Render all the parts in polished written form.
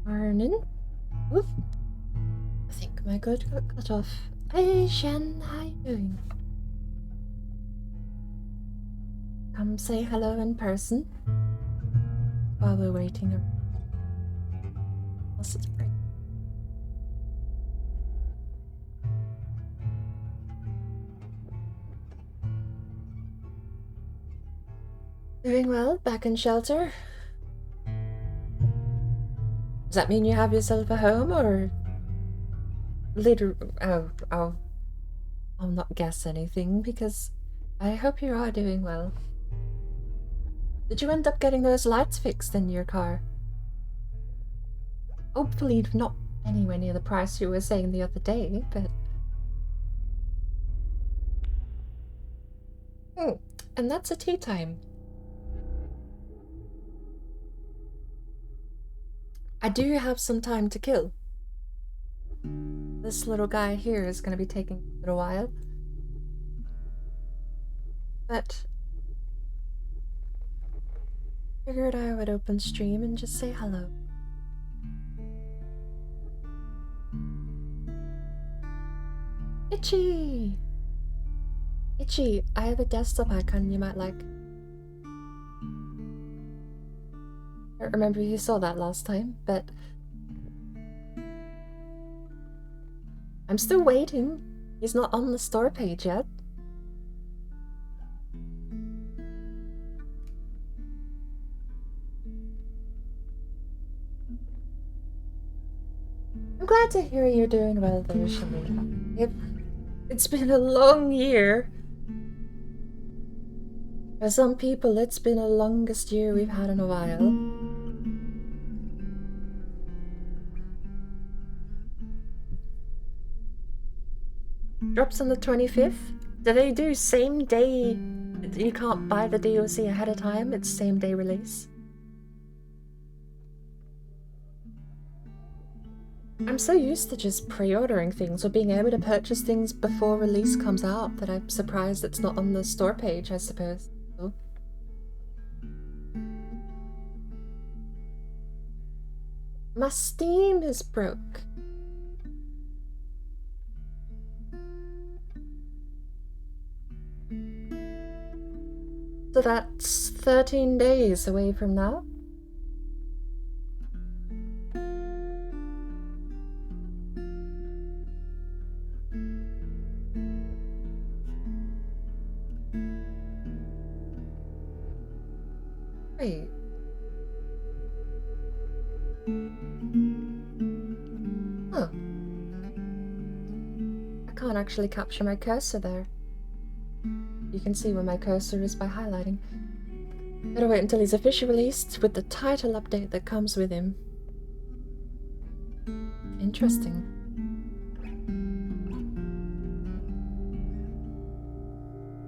Morning. Oof. I think my code got cut off. Hey Shen, how you doing? Come say hello in person while we're waiting. Else it's break. Doing well, back in shelter. Does that mean you have yourself a home, or later? I'll not guess anything because I hope you are doing well. Did you end up getting those lights fixed in your car? Hopefully not anywhere near the price you were saying the other day, but... And that's a tea time. I do have some time to kill. This little guy here is going to be taking a little while. But... figured I would open stream and just say hello. Itchy! Itchy, I have a desktop icon you might like. I don't remember if you saw that last time, but... I'm still waiting. He's not on the store page yet. I'm glad to hear you're doing well there, Shamila. It's been a long year. For some people, it's been the longest year we've had in a while. Drops on the 25th? Do they do same day? You can't buy the DLC ahead of time, it's same day release. I'm so used to just pre-ordering things or being able to purchase things before release comes out that I'm surprised it's not on the store page, I suppose. Oh. My Steam is broke. So that's 13 days away from now? Wait. Huh. I can't actually capture my cursor there. You can see where my cursor is by highlighting. Gotta wait until he's officially released with the title update that comes with him. Interesting.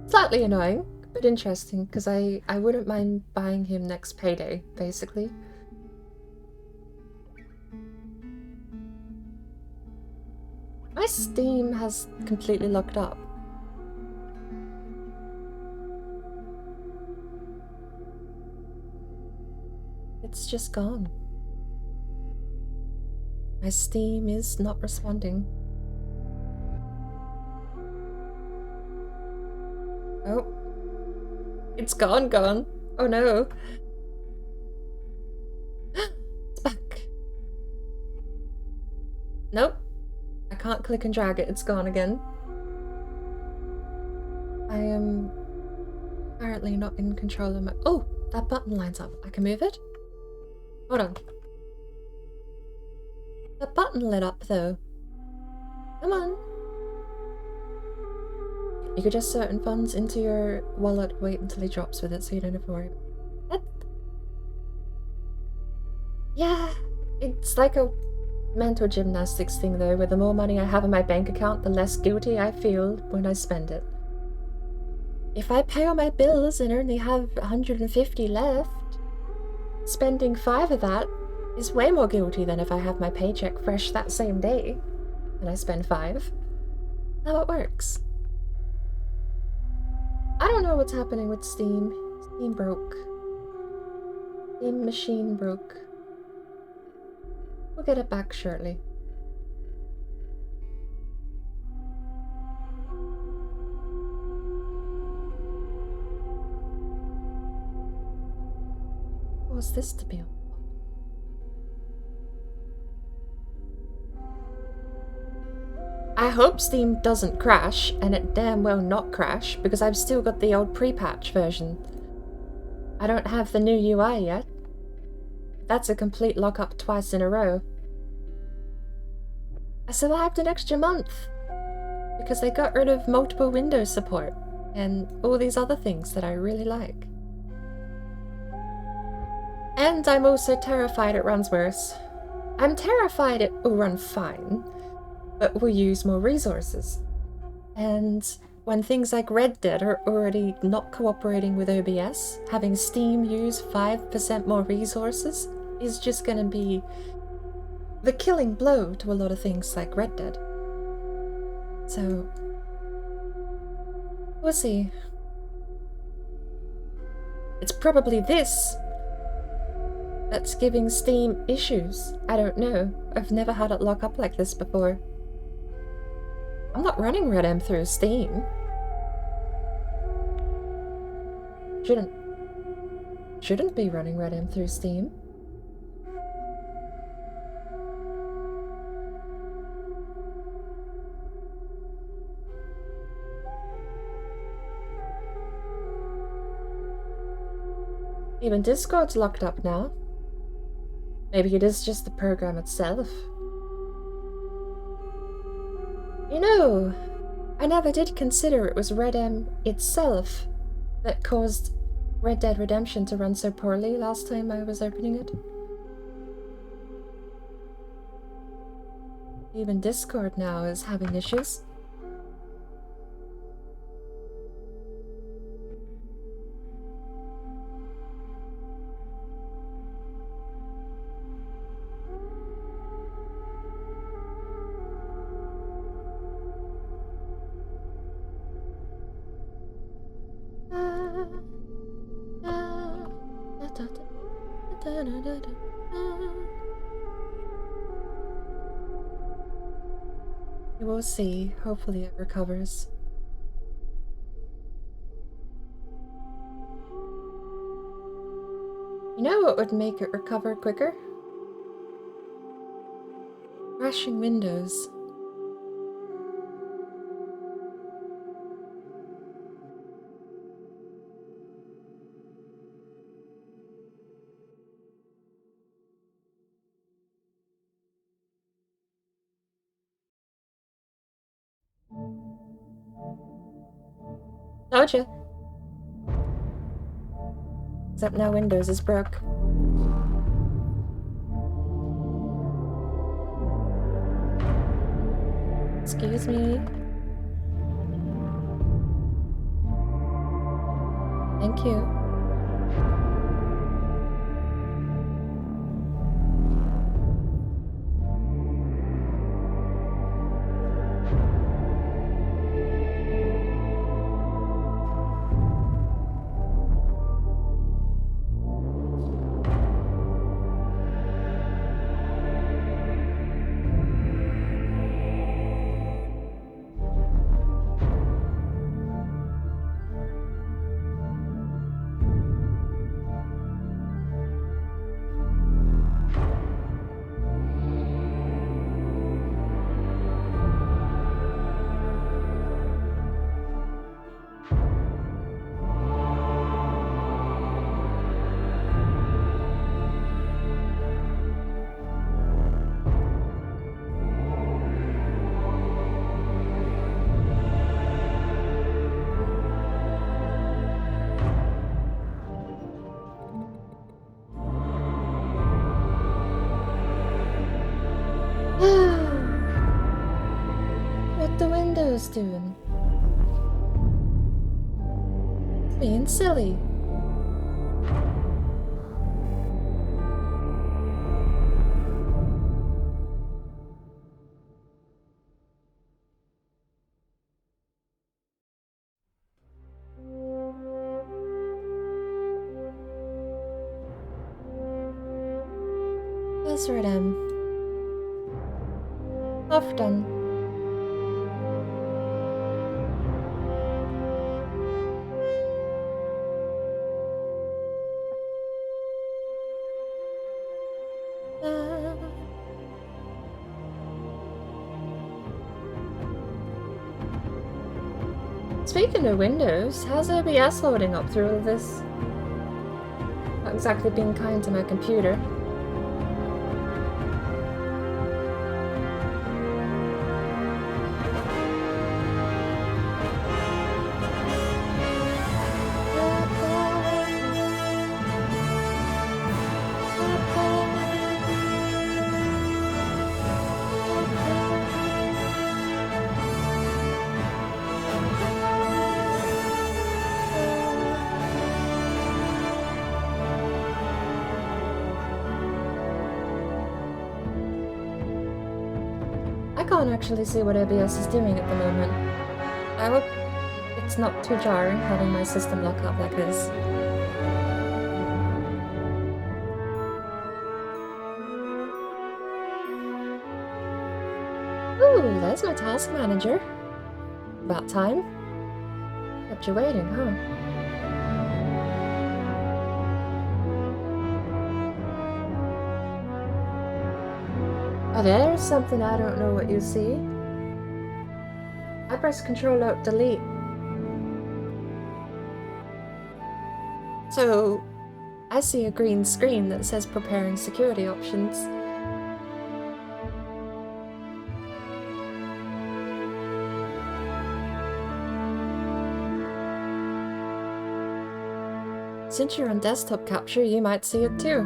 Slightly annoying, but interesting, because I wouldn't mind buying him next payday, basically. My Steam has completely locked up. It's just gone. My Steam is not responding. Oh. It's gone. Oh no. It's back. Nope. I can't click and drag it. It's gone again. I am apparently not in control of my... Oh! That button lines up. I can move it? Hold on. That button lit up, though. Come on. You could just certain funds into your wallet, wait until he drops with it so you don't have to worry about it. Yeah, it's like a mental gymnastics thing, though, where the more money I have in my bank account, the less guilty I feel when I spend it. If I pay all my bills and only have 150 left, spending 5 of that is way more guilty than if I have my paycheck fresh that same day and I spend 5. How it works. I don't know what's happening with Steam. Steam broke. Steam machine broke. We'll get it back shortly. What was this to be on? I hope Steam doesn't crash, and it damn well not crash, because I've still got the old pre-patch version. I don't have the new UI yet. That's a complete lockup twice in a row. I survived an extra month, because they got rid of multiple Windows support, and all these other things that I really like. And I'm also terrified it runs worse. I'm terrified it will run fine, but will use more resources. And when things like RedM are already not cooperating with OBS, having Steam use 5% more resources is just going to be the killing blow to a lot of things like RedM. So, we'll see. It's probably this that's giving Steam issues. I don't know. I've never had it lock up like this before. I'm not running RedM through Steam. Shouldn't be running RedM through Steam. Even Discord's locked up now. Maybe it is just the program itself. You know, I never did consider it was RedM itself that caused Red Dead Redemption to run so poorly last time I was opening it. Even Discord now is having issues. We will see. Hopefully it recovers. You know what would make it recover quicker? Crashing windows. Told ya. Except now Windows is broke. Excuse me. Thank you. What the Windows doing? It's being silly. That's RedM. Off done. Speaking of Windows, how's OBS holding up through all this? Not exactly being kind to my computer. I can't actually see what OBS is doing at the moment. I hope it's not too jarring having my system lock up like this. Ooh, there's my task manager. About time. Kept you waiting, huh? Oh, there's something I don't know what you see. I press Ctrl-Alt-Delete. So, I see a green screen that says preparing security options. Since you're on desktop capture, you might see it too.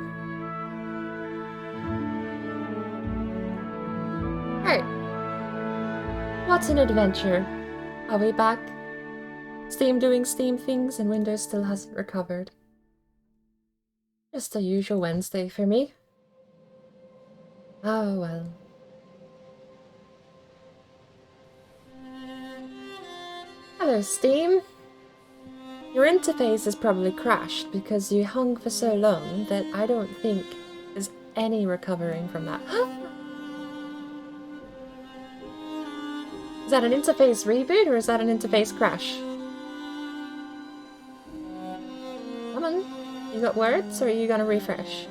Right. What's an adventure? Are we back? Steam doing Steam things and Windows still hasn't recovered. Just a usual Wednesday for me. Oh well. Hello, Steam. Your interface has probably crashed because you hung for so long that I don't think there's any recovering from that. Is that an interface reboot or is that an interface crash? Come on. You got words or are you gonna refresh?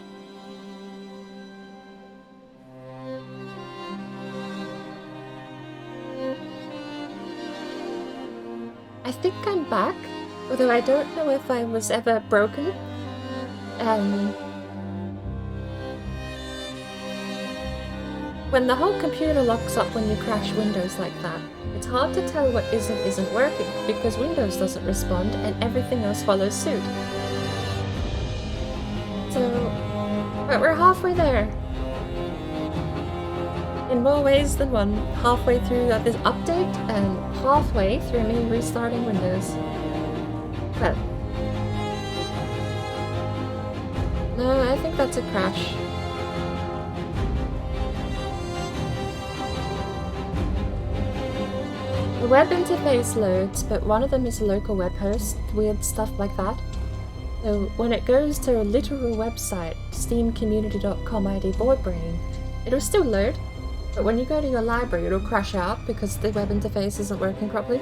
I think I'm back, although I don't know if I was ever broken. When the whole computer locks up when you crash Windows like that, it's hard to tell what isn't working, because Windows doesn't respond and everything else follows suit. So, but we're halfway there. In more ways than one, halfway through this update and halfway through me restarting Windows. Well, no, I think that's a crash. The web interface loads, but one of them is a local web host, weird stuff like that. So when it goes to a literal website, steamcommunity.com ID BordBrain, it'll still load. But when you go to your library, it'll crash out because the web interface isn't working properly.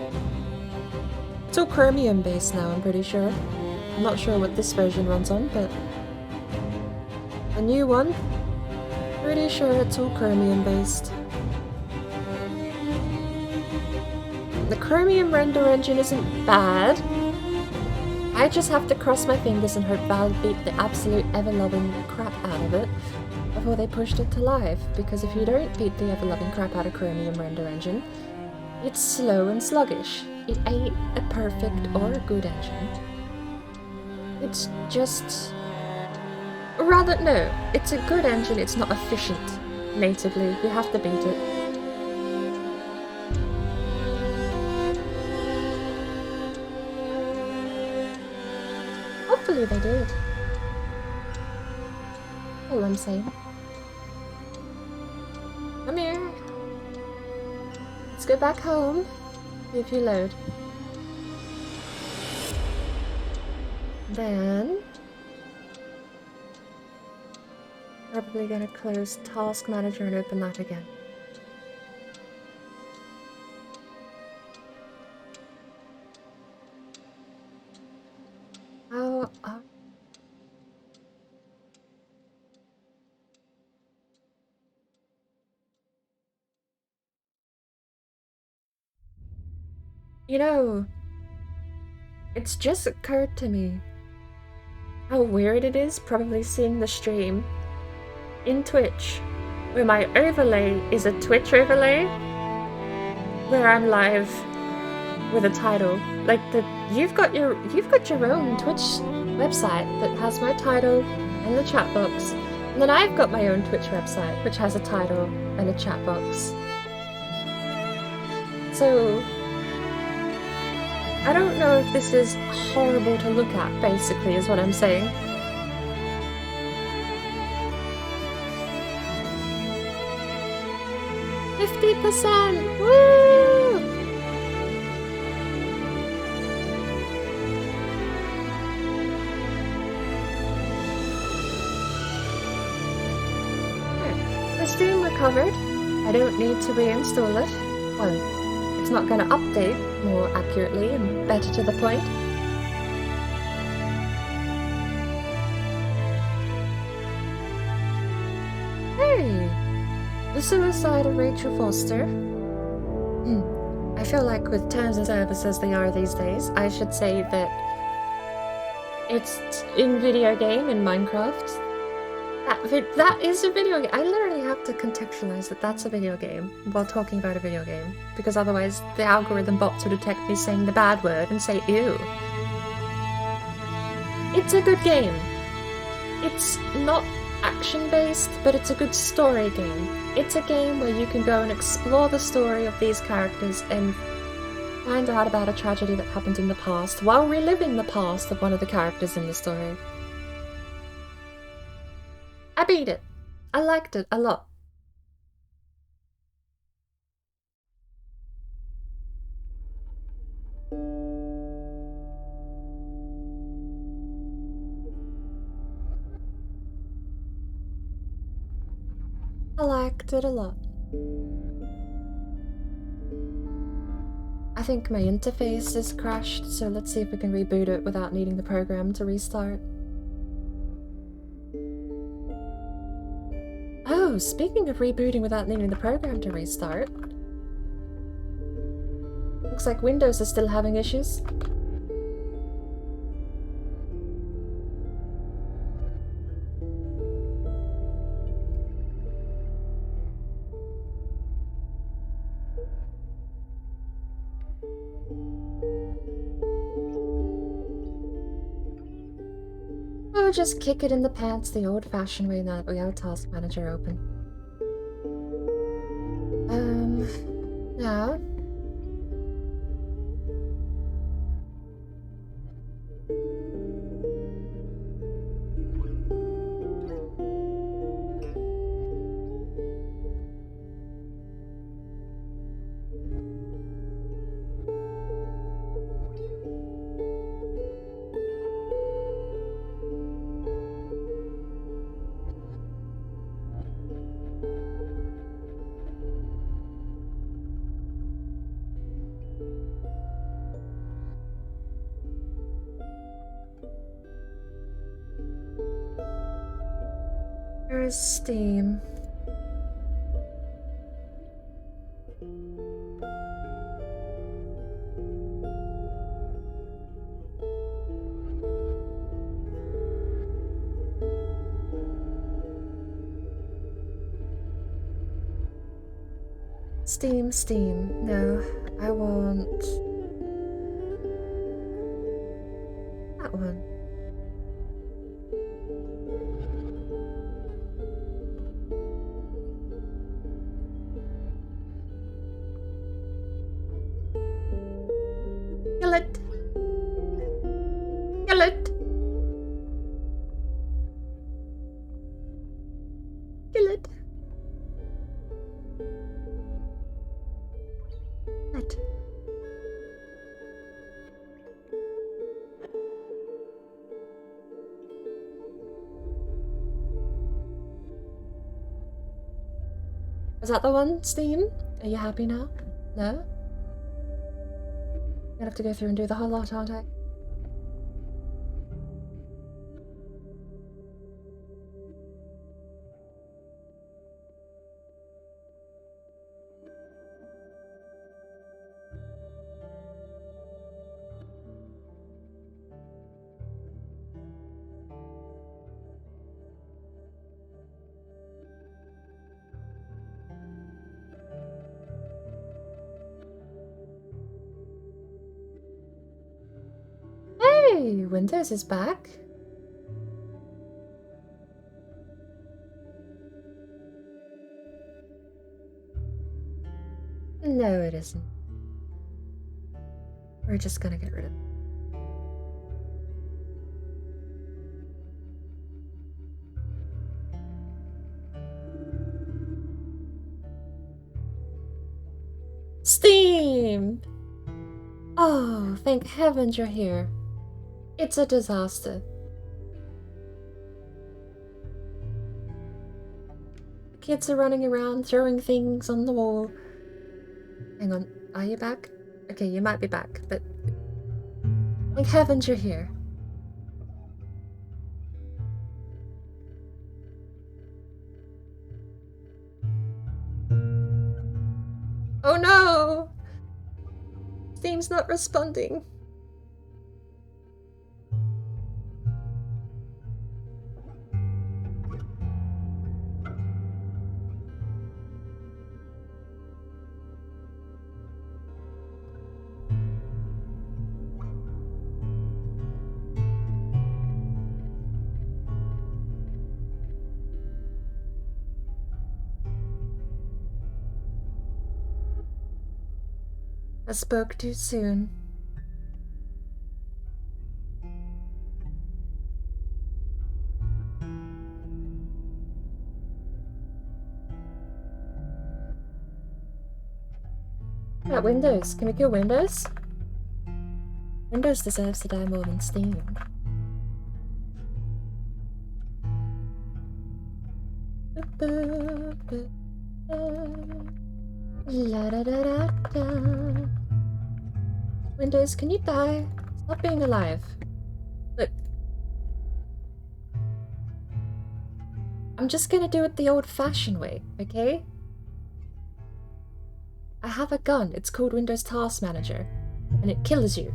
It's all Chromium based now, I'm pretty sure. I'm not sure what this version runs on, but a new one, pretty sure it's all Chromium based. The Chromium render engine isn't bad. I just have to cross my fingers and hope Valve beat the absolute ever-loving crap out of it before they pushed it to live, because if you don't beat the ever-loving crap out of Chromium render engine, it's slow and sluggish. It ain't a perfect or a good engine. It's just... rather, no, it's a good engine, it's not efficient natively. You have to beat it. Hopefully they did. All I'm saying. Come here. Let's go back home. If you load. Then probably gonna close Task Manager and open that again. Oh, you know, it's just occurred to me how weird it is probably seeing the stream in Twitch, where my overlay is a Twitch overlay, where I'm live with a title. Like you've got your own Twitch website that has my title and the chat box, and then I've got my own Twitch website which has a title and a chat box. So I don't know if this is horrible to look at, basically, is what I'm saying. %! Woo! The stream recovered. I don't need to reinstall it. Well, it's not going to update more accurately and better to the point. Hey! The suicide of Rachel Foster. I feel like with terms and service as they are these days, I should say that it's in video game, in Minecraft. That is a video game. I literally have to contextualize that that's a video game while talking about a video game, because otherwise the algorithm bots will detect me saying the bad word and say ew. It's a good game. It's not action-based, but it's a good story game. It's a game where you can go and explore the story of these characters and find out about a tragedy that happened in the past while reliving the past of one of the characters in the story. I beat it. I liked it a lot. I liked it a lot. I think my interface is crashed, so let's see if we can reboot it without needing the program to restart. Oh, speaking of rebooting without needing the program to restart. Looks like Windows is still having issues. Or just kick it in the pants the old-fashioned way now that we have Task Manager open. Yeah. Where's Steam? Steam. No, I want that one. Kill it! Kill it! Kill it! It. Is that the one, Steam? Are you happy now? No? I'm gonna have to go through and do the whole lot, aren't I? Hey, Windows is back. No, it isn't. We're just gonna get rid of it. Steam! Oh, thank heavens you're here. It's a disaster. The kids are running around, throwing things on the wall. Hang on, are you back? Okay, you might be back, but thank heavens you're here. Oh no! Steam's not responding. I spoke too soon. What about Windows? Can we kill Windows? Windows deserves to die more than Steam. La da da da da. Windows, can you die? Stop being alive. Look. I'm just gonna do it the old-fashioned way, okay? I have a gun. It's called Windows Task Manager, and it kills you.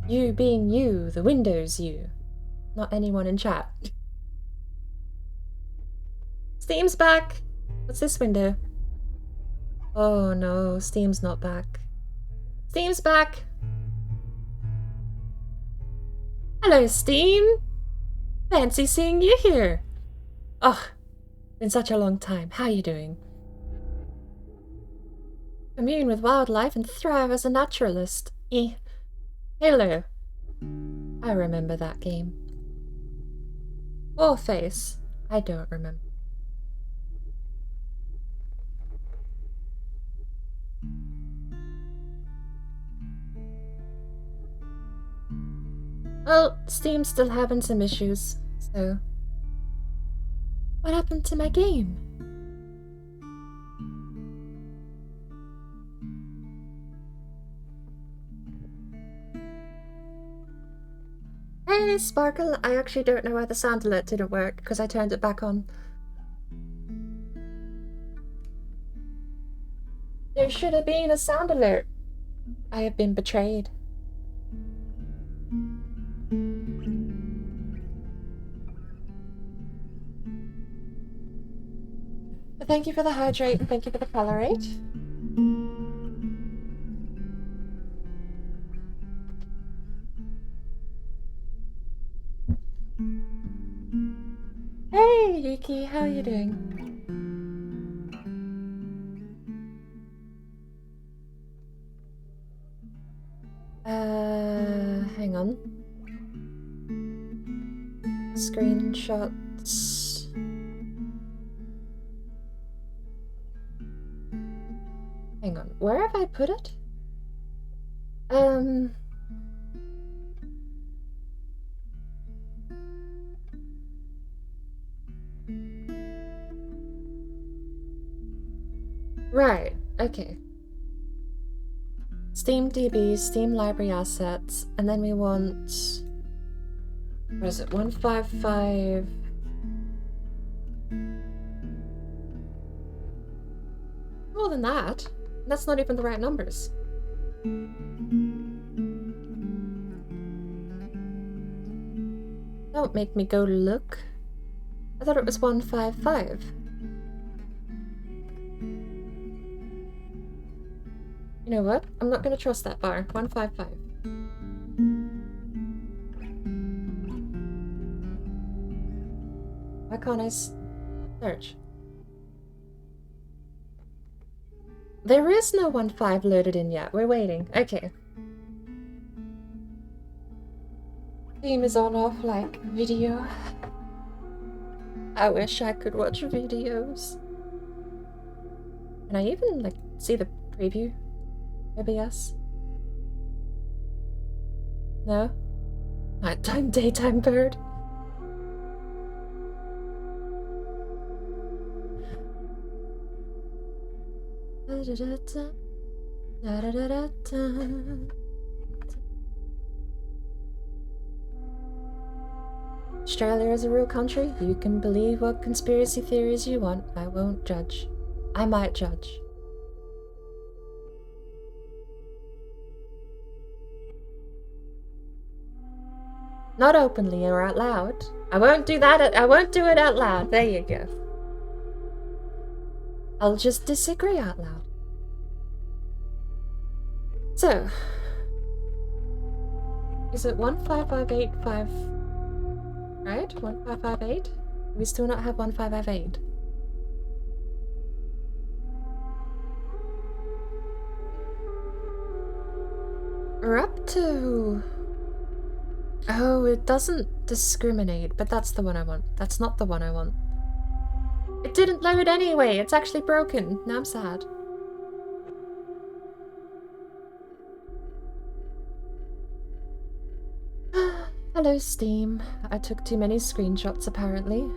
You being you, the Windows you, not anyone in chat. Steam's back! What's this window? Oh no, Steam's not back. Steam's back! Hello, Steam! Fancy seeing you here! Oh, been such a long time. How you doing? Commune with wildlife and thrive as a naturalist. Halo. I remember that game. Warface. I don't remember. Well, Steam's still having some issues, so... What happened to my game? Hey, Sparkle! I actually don't know why the sound alert didn't work, because I turned it back on. There should have been a sound alert. I have been betrayed. Thank you for the hydrate and thank you for the colorate. Hey Yuki, how are you doing? Hang on. Screenshots. Hang on, where have I put it? Right, okay. Steam DB, Steam library assets, and then we want... What is it? 155... More than that. That's not even the right numbers. Don't make me go look. I thought it was 155. You know what? I'm not gonna trust that bar. 155. Why can't I search? There is no 1.5 loaded in yet. We're waiting. Okay. Steam is on off like video. I wish I could watch videos. Can I even like see the preview? Maybe yes. No? Nighttime, daytime bird. Australia is a real country. You can believe what conspiracy theories you want. I won't judge. I might judge. Not openly or out loud. I won't do that. I won't do it out loud. There you go. I'll just disagree out loud. So, is it 15585? Right? 1558? We still not have 1558. We're up to... Oh, it doesn't discriminate, but that's the one I want. That's not the one I want. It didn't load anyway. It's actually broken. Now I'm sad. Hello, Steam. I took too many screenshots, apparently.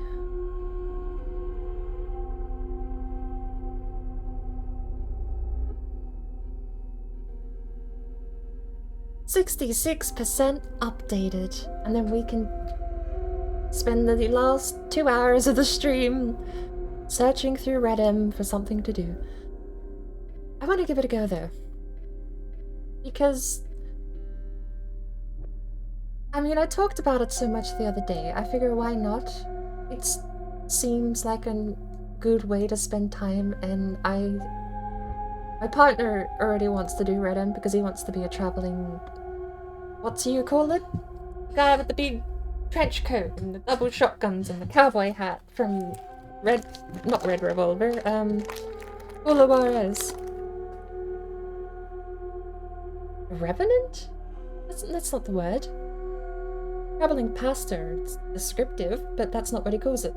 %66% updated, and then we can spend the last 2 hours of the stream searching through RedM for something to do. I want to give it a go, though. Because... I mean, I talked about it so much the other day. I figure, why not? It seems like a good way to spend time, and my partner already wants to do RedM because he wants to be a traveling... What do you call it? Guy with the big trench coat and the double shotguns and the cowboy hat from not Red Revolver, Ula Juarez. A revenant? That's not the word. Traveling pastor, it's descriptive, but that's not what he calls it.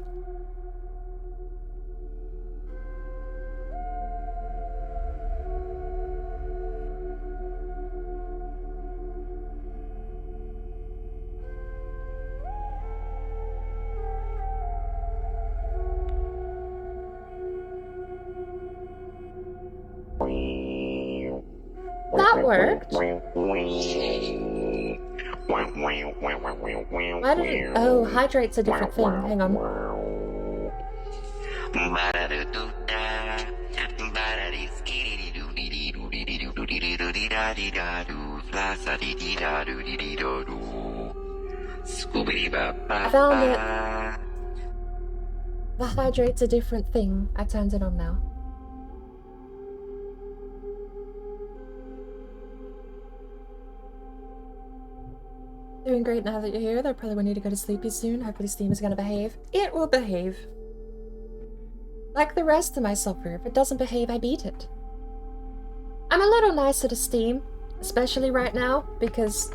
That worked. Why didn't... Oh, hydrate's a different thing. Hang on. I found it. The hydrate's a different thing. I turned it on now. Doing great now that you're here, though probably will need to go to sleepy soon. Hopefully Steam is going to behave. It will behave. Like the rest of my software, if it doesn't behave, I beat it. I'm a little nicer to Steam, especially right now, because,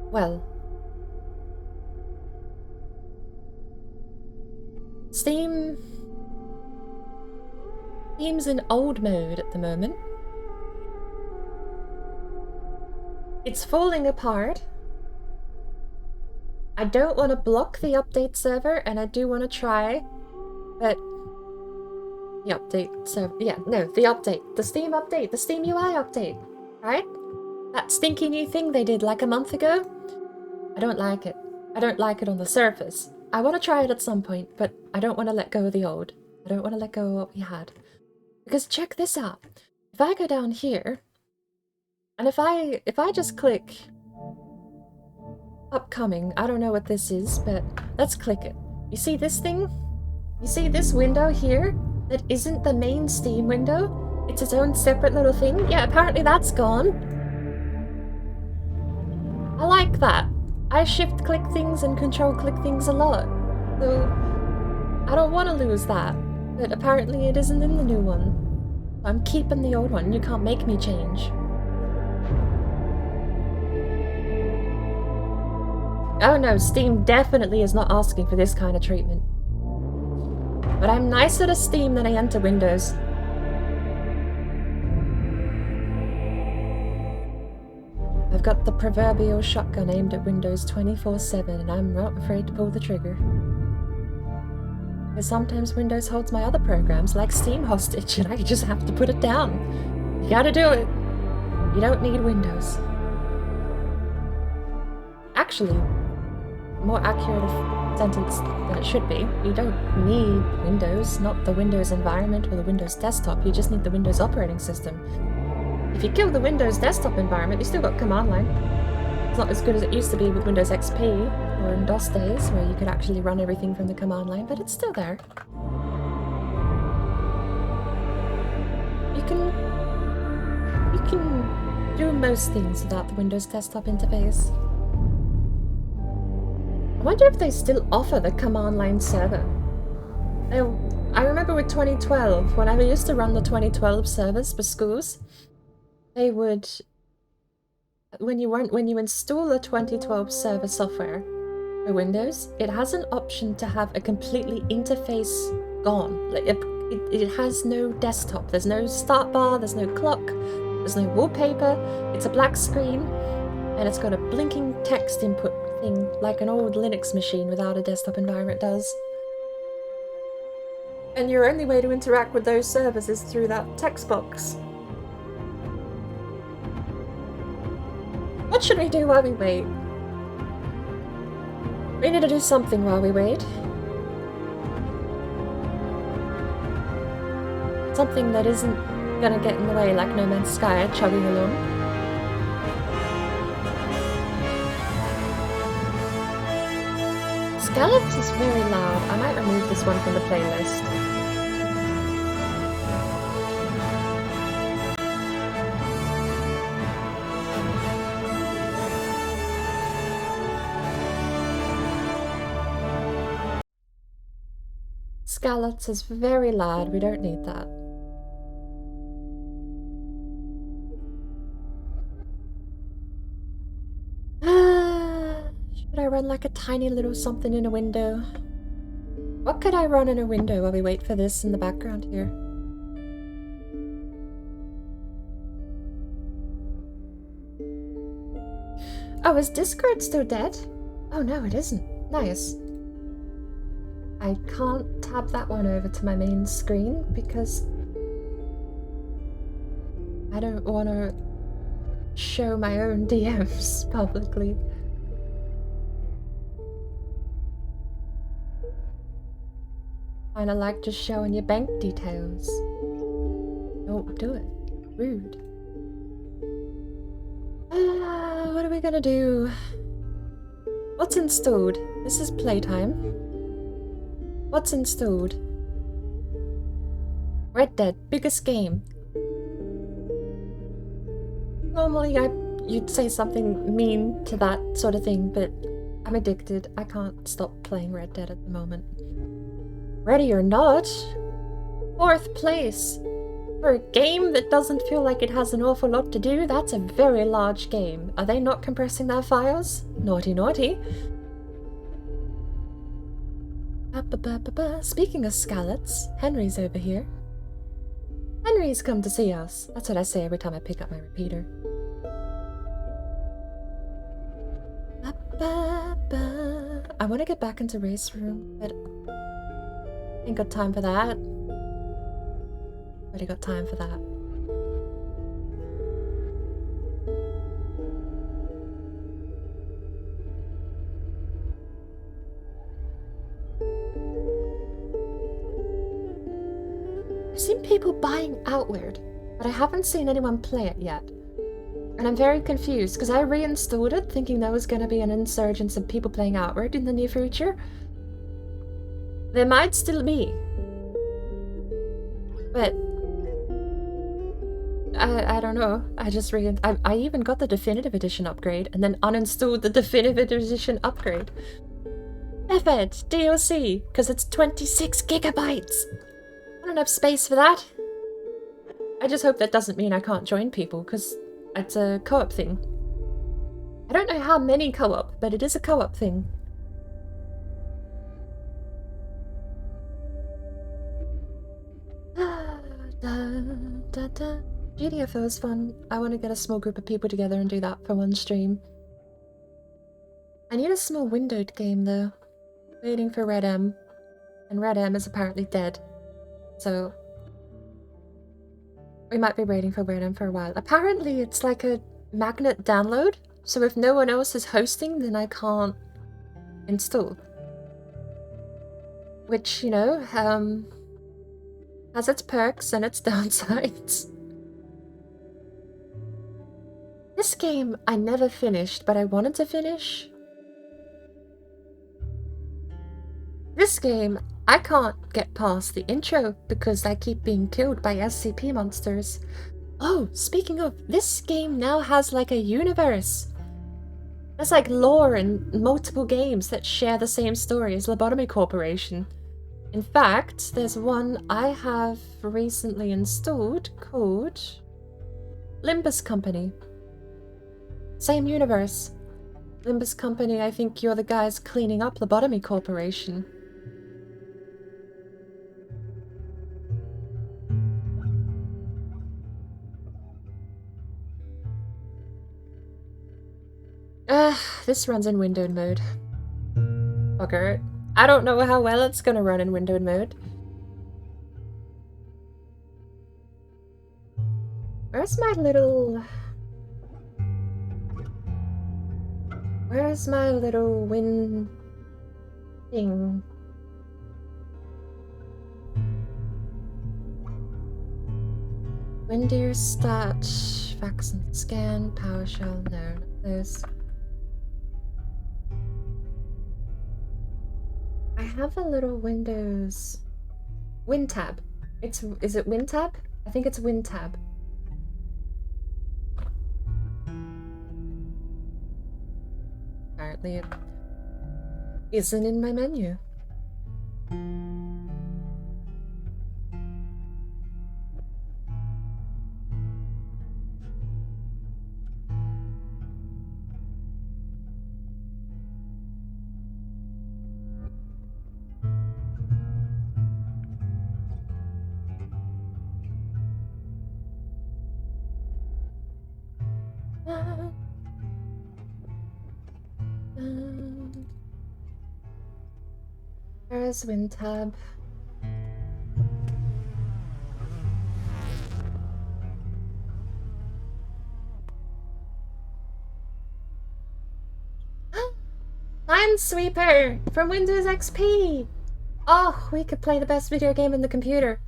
well... Steam's in old mode at the moment. It's falling apart. I don't want to block the update server, and I do want to try, but the update server, yeah, no, the update, the Steam update, the Steam UI update, right? That stinky new thing they did like a month ago. I don't like it. I don't like it on the surface. I want to try it at some point, but I don't want to let go of the old. I don't want to let go of what we had. Because check this out. If I go down here, and if I just click upcoming, I don't know what this is, but let's click it. You see this thing? You see this window here? That isn't the main Steam window? It's its own separate little thing? Yeah, apparently that's gone. I like that. I shift click things and control click things a lot. So I don't want to lose that. But apparently it isn't in the new one. I'm keeping the old one. You can't make me change. Oh no, Steam definitely is not asking for this kind of treatment. But I'm nicer to Steam than I am to Windows. I've got the proverbial shotgun aimed at Windows 24/7 and I'm not afraid to pull the trigger. Because sometimes Windows holds my other programs like Steam hostage and I just have to put it down. You gotta do it. You don't need Windows. Actually, more accurate sentence than it should be. You don't need Windows, not the Windows environment or the Windows desktop. You just need the Windows operating system. If you kill the Windows desktop environment, you still got command line. It's not as good as it used to be with Windows XP or in DOS days, where you could actually run everything from the command line, but it's still there. You can do most things without the Windows desktop interface. I wonder if they still offer the command line server. I remember with 2012, when I used to run the 2012 servers for schools, they would, when you install the 2012 server software for Windows, it has an option to have a completely interface gone. Like it has no desktop. There's no start bar. There's no clock. There's no wallpaper. It's a black screen, and it's got a blinking text input thing like an old Linux machine without a desktop environment does. And your only way to interact with those servers is through that text box. What should we do while we wait? We need to do something while we wait. Something that isn't gonna get in the way like No Man's Sky chugging along. Scallops is very loud. I might remove this one from the playlist. Scallops is very loud. We don't need that. Should I run like a tiny little something in a window? What could I run in a window while we wait for this in the background here? Oh, is Discord still dead? Oh no, it isn't. Nice. I can't tab that one over to my main screen because I don't want to show my own DMs publicly. Kinda like just showing your bank details. Don't do it. Rude. What are we gonna do? What's installed? This is playtime. What's installed? Red Dead, biggest game. Normally you'd say something mean to that sort of thing, but I'm addicted. I can't stop playing Red Dead at the moment. Ready or not? 4th place. For a game that doesn't feel like it has an awful lot to do, that's a very large game. Are they not compressing their files? Naughty, naughty. Speaking of scallops, Henry's over here. Henry's come to see us. That's what I say every time I pick up my repeater. I want to get back into Race Room, but ain't got time for that. Already got time for that. I've seen people buying Outward, but I haven't seen anyone play it yet. And I'm very confused because I reinstalled it thinking there was going to be an insurgence of people playing Outward in the near future. There might still be. But I don't know. I even got the Definitive Edition upgrade and then uninstalled the Definitive Edition upgrade. FED, DLC, because it's 26 gigabytes. I don't have space for that. I just hope that doesn't mean I can't join people, because it's a co-op thing. I don't know how many co-op, but it is a co-op thing. GDFO is fun. I want to get a small group of people together and do that for one stream. I need a small windowed game though. Waiting for RedM. And RedM is apparently dead. So we might be waiting for RedM for a while. Apparently it's like a magnet download. So if no one else is hosting, then I can't install. Which, you know, has its perks and its downsides. This game I never finished, but I wanted to finish. This game, I can't get past the intro because I keep being killed by SCP monsters. Oh, speaking of, this game now has like a universe. There's like lore in multiple games that share the same story as Lobotomy Corporation. In fact, there's one I have recently installed called Limbus Company. Same universe. Limbus Company, I think you're the guys cleaning up Lobotomy Corporation. This runs in windowed mode. Bugger. I don't know how well it's gonna run in windowed mode. Where's my little win thing? Windows start, fax and scan, PowerShell, no, not those. I have a little Windows WinTab. Is it WinTab? I think it's WinTab. Apparently it isn't in my menu. Where's WinTab? Minesweeper from Windows XP! Oh, we could play the best video game in the computer.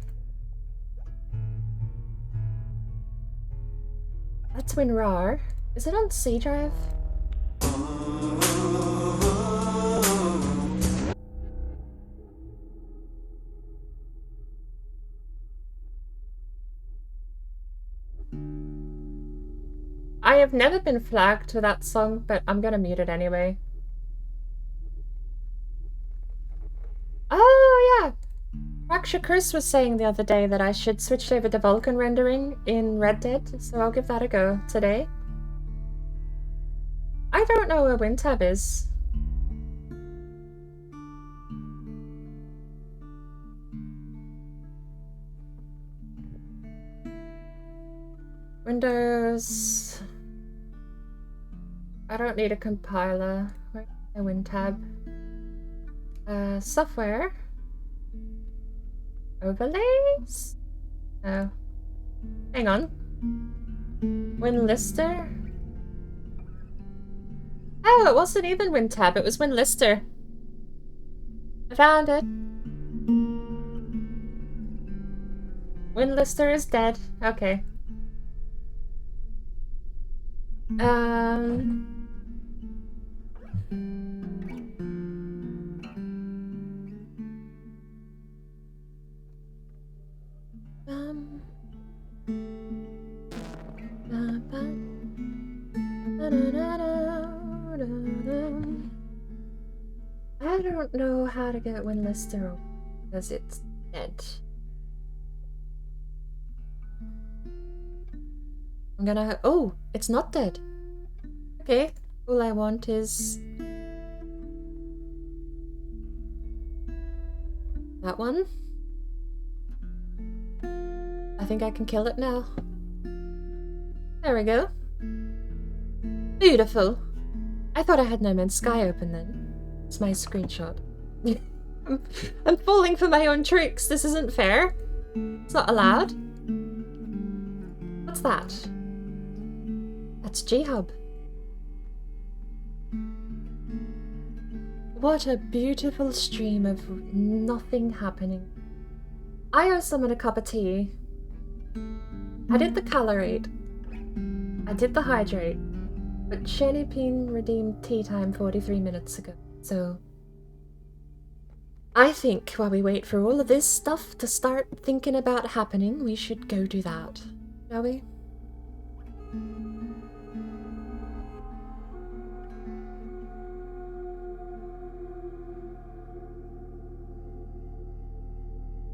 That's WinRAR. Is it on C drive? I have never been flagged to that song, but I'm gonna mute it anyway. Oh, yeah! Raksha Chris was saying the other day that I should switch over to Vulkan rendering in Red Dead, so I'll give that a go today. I don't know where WinTab is. Windows... I don't need a compiler. Where's my WinTab? Software. Overlays? Oh. Hang on. WinLister? Oh, it wasn't even WinTab, it was WinLister. I found it. WinLister is dead. Okay. I don't know how to get WinLister because it's dead. I'm gonna... Oh, it's not dead. Okay, all I want is... that one. I think I can kill it now. There we go. Beautiful. I thought I had No Man's Sky open then. It's my screenshot. I'm falling for my own tricks. This isn't fair. It's not allowed. What's that? That's G-Hub. What a beautiful stream of nothing happening. I owe someone a cup of tea. I did the colorate. I did the hydrate. But Shani Peen redeemed tea time 43 minutes ago. So I think while we wait for all of this stuff to start thinking about happening, we should go do that. Shall we?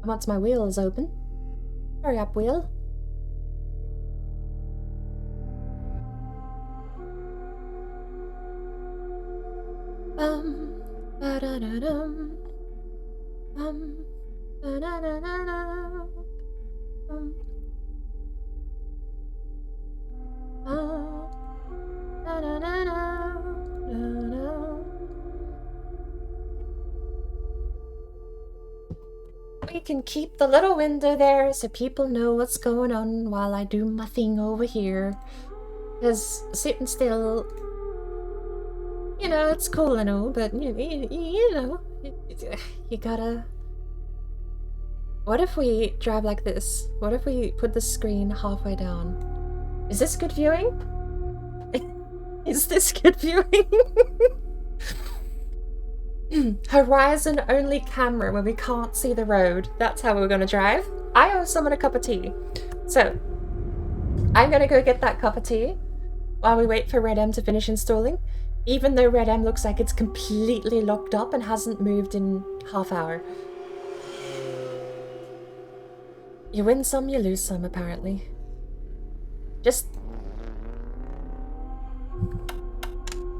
Once my wheel is open. Hurry up, wheel. Ba-da-da-dum. Da-da-da-da-da. We can keep the little window there so people know what's going on while I do my thing over here. Because sitting still, you know, it's cool and all, but you know, you gotta... What if we drive like this? What if we put the screen halfway down? Is this good viewing? Is this good viewing? Horizon only camera where we can't see the road. That's how we're gonna drive. I owe someone a cup of tea. So, I'm gonna go get that cup of tea while we wait for RedM to finish installing. Even though RedM looks like it's completely locked up and hasn't moved in half hour. You win some, you lose some, apparently. Just...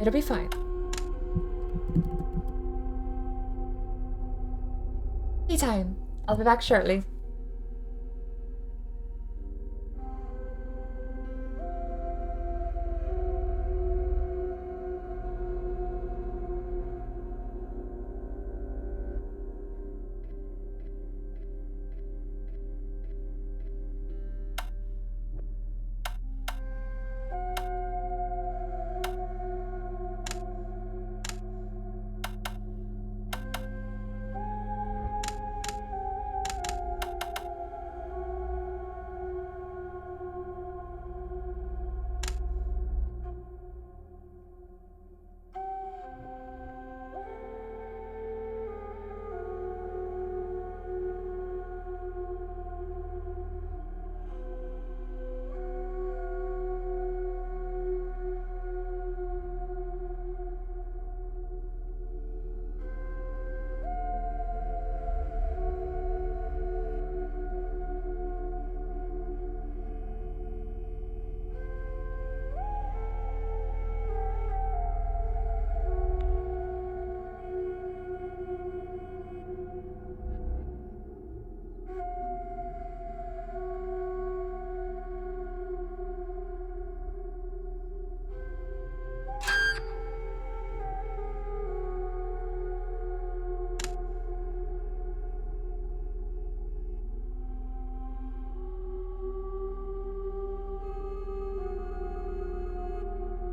It'll be fine. Tea time. I'll be back shortly.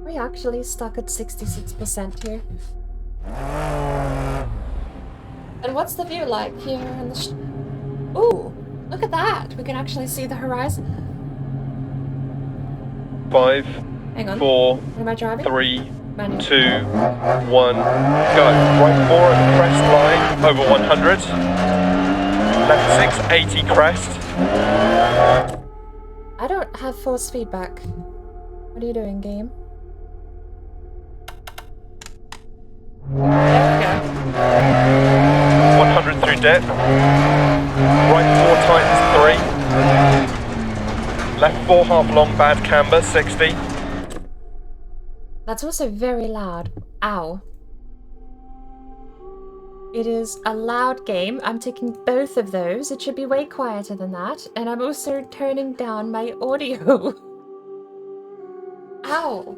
We actually stuck at 66% here. And what's the view like here in the ooh, look at that! We can actually see the horizon. 5, Hang on. 4, what am I driving? 3, Manual. 2, 1, go. Right 4 at the crest line, over 100. Left 6, 80 crest. I don't have force feedback. What are you doing, game? There we go. 100 through dip. Right 4 tightens 3. Left 4 half long bad camber 60. That's also very loud. Ow. It is a loud game. I'm taking both of those. It should be way quieter than that. And I'm also turning down my audio. Ow.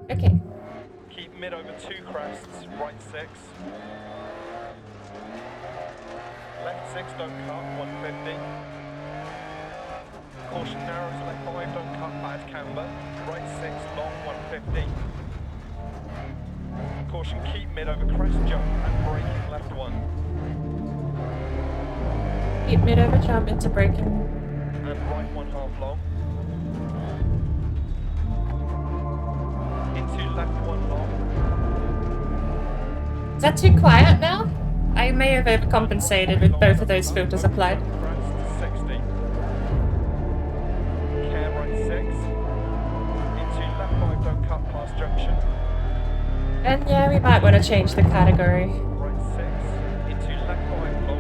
Okay. Keep mid over 2 crests, right 6. Left 6 don't cut, 150. Caution narrows, left 5 don't cut, bad camber. Right 6 long, 150. Caution keep mid over crest jump and braking left 1. Keep mid over jump into braking. And right 1 half long. Into left 1 long. Is that too quiet now? I may have overcompensated with both of those filters applied. Crest 60. Care right 6. Into left 5 don't cut past junction. And yeah, we might want to change the category. Right 6. Into left 5 long.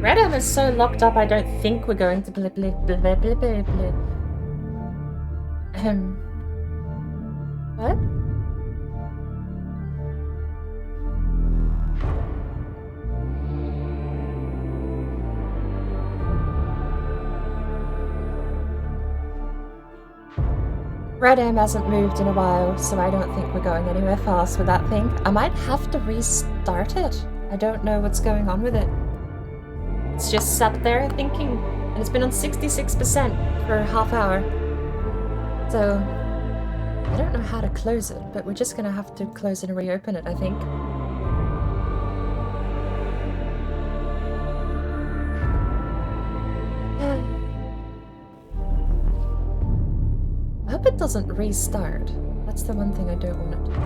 RedM is so locked up I don't think we're going to blip blip blip blip blip blip blip. What? RedM hasn't moved in a while, so I don't think we're going anywhere fast with that thing. I might have to restart it. I don't know what's going on with it. It's just sat there thinking, and it's been on 66% for a half hour. So, I don't know how to close it, but we're just gonna have to close it and reopen it, I think. I hope it doesn't restart. That's the one thing I don't want it to do.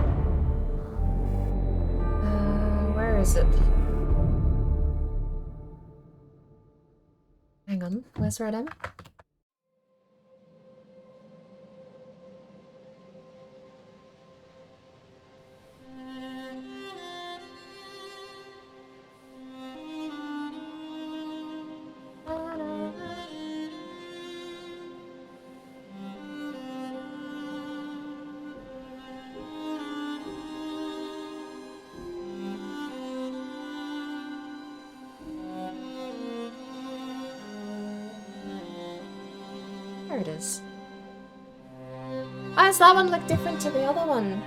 Where is it? Hang on, where's RedM? There it is. Why does that one look different to the other one?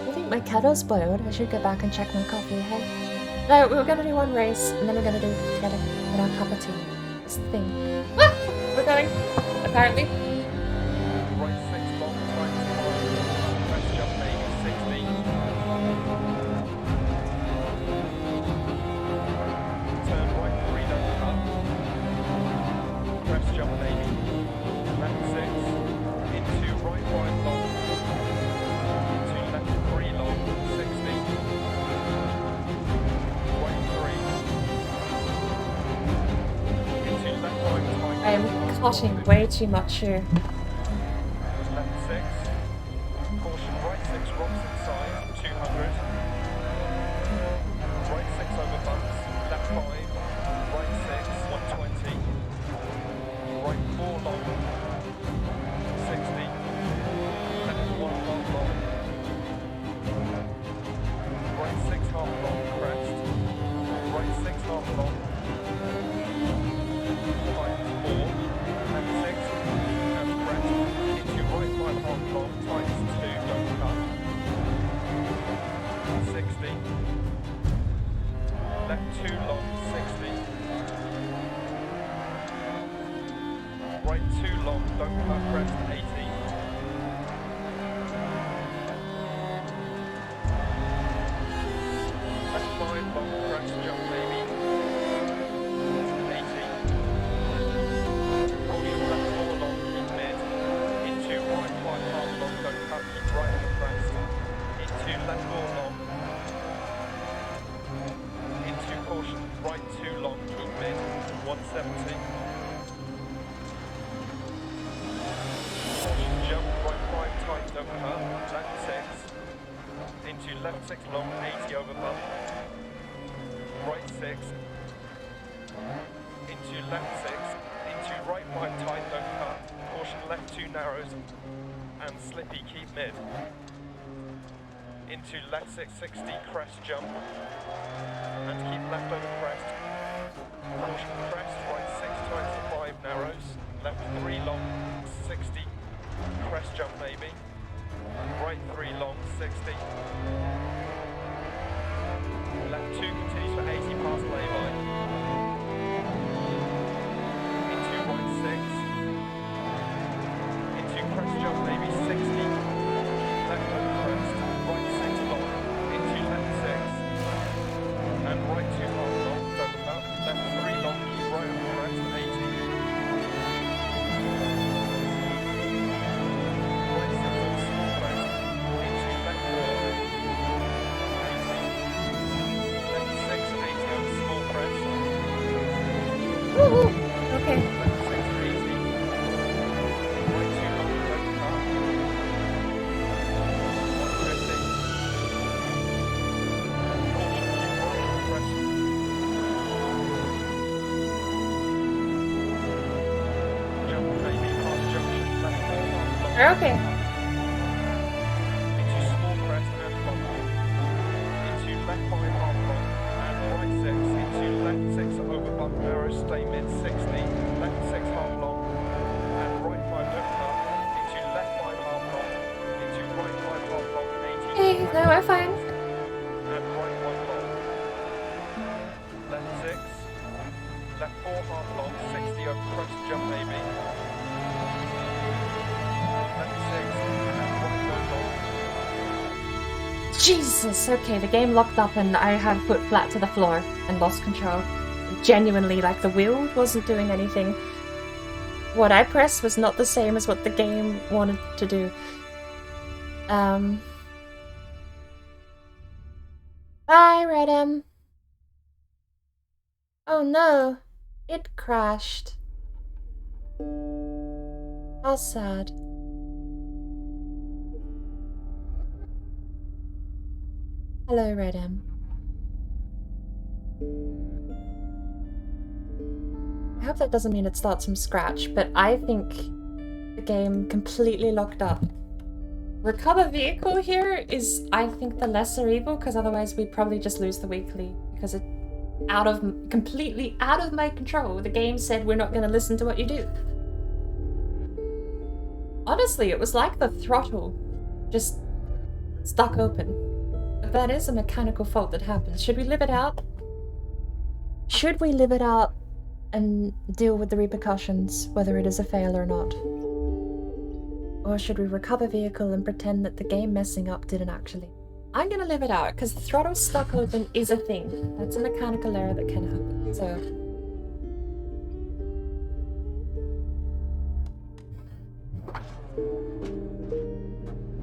I think my kettle's boiled. I should go back and check my coffee, hey? No, we're gonna do one race, and then we're gonna get our cup of tea. It's the thing. Ah! We're going, apparently. Cutting way too much here. Left 6. Caution, right 6, rocks inside, 200. Right 6 over bumps, left 5, right 6, 120. Right 4 long, 60. Left 1 half long. Right 6 half long, crest. Right 6 half long. 5 4. Long, tightens 2, don't cut. 60. Left 2 long, 60. Right 2 long, don't cut, crest 80. Left 5 long, crest, jump maybe. 80. Caution, left 4 long, keep mid. Into right 5 half long, don't cut, keep right on the crest. Into left 4 long. Into caution, right 2 long, keep mid. 170. Caution, jump, right 5 tight, don't cut. Left 6. Into left 6 long, 80 over bump. Right 6. Into left 6. Into right 5 tight, don't cut. Caution, left 2 narrows. And slippy, keep mid. Into left 660, crest jump. And keep left over crest. Caution, crest, right 6 times to 5 narrows. Left 3 long, 60. Crest jump maybe. Right 3 long, 60. Left 2 continues for 80 past lay-by. Into right 6. Into crest jump maybe 60. Left over crest. Right 6 long. Into left 6. And right 2 half long. Don't cut. Left 3 long. Keep right over crest. 80. Right 6 on small crest. Into left 4. 80. Left 6 80 on small crest. Woohoo! Okay. Left 6 80. Right 2 long. Don't cut. 150. Caution, keep right on crest. Jump maybe past junction. Left 4 half long. Okay. Into small crest and bump. Into left 5 half long and right 6. Jesus, okay, the game locked up and I had foot flat to the floor and lost control. Genuinely, like, the wheel wasn't doing anything. What I pressed was not the same as what the game wanted to do. Bye, RedM. Oh no, it crashed. How sad. Hello, RedM. I hope that doesn't mean it starts from scratch, but I think the game completely locked up. Recover vehicle here is, I think, the lesser evil, because otherwise we'd probably just lose the weekly, because it's completely out of my control. The game said we're not going to listen to what you do. Honestly, it was like the throttle just stuck open. But that is a mechanical fault that happens. Should we live it out? Should we live it out and deal with the repercussions, whether it is a fail or not? Or should we recover vehicle and pretend that the game messing up didn't actually? I'm gonna live it out, because the throttle stuck open is a thing. That's a mechanical error that can happen, so...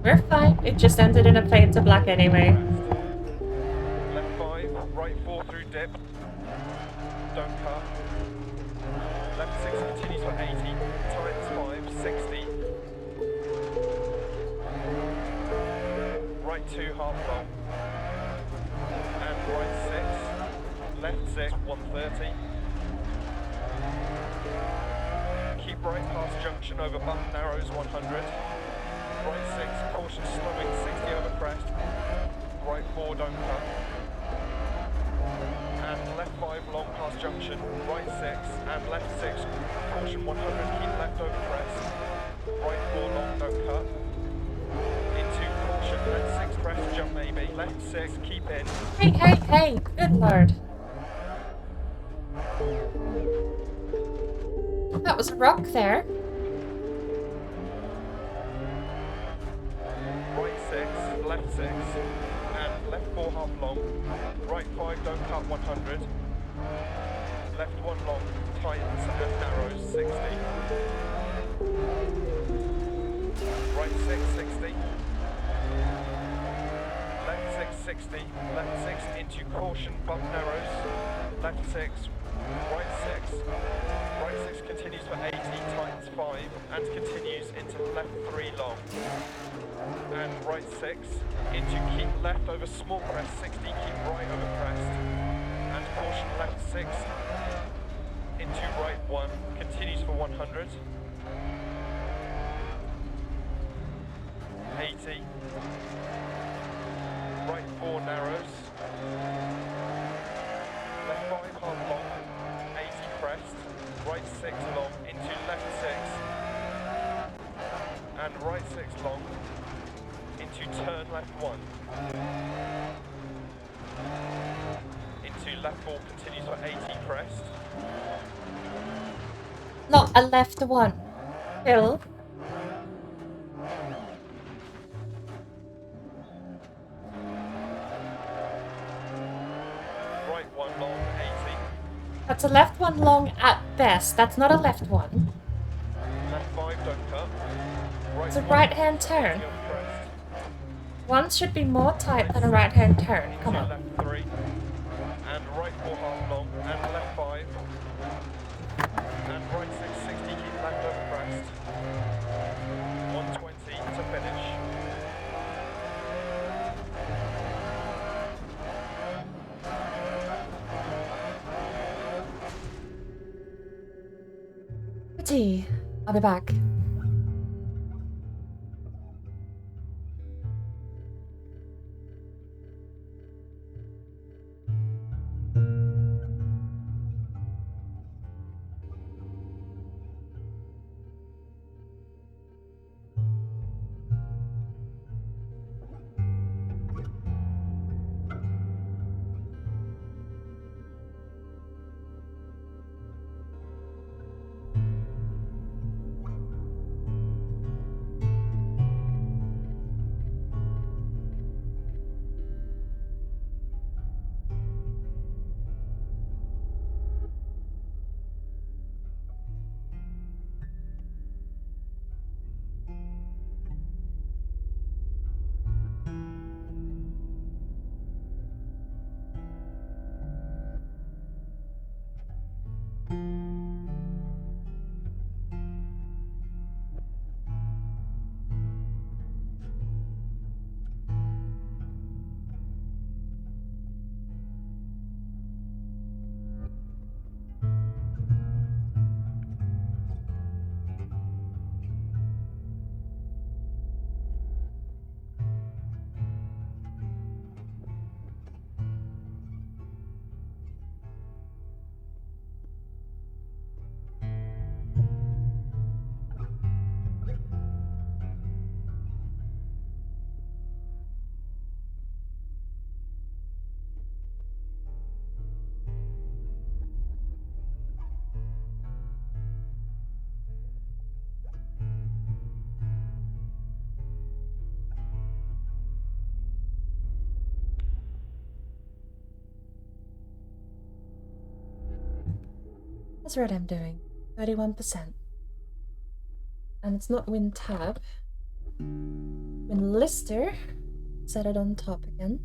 We're fine, it just ended in a fade to black anyway. Left 5, right 4 through dip. Don't cut. Left 6 continues for 80, times 5, 60. Right 2, half long. And right 6. Left 6, 130. Keep right past junction over bump narrows, 100. Right 6, caution slowing, 60 over crest. Right 4, don't cut. And left 5, long past junction. Right 6, and left 6, caution 100, keep left over crest. Right 4, long, don't cut. Into caution, and 6 crest, jump maybe. Left 6, keep in. Hey, hey, hey! Good lord. That was a rock there. Right 6, left 6, and left 4 half long. Right 5, don't cut 100. Left 1 long, tightens and narrows 60. Right 6, 60. Left 6, 60. Left 6 into caution, bump narrows. Left 6, right 6. Right 6 continues for 80, tightens 5, and continues into left 3 long. And right 6, into keep left over small crest, 60, keep right over crest. And caution left 6, into right 1, continues for 100. 80. Right 4 narrows. Left 5 half long, 80 crest. Right 6 long, into left 6. And right 6 long, into turn left 1. Into left 4 continues for 80 crest. Not a left one. Hill. Right 1 long, 80. That's a left one long at best. That's not a left one. Left 5 don't cut. Right It's a 1, right-hand turn. 80 on crest. One should be more tight than a right-hand turn. Come Into on. left 3. And right 4 half long. And left 5. And right 6, 60, keep left over crest. 120 to finish. Tea. I'll be back. How's RedM doing? 31%. And it's not win tab. Win Lister. Set it on top again.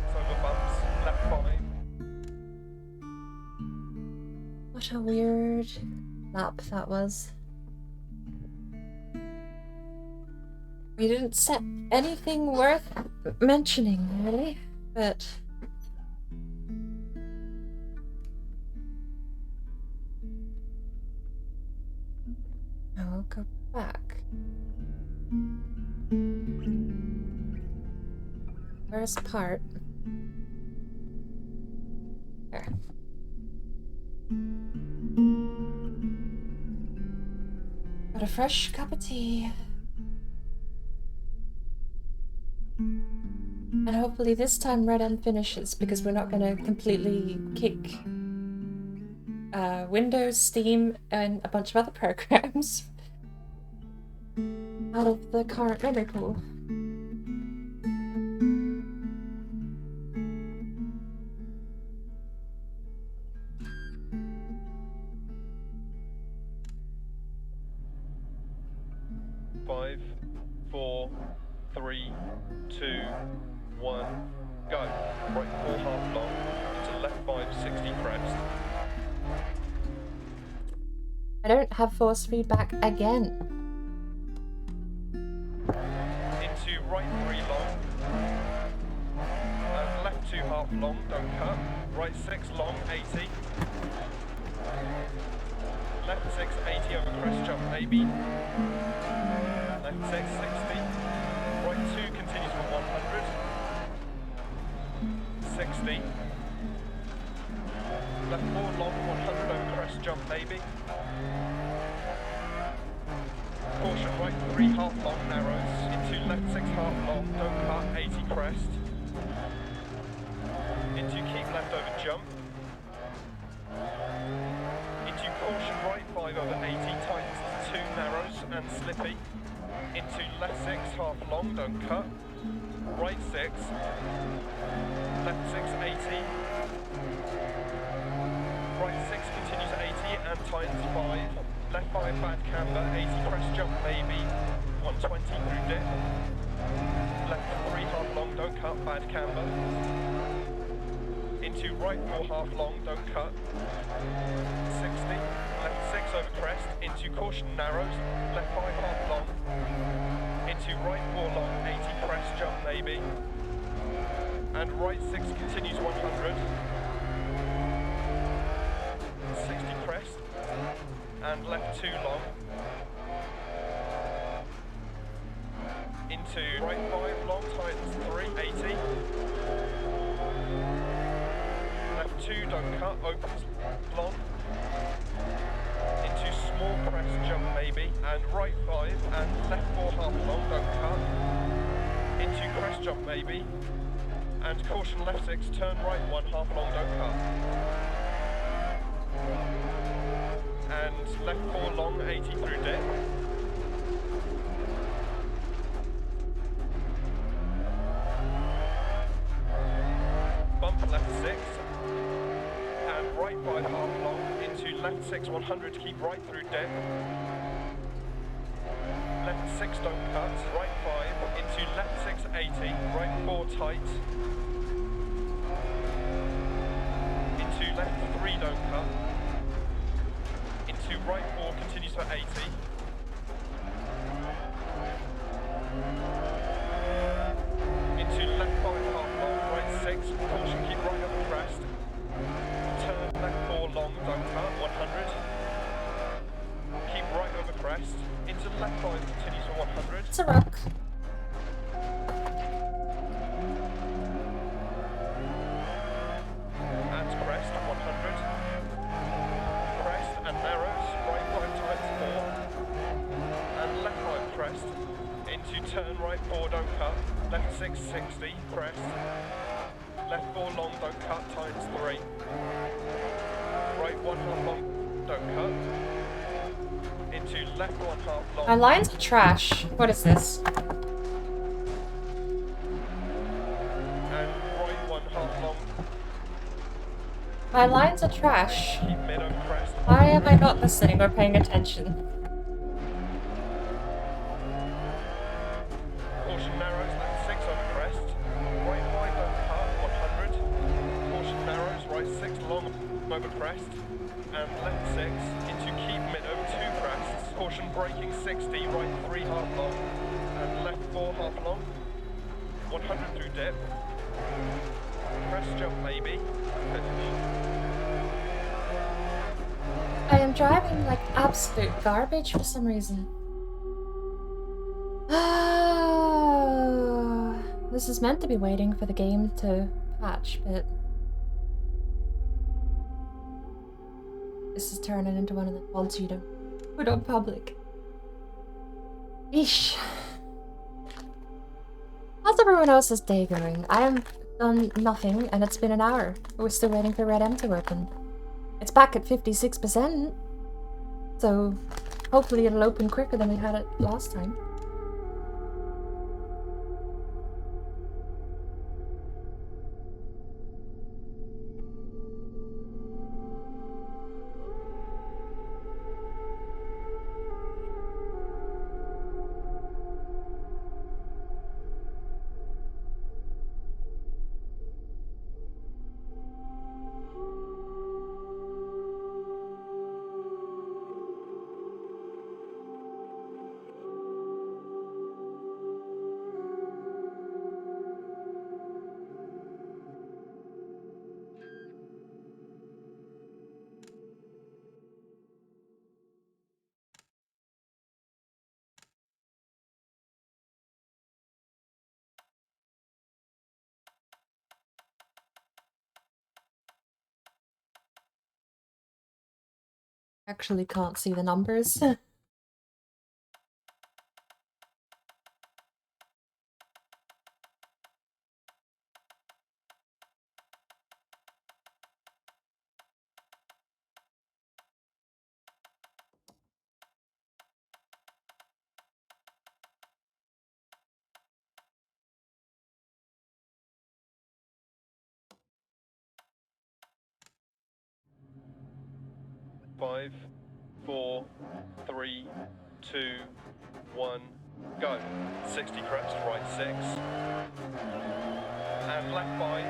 Over bumps, left 5. What a weird lap that was. We didn't set anything worth mentioning, really, but I'll go back. Where's part? There. Got a fresh cup of tea. And hopefully this time RedM finishes, because we're not going to completely kick Windows, Steam, and a bunch of other programs out of the current memory pool. Five, 4, 3, 2, 1, go. Right 4 half long, to left 5, 60 crest. I don't have force feedback again. Into right 3 long. And left 2 half long, don't cut. Right 6 long, 80. Left 6, 80 over crest jump maybe. Left 6, 60. Right 2 continues for 100. 60. Left 4 long, 100 over crest jump maybe. Caution, right 3 half long narrows. Into left 6 half long, don't cut, 80 crest. Into keep left over jump. Into caution, right 5 over 80, tightens 2 narrows and slippy. Into left 6 half long, don't cut. Right 6. Left 6, 80. Right 6 continues 80 and tightens 5. Left 5 bad camber, 80 crest jump maybe. 120 through dip. Left 3 half long, don't cut, bad camber. Into right 4 half long, don't cut. 60. Left 6 over crest, into caution narrows. Left 5 half long. Into right 4 long, 80 crest jump maybe. And right 6 continues 100. 60 crest. And left 2 long. Into right 5 long, tightens 3, 80. Left 2 don't cut, opens long. Into small crest jump maybe, and right 5 and left 4 half long, don't cut. Into crest jump maybe, and caution left 6, turn right 1 half long, don't cut. And left 4 long, 80 through dip. Bump left 6, and right 5 half long, into left 6 100, keep right through dip. Left 6 don't cut, right 5, into left 6 80, right 4 tight. Into left 3 don't cut. Into right 4 continues for 80. Into left 5 half long, right 6, caution keep right over crest. Turn left 4 long, don't cut, 100. Keep right over crest. Into left 5 continues for 100. It's a rock. And crest, 100. Crest and narrows, right 5 times 4. And left 5 crest. Into turn right 4, don't cut. Left 6, 60, crest. Left 4 long, don't cut, times 3. Right 1 half long. don't cut. Into left 1 half long. My lines are trash. What is this? And right 1 half long. My lines are trash. Keep mid over crest. Why am I not listening or paying attention? Caution narrows, left 6 over crest. Right 5 don't cut, 100. Caution narrows, right 6 long over crest. And left 6 into keep mid over 2 crests. Caution braking 60, right 3 half long. And left 4 half long. 100 through dip. Crest jump maybe. Finish. I am driving like absolute garbage for some reason. This is meant to be waiting for the game to patch, but this is turning into one of the faults you don't put on public. Eesh. How's everyone else's day going? I have done nothing and it's been an hour. We're still waiting for RedM to open. It's back at 56%, so hopefully it'll open quicker than we had it last time. Actually can't see the numbers. Five, 4, 3, 2, 1, go. 60 crest, right 6. And left 5.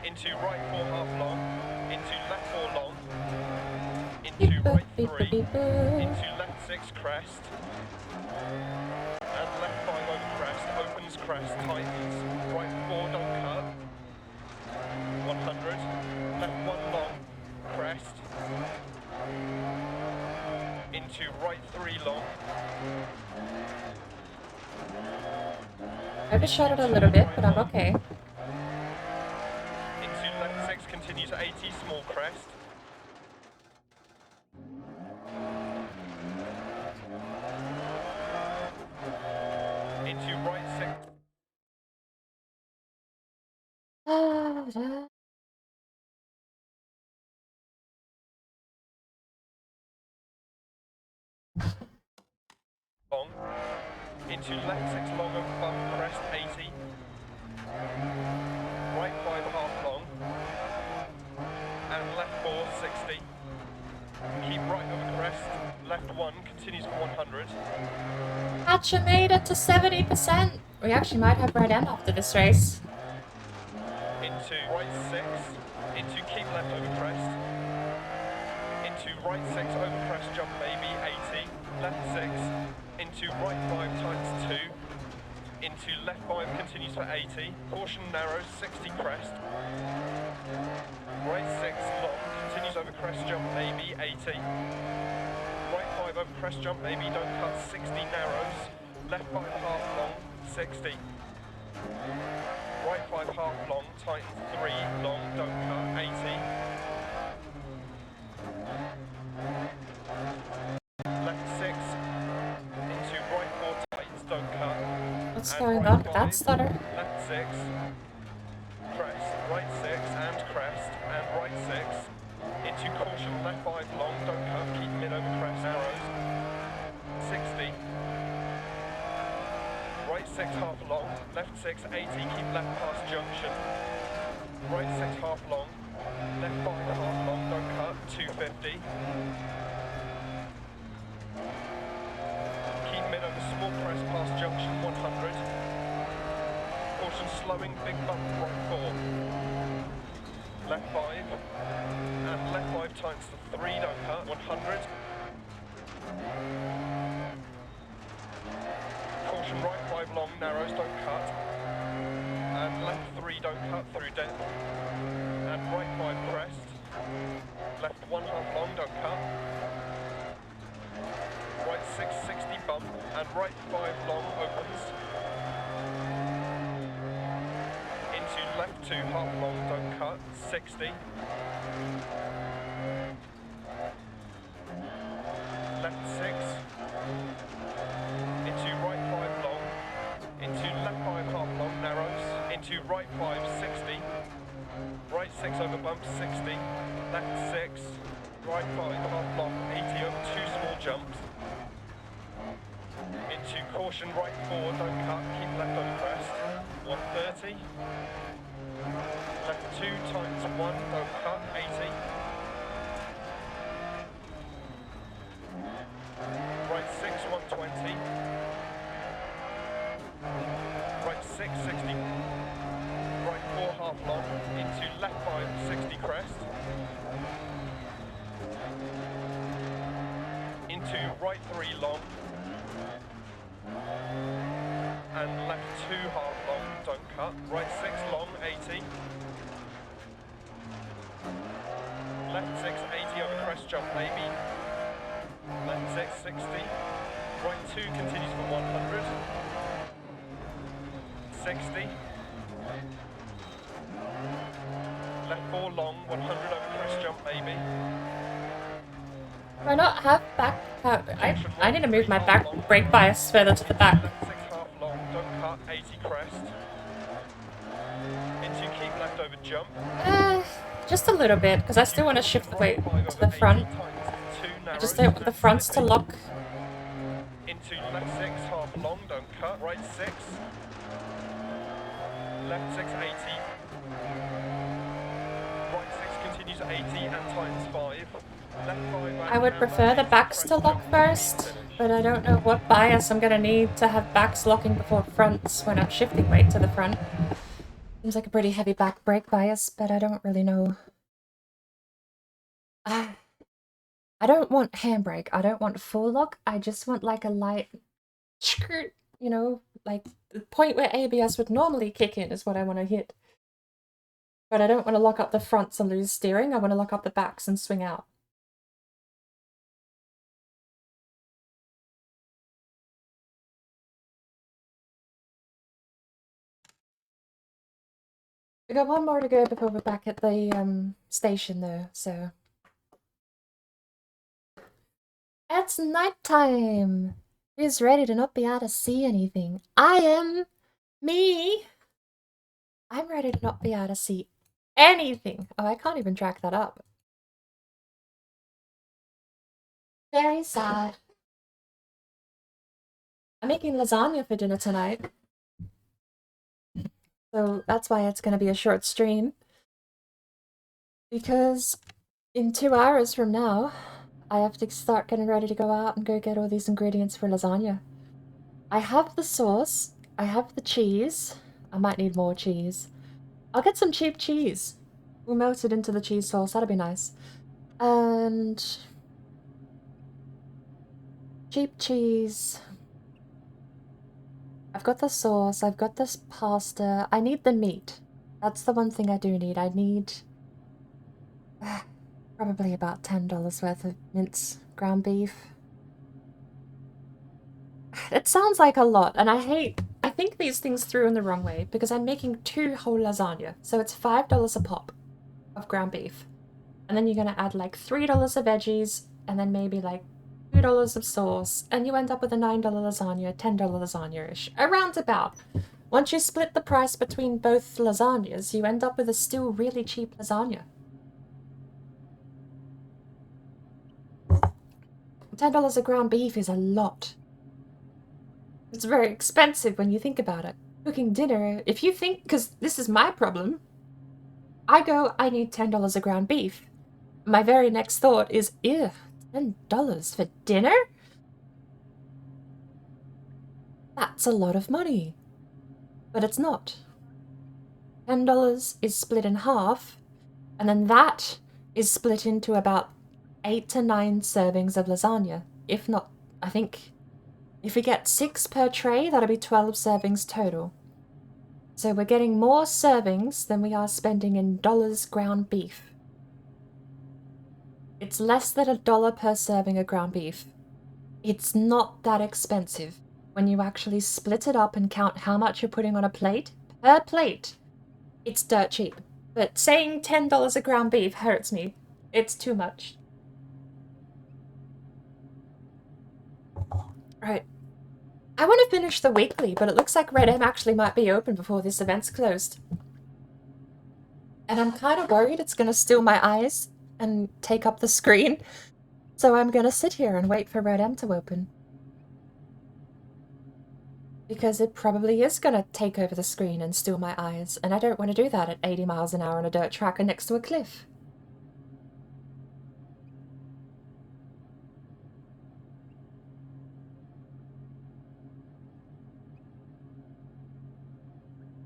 Into right 4 half long. Into left 4 long. Into right 3. Into left 6 crest. And left 5 over crest. Opens crest, tightens. Right 4 don't cut. 100. Left 1 long. Crest. Into right 3 long. I overshot it a little bit, but I'm okay. Into left 6, continue to 80, small crest. Into right 6. Long. Into left 6 long over bump crest 80. Right 5 half long. And left 4 60. Keep right over crest. Left 1 continues for 100. Hatcher made it to 70%. We actually might have RedM after this race. Into right 6. Into keep left over crest. Into right 6 over crest jump maybe 80. Left 6. Into right 5 times 2. Into left 5 continues for 80. Caution narrows 60 crest. Right 6 long continues over crest jump maybe 80. Right 5 over crest jump maybe don't cut 60 narrows. Left 5 half long 60. Right 5 half long tightens 3 long don't cut 80. Left 6 into right 4 tightens don't cut. What's And going right on with 5, that stutter? Left 6 crest, right 6 and crest and right 6 into caution left 5 6 half long, left 6, 80, keep left past junction. Right 6 half long, left 5 half long, don't cut, 250. Keep mid over small press past junction, 100. Caution slowing, big bump, right 4. Left 5, and left 5 times the 3, don't cut, 100. Caution right 5 long, narrows, don't cut. And left 3, don't cut through dent. And right 5 crest. Left 1 half long, don't cut. Right 6, 60 bump. And right 5 long opens. Into left 2 half long, don't cut, 60. Left 6. Into right 5 long. Into left 5 half long, narrows. Into right 5, 60. Right 6 over bump, 60. Left 6. Right 5 half long, 80 over 2 small jumps. Into caution, right 4, don't cut, keep left over crest. 130. Left 2 times 1, don't cut, 80. Right 6, 120. Right 6, 60. Right 4 half long. Into left 5, 60 crest. Into right 3 long. And left 2 half long, don't cut. Right 6 long, 80. Left 6, 80 over crest jump, maybe. Left 6, 60. Right 2 continues for 100. 60. Left 4 long, 100 over crest jump, maybe. Do I not have back? I need to move my back brake bias further to the back. Left 6 half long, don't cut, 80 crest. Into keep left over jump. Just a little bit, because I still want to shift the weight to the front. I just don't want the fronts to lock. Into left 6 half long, don't cut, right 6. Left 6, 80. Right 6 continues 80 and times 5. Left 5 I would prefer the backs to lock first, but I don't know what bias I'm going to need to have backs locking before fronts when I'm shifting weight to the front. Seems like a pretty heavy back brake bias, but I don't really know. I don't want handbrake. I don't want full lock. I just want like a light skirt, you know, like the point where ABS would normally kick in is what I want to hit. But I don't want to lock up the fronts and lose steering. I want to lock up the backs and swing out. We got one more to go before we're back at the station though, so. It's nighttime! Who's ready to not be able to see anything? I am! Me! I'm ready to not be able to see anything! Oh, I can't even track that up. Very sad. I'm making lasagna for dinner tonight. So that's why it's going to be a short stream. Because in 2 hours from now, I have to start getting ready to go out and go get all these ingredients for lasagna. I have the sauce. I have the cheese. I might need more cheese. I'll get some cheap cheese. We'll melt it into the cheese sauce. That'll be nice. And cheap cheese. I've got the sauce. I've got this pasta. I need the meat. That's the one thing I do need. I need probably about $10 worth of mince ground beef. It sounds like a lot, and I think these things through in the wrong way because I'm making 2 whole lasagna. So it's $5 a pop of ground beef. And then you're going to add like $3 of veggies and then maybe like $2 of sauce. And you end up with a $9 lasagna, $10 lasagna-ish. Around about. Once you split the price between both lasagnas, you end up with a still really cheap lasagna. $10 of ground beef is a lot. It's very expensive when you think about it. Cooking dinner, if you think, because this is my problem. I need $10 a ground beef. My very next thought is, ew, $10 for dinner? That's a lot of money. But it's not. $10 is split in half, and then that is split into about 8 to 9 servings of lasagna. If not, I think if we get 6 per tray, that'll be 12 servings total. So we're getting more servings than we are spending in dollars ground beef. It's less than $1 per serving of ground beef. It's not that expensive when you actually split it up and count how much you're putting on a plate. Per plate, it's dirt cheap. But saying $10 a ground beef hurts me. It's too much. Right. I want to finish the weekly, but it looks like RedM actually might be open before this event's closed. And I'm kind of worried it's going to steal my eyes and take up the screen. So I'm going to sit here and wait for RedM to open. Because it probably is going to take over the screen and steal my eyes, and I don't want to do that at 80 miles an hour on a dirt track and next to a cliff.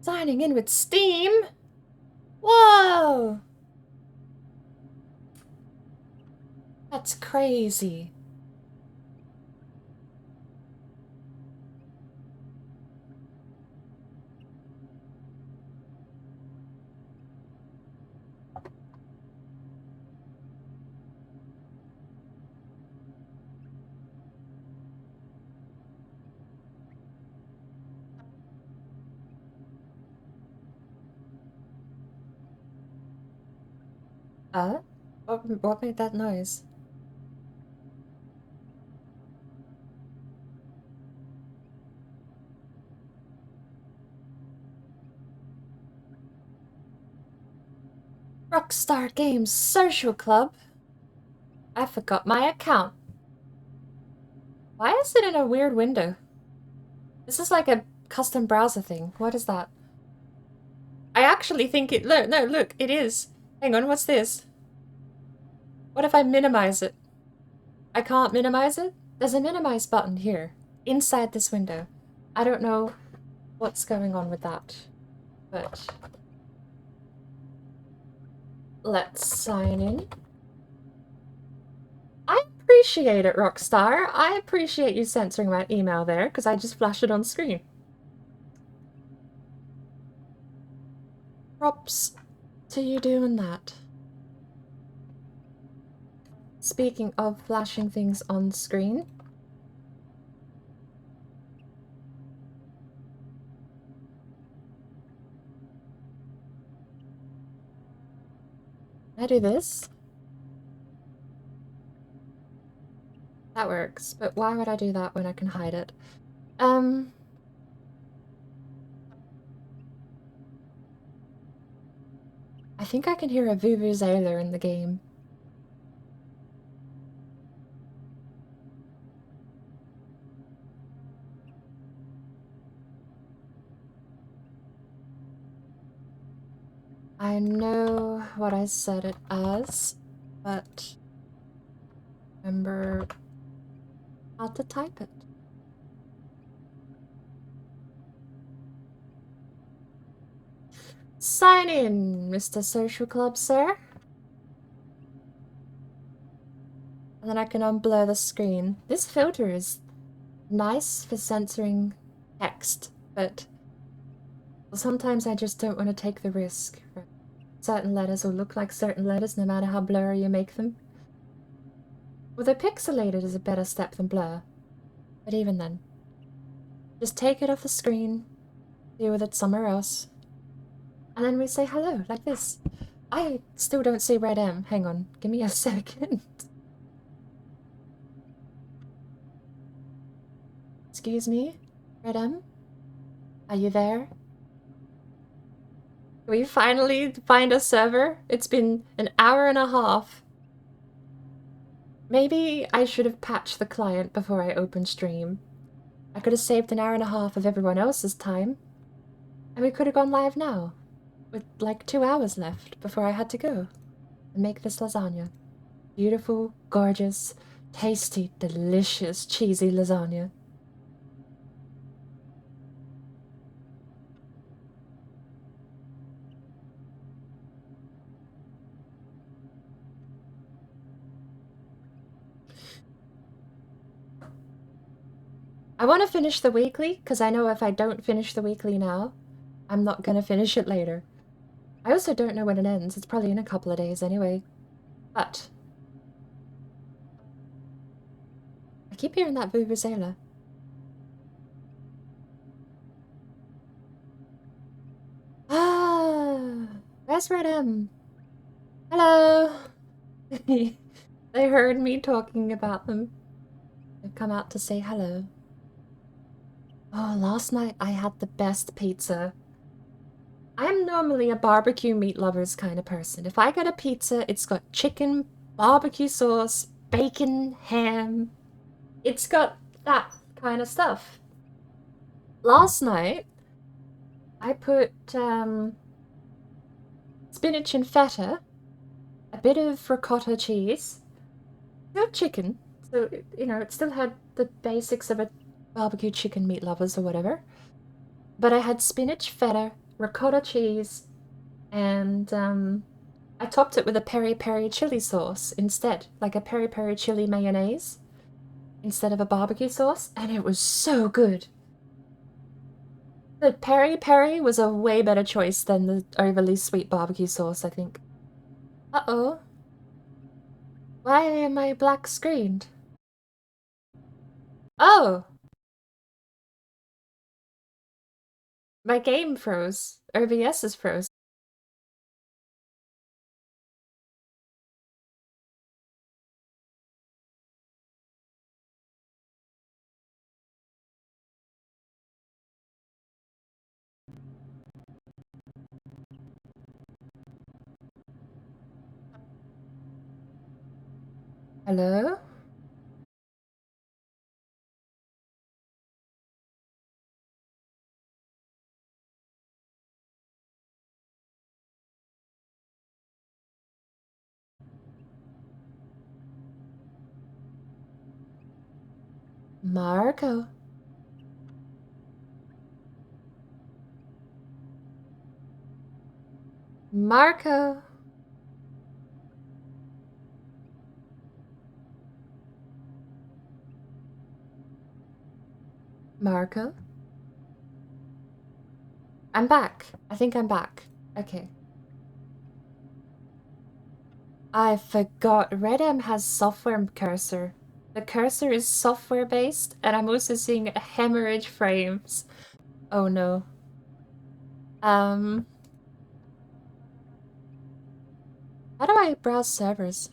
Signing in with Steam? Whoa! That's crazy. What made that noise? Rockstar Games Social Club? I forgot my account. Why is it in a weird window? This is like a custom browser thing. What is that? I actually think it... No, look, it is. Hang on, what's this? What if I minimize it? I can't minimize it? There's a minimize button here, inside this window. I don't know what's going on with that, but... Let's sign in. I appreciate it, Rockstar. I appreciate you censoring my email there, because I just flashed it on screen. Props to you doing that. Speaking of flashing things on screen. I do this. That works, but why would I do that when I can hide it? I think I can hear a vuvuzela in the game. I know what I set it as, but remember how to type it. Sign in, Mr. Social Club, sir. And then I can unblur the screen. This filter is nice for censoring text, but sometimes I just don't want to take the risk. Certain letters will look like certain letters no matter how blurry you make them. Although pixelated is a better step than blur. But even then. Just take it off the screen, deal with it somewhere else. And then we say hello, like this. I still don't see RedM. Hang on, give me a second. Excuse me, RedM? Are you there? We finally find a server. It's been an hour and a half. Maybe I should have patched the client before I opened stream. I could have saved an hour and a half of everyone else's time. And we could have gone live now. With like 2 hours left before I had to go. And make this lasagna. Beautiful, gorgeous, tasty, delicious, cheesy lasagna. I want to finish the weekly, because I know if I don't finish the weekly now, I'm not going to finish it later. I also don't know when it ends. It's probably in a couple of days anyway. But I keep hearing that vuvuzela. Ah, where's RedM? Hello. They heard me talking about them. They've come out to say hello. Oh, last night I had the best pizza. I'm normally a barbecue meat lovers kind of person. If I get a pizza, it's got chicken, barbecue sauce, bacon, ham. It's got that kind of stuff. Last night, I put spinach and feta, a bit of ricotta cheese, no chicken, so, you know, it still had the basics of a barbecue chicken meat lovers or whatever. But I had spinach, feta, ricotta cheese, and I topped it with a peri-peri chili sauce instead, like a peri-peri chili mayonnaise instead of a barbecue sauce, and it was so good. The peri-peri was a way better choice than the overly sweet barbecue sauce, I think. Uh-oh. Why am I black screened? Oh! My game froze. OBS is froze. Hello? Marco. Marco. Marco? I'm back. I think I'm back. Okay. I forgot. RedM has software cursor. The cursor is software based, and I'm also seeing hemorrhage frames. Oh no. How do I browse servers?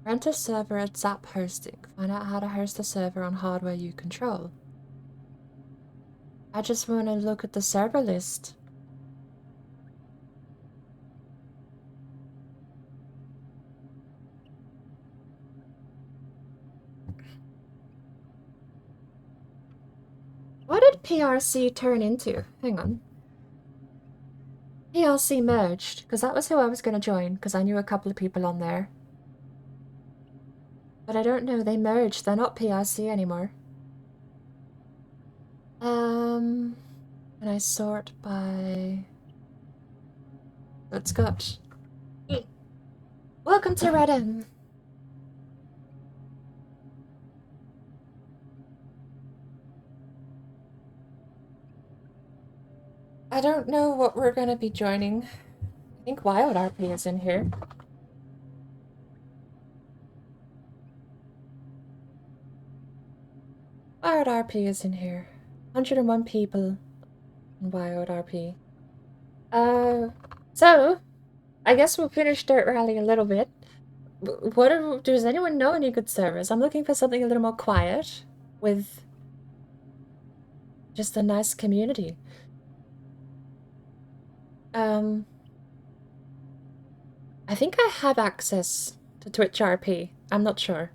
Rent a server at Zap Hosting. Find out how to host a server on hardware you control. I just want to look at the server list. What did PRC turn into? Hang on. PRC merged, because that was who I was going to join, because I knew a couple of people on there. But I don't know, they merged. They're not PRC anymore. Can I sort by... It's got... Welcome to RedM! I don't know what we're gonna be joining. I think Wild RP is in here. Wild RP is in here. 101 people in Wild RP. So, I guess we'll finish Dirt Rally a little bit. Does anyone know any good servers? I'm looking for something a little more quiet, with just a nice community. I think I have access to Twitch RP. I'm not sure.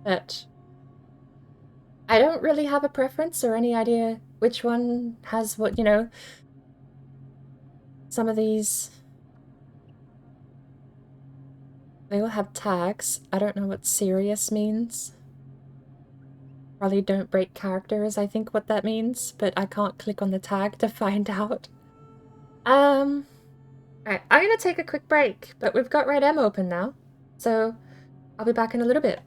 But I don't really have a preference or any idea which one has what, you know. Some of these, they will have tags. I don't know what serious means. Probably don't break characters, I think what that means, but I can't click on the tag to find out. Alright, I'm gonna take a quick break, but we've got RedM open now, so I'll be back in a little bit.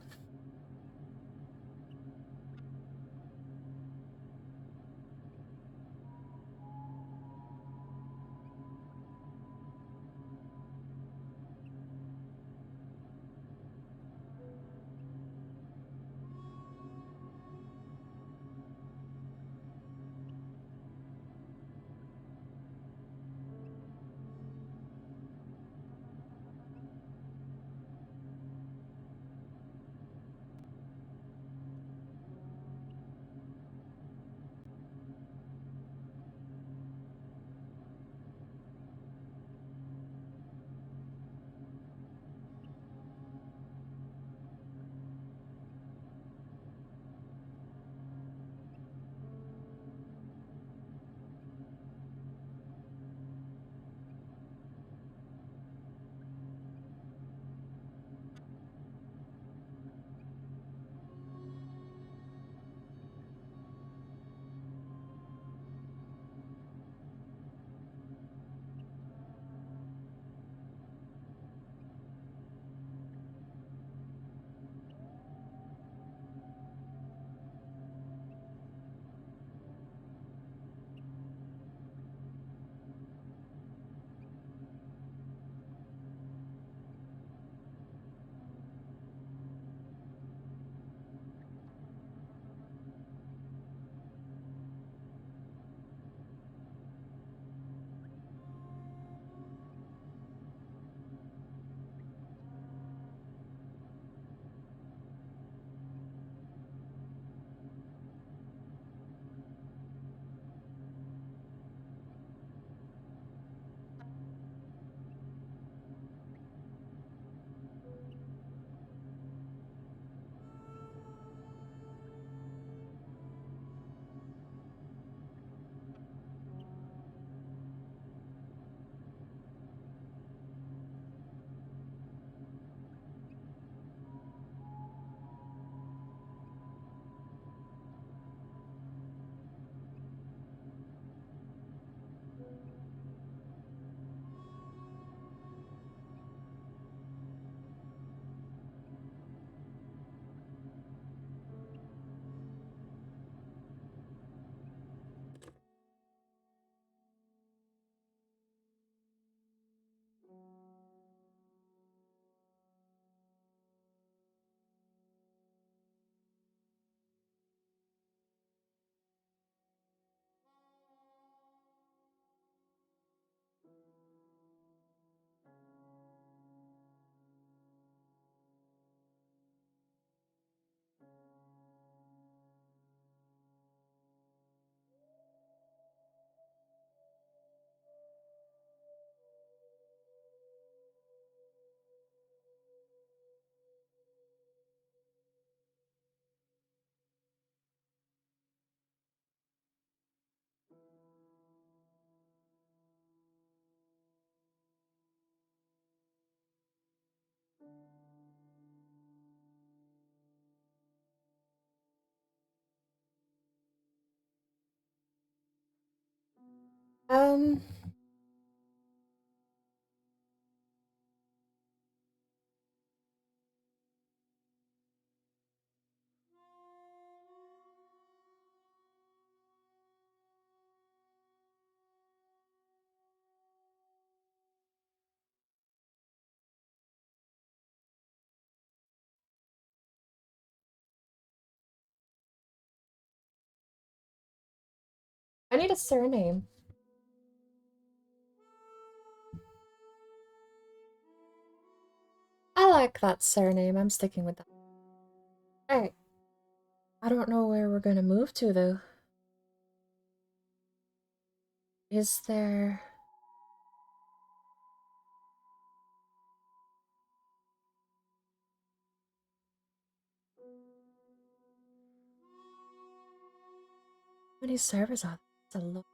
Um, I need a surname. I like that surname, I'm sticking with that. Alright, I don't know where we're gonna move to though. Is there... many servers are there? That's a lot.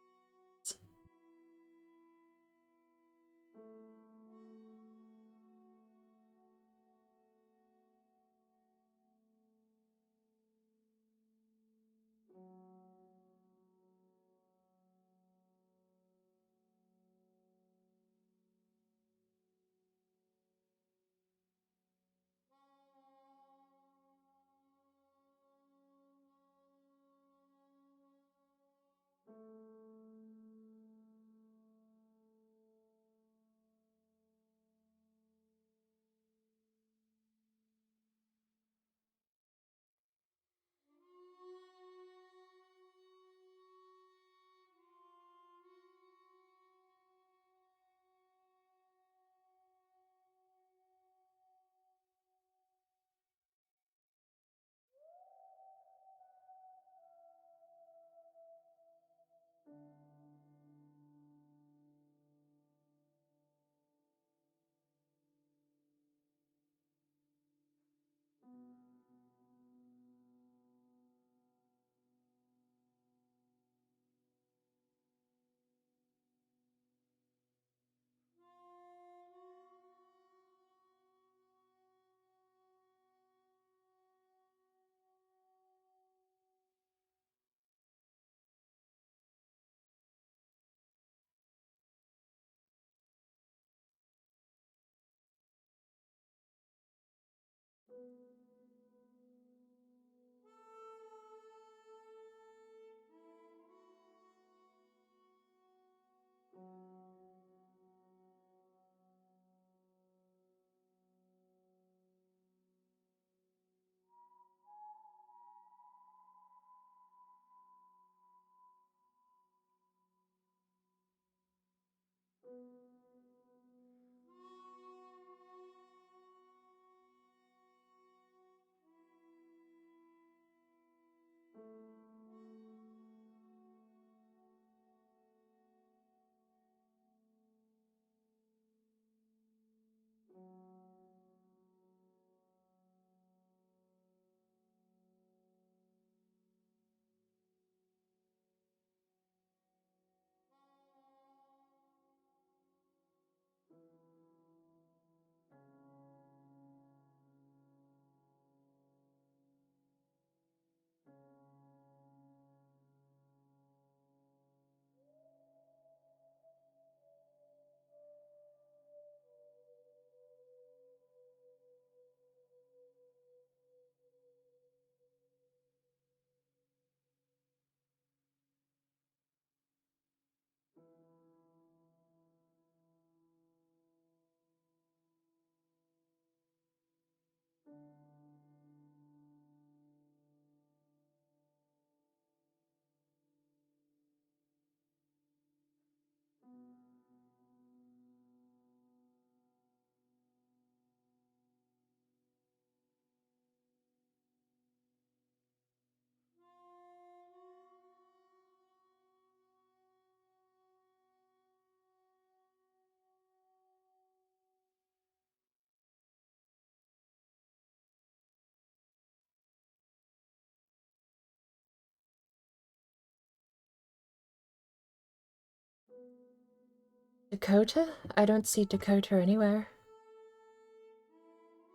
Dakota? I don't see Dakota anywhere.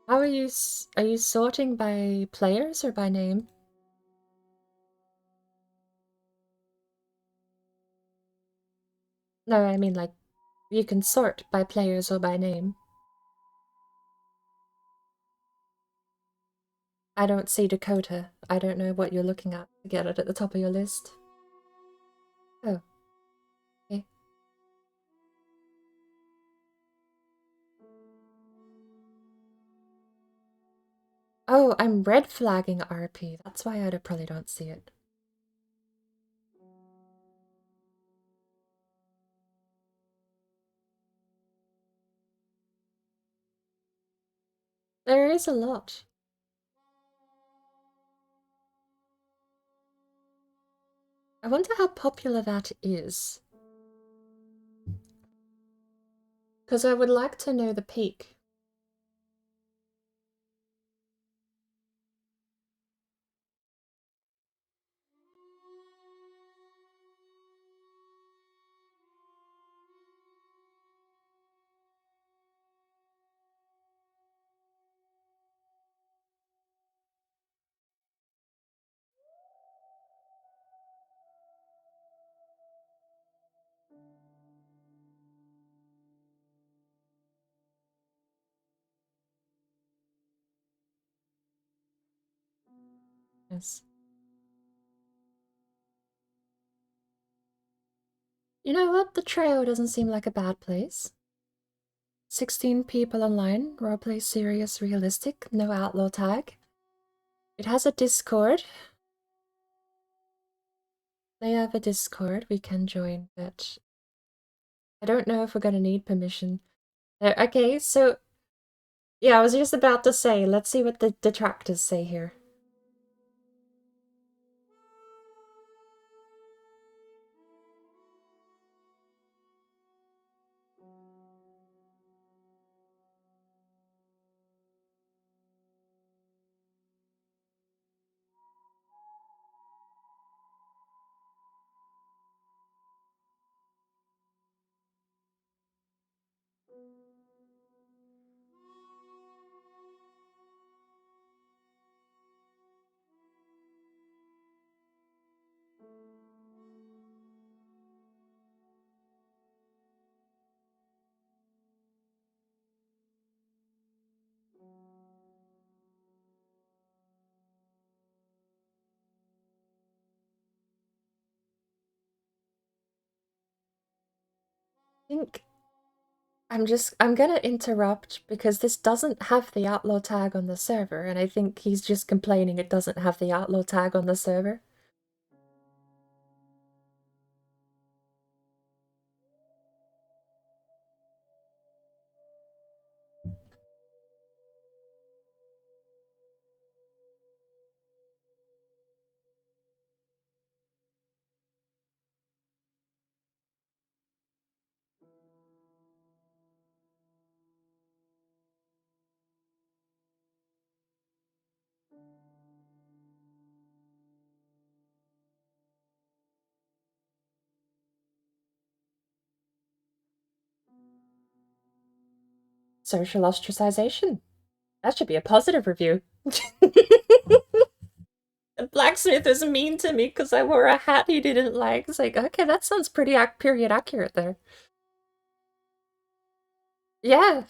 How are you? Are you sorting by players or by name? No, I mean like you can sort by players or by name. I don't see Dakota. I don't know what you're looking at to get it at the top of your list. Oh, okay. Oh, I'm red flagging RP. That's why I probably don't see it. There is a lot. I wonder how popular that is. Because I would like to know the peak. Yes. You know what? The trail doesn't seem like a bad place. 16 people online, roleplay serious, realistic, no outlaw tag. It has a Discord. They have a Discord we can join, but I don't know if we're gonna need permission. Okay, so yeah, I was just about to say, let's see what the detractors say here. I think I'm gonna interrupt because this doesn't have the outlaw tag on the server, and I think he's just complaining it doesn't have the outlaw tag on the server. Social ostracization. That should be a positive review. The blacksmith was mean to me because I wore a hat he didn't like. It's like, okay, that sounds pretty period accurate there. Yeah.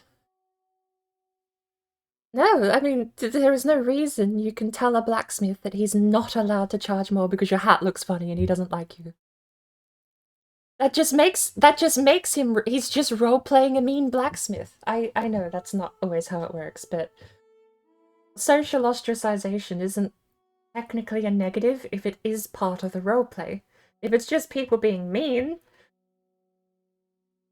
No, I mean, there is no reason you can tell a blacksmith that he's not allowed to charge more because your hat looks funny and he doesn't like you. That just makes him, he's just role-playing a mean blacksmith. I know that's not always how it works, but social ostracization isn't technically a negative if it is part of the roleplay. If it's just people being mean,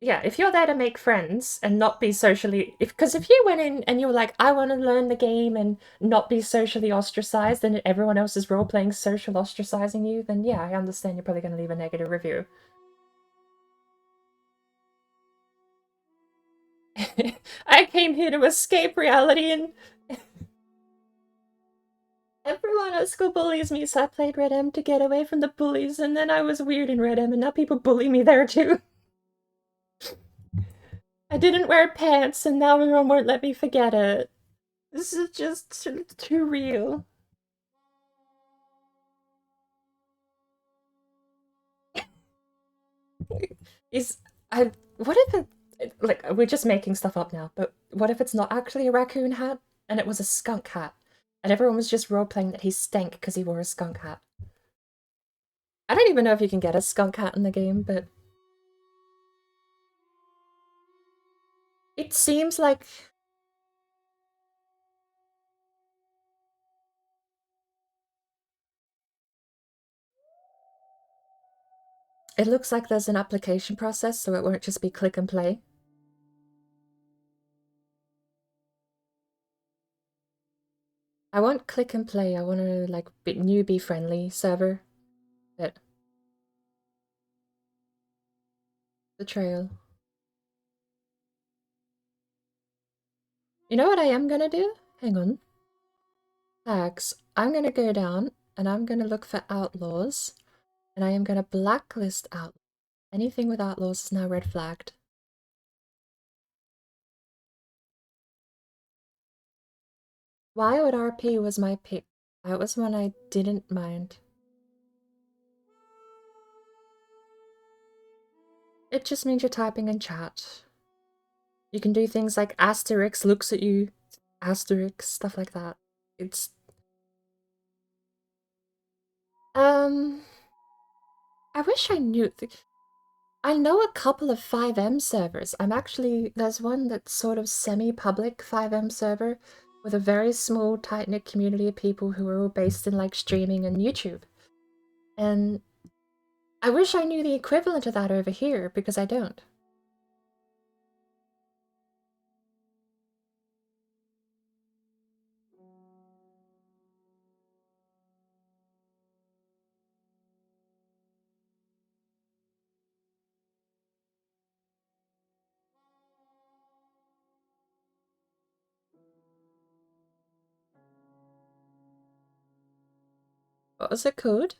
yeah, if you're there to make friends and not be socially, because if you went in and you were like, I want to learn the game and not be socially ostracized, and everyone else is role-playing social ostracizing you, then yeah, I understand you're probably going to leave a negative review. I came here to escape reality and everyone at school bullies me, so I played RedM to get away from the bullies, and then I was weird in RedM, and now people bully me there too. I didn't wear pants, and now everyone won't let me forget it. This is just too real. What if it, like, we're just making stuff up now, but what if it's not actually a raccoon hat, and it was a skunk hat, and everyone was just role-playing that he stank because he wore a skunk hat? I don't even know if you can get a skunk hat in the game, but it seems like it looks like there's an application process, so it won't just be click and play. I want click and play. I want to like newbie friendly server, but the trail. You know what I am gonna do? Hang on. Tags. I'm gonna go down and I'm gonna look for outlaws, and I am gonna blacklist outlaws. Anything with outlaws is now red flagged. Why would RP was my pick? That was one I didn't mind. It just means you're typing in chat. You can do things like asterisk looks at you, asterisk, stuff like that. It's Um, I wish I knew. I know a couple of 5M servers. There's one that's sort of semi-public 5M server with a very small, tight-knit community of people who are all based in like streaming and YouTube. And I wish I knew the equivalent of that over here because I don't. What was it called?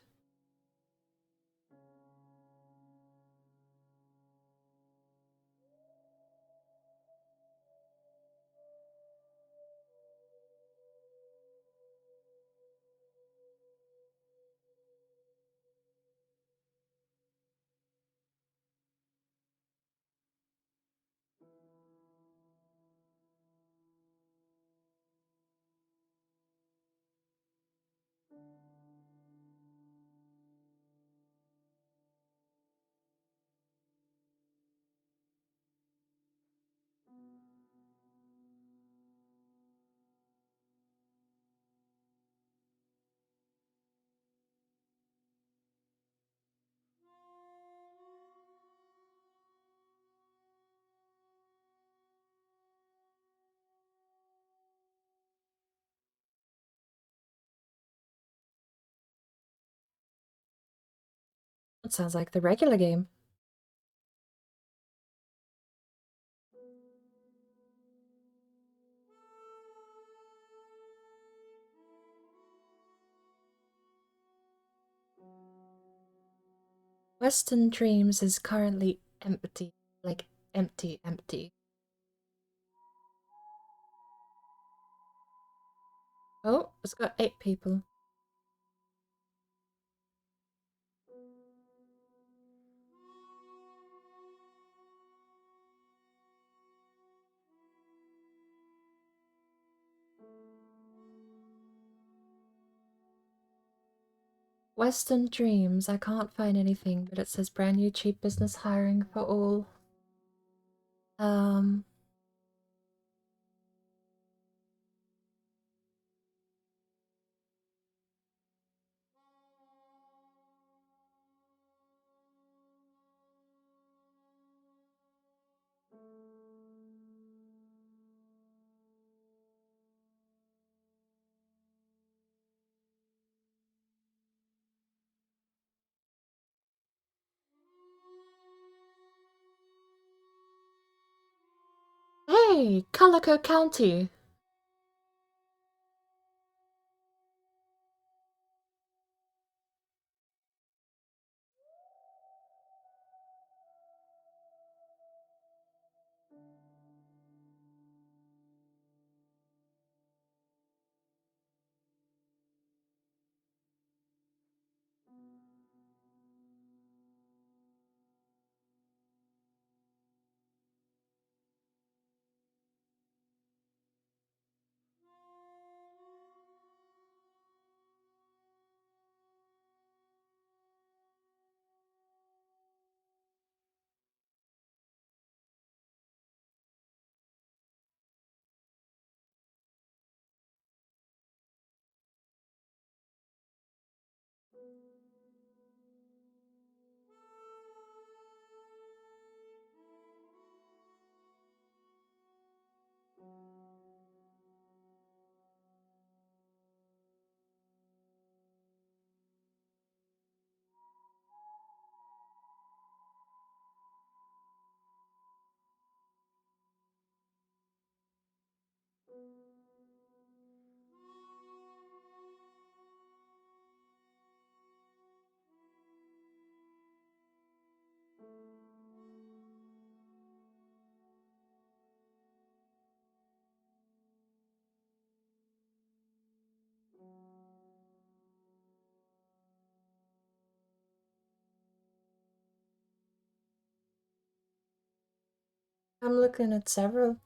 It sounds like the regular game. Western Dreams is currently empty. Like, empty, empty. Oh, it's got 8 people. Western Dreams, I can't find anything, but it says brand new cheap business hiring for all. Um, hey, Calico County. I'm looking at several.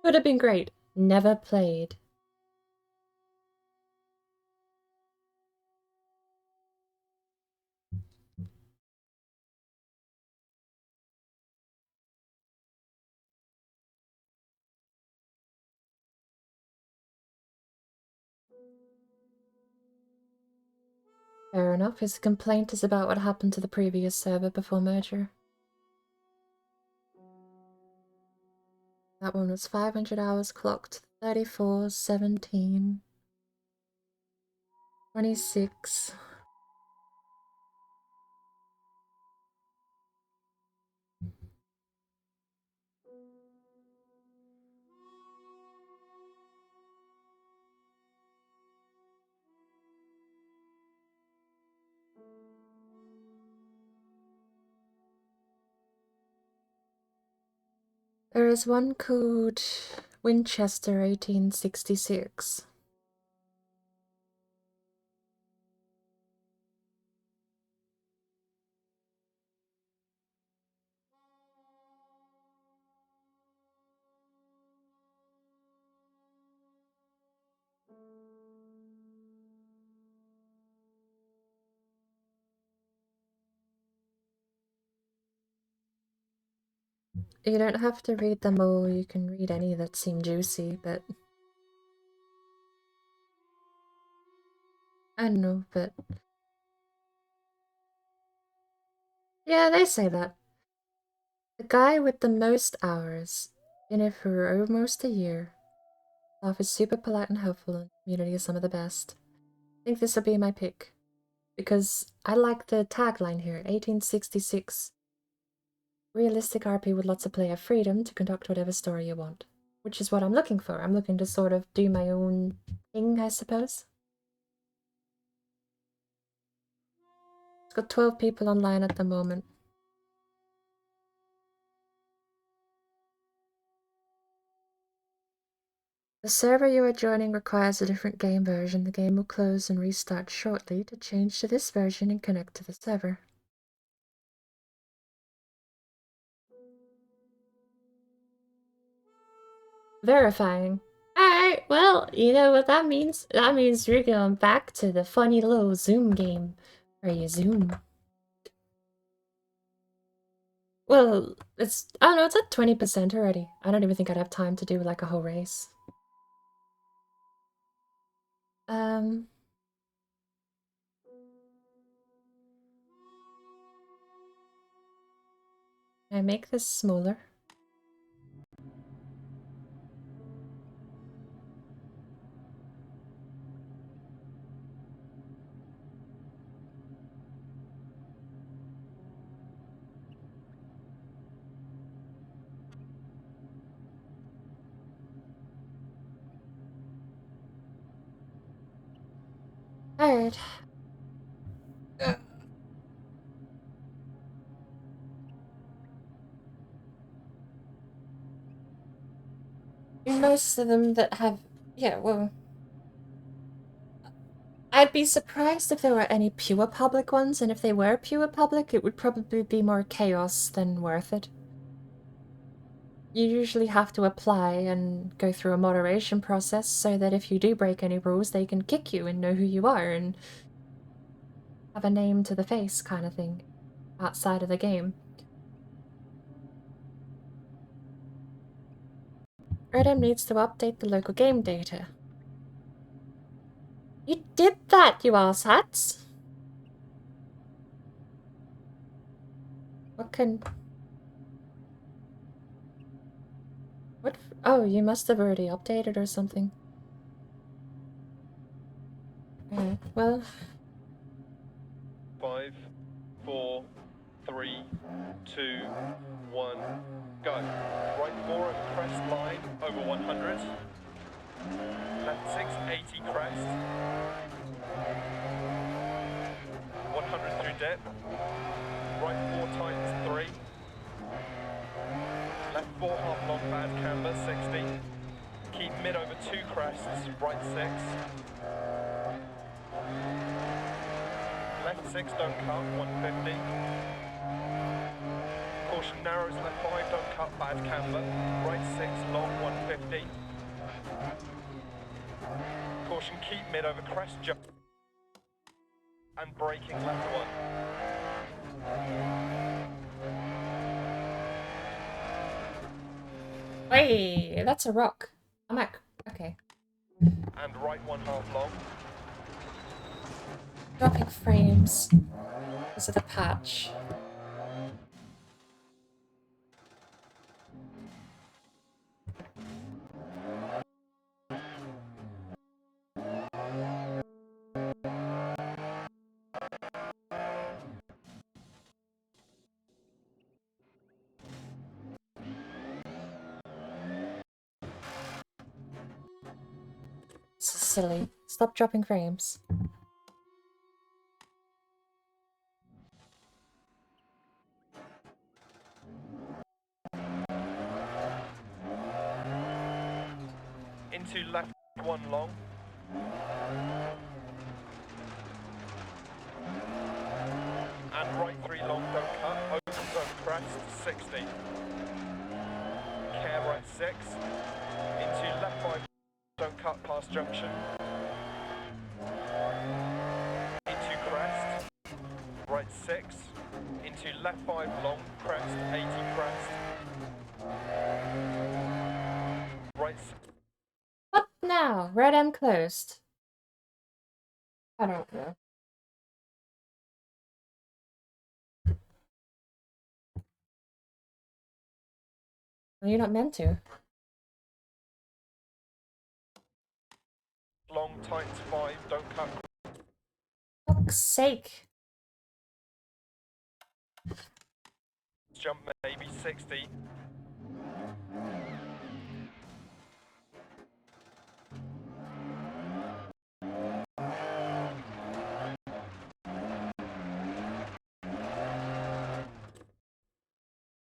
Would have been great. Never played. Fair enough. His complaint is about what happened to the previous server before merger. That one was 500 hours clocked, 34, 17, 26. There is one called Winchester 1866. You don't have to read them all, you can read any that seem juicy, but... I don't know, but... Yeah, they say that. The guy with the most hours, been here for almost a year. Staff is super polite and helpful, and the community is some of the best. I think this will be my pick. Because I like the tagline here, 1866. Realistic RP with lots of player freedom to conduct whatever story you want. Which is what I'm looking for. I'm looking to sort of do my own thing, I suppose. It's got 12 people online at the moment. The server you are joining requires a different game version. The game will close and restart shortly to change to this version and connect to the server. Verifying. Alright, well, you know what that means? That means we're going back to the funny little Zoom game where you zoom. Well, it's, I don't know, it's at 20% already. I don't even think I'd have time to do like a whole race. Can I make this smaller? Alright. Most of them that have, yeah, well, I'd be surprised if there were any pure public ones, and if they were pure public, it would probably be more chaos than worth it. You usually have to apply and go through a moderation process so that if you do break any rules, they can kick you and know who you are and have a name to the face kind of thing outside of the game. RedM needs to update the local game data. You did that, you asshats! What can... What? Oh, you must have already updated or something. Well... 5, 4, 3, 2, 1, go. Right 4 at crest line, over 100. Left 6, 80 crest. 100 through dip. Right 4 tightens 3. Left 4 half long bad camber, 60. Keep mid over 2 crests, right 6. Left 6 don't cut, 150. Caution, narrows, left 5, don't cut, bad camber. Right 6, long 150. Caution, keep mid over crest jump. And braking left 1. Hey, that's a rock. I'm at... Okay. And right 1/2 long. Dropping frames because of the patch. This is silly. Stop dropping frames. Into left 1 long. And right 3 long, don't cut. Opens over crest, 60. Care right 6. Into left 5, don't cut past junction. Into crest. Right 6. Into left 5 long, crest, 80 crest. Right 6. What now? RedM closed. I don't know. Well, you're not meant to. Long, tightens 5, don't cut. Fuck's sake. Jump maybe 60.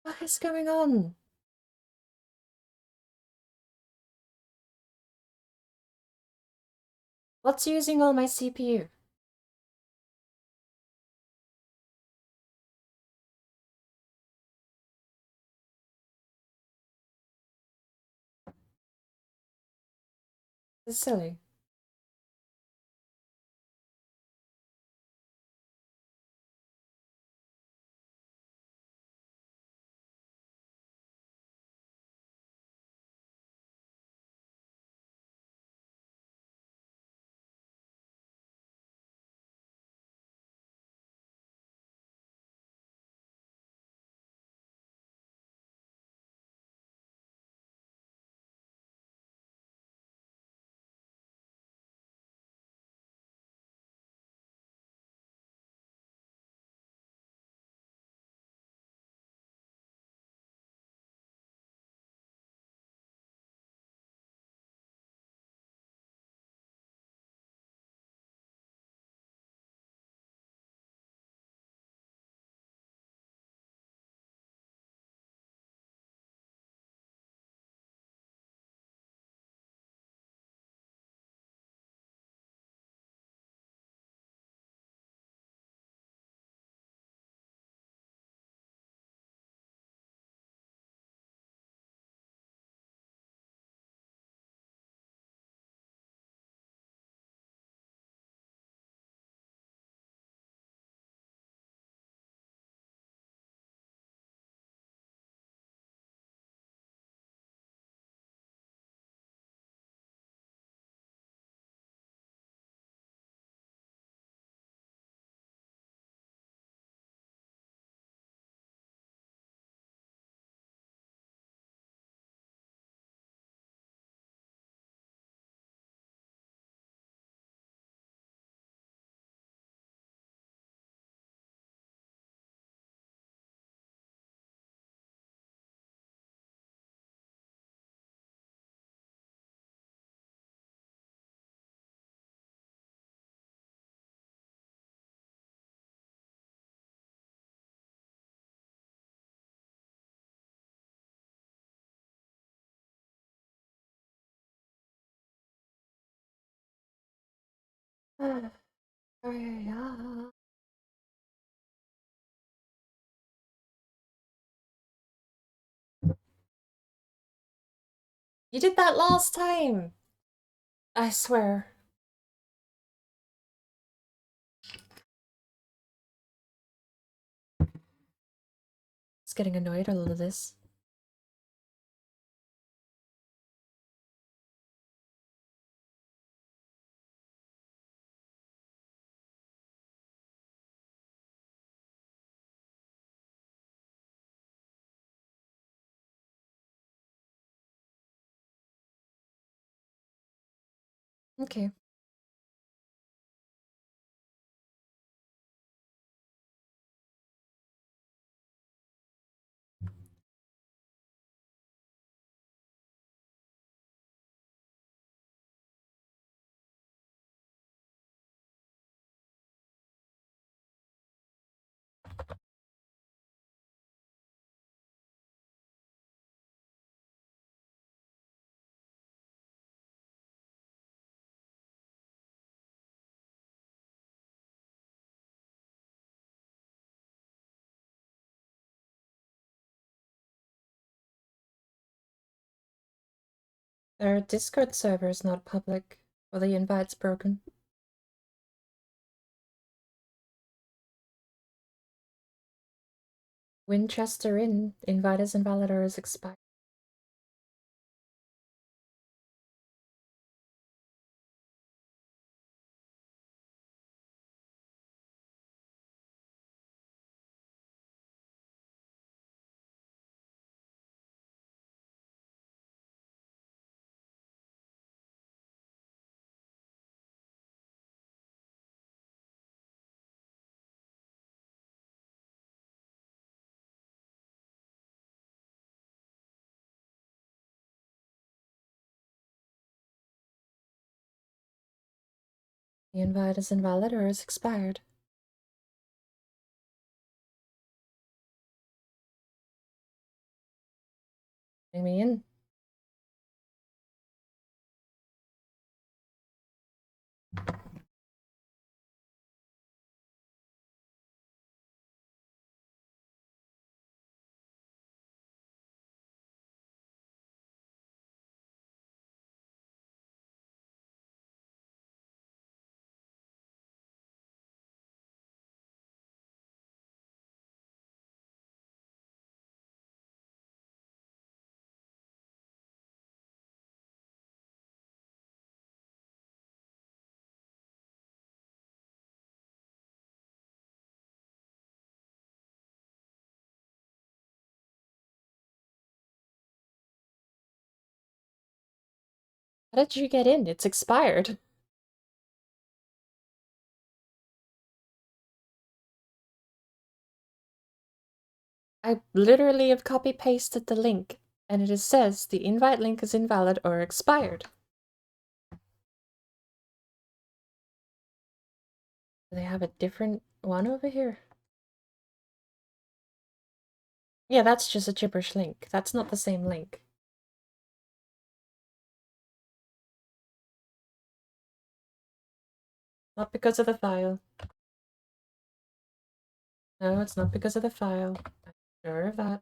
What is going on? What's using all my CPU? It's silly. You did that last time! I swear. It's getting annoyed a little of this. Okay. Our Discord server is not public, or the invite's broken. Winchester Inn, invite is invalid or is expired. The invite is invalid or is expired. Bring me in. How did you get in? It's expired. I literally have copy-pasted the link, and it says the invite link is invalid or expired. Do they have a different one over here? Yeah, that's just a gibberish link. That's not the same link. Not because of the file. No, it's not because of the file. I'm sure of that.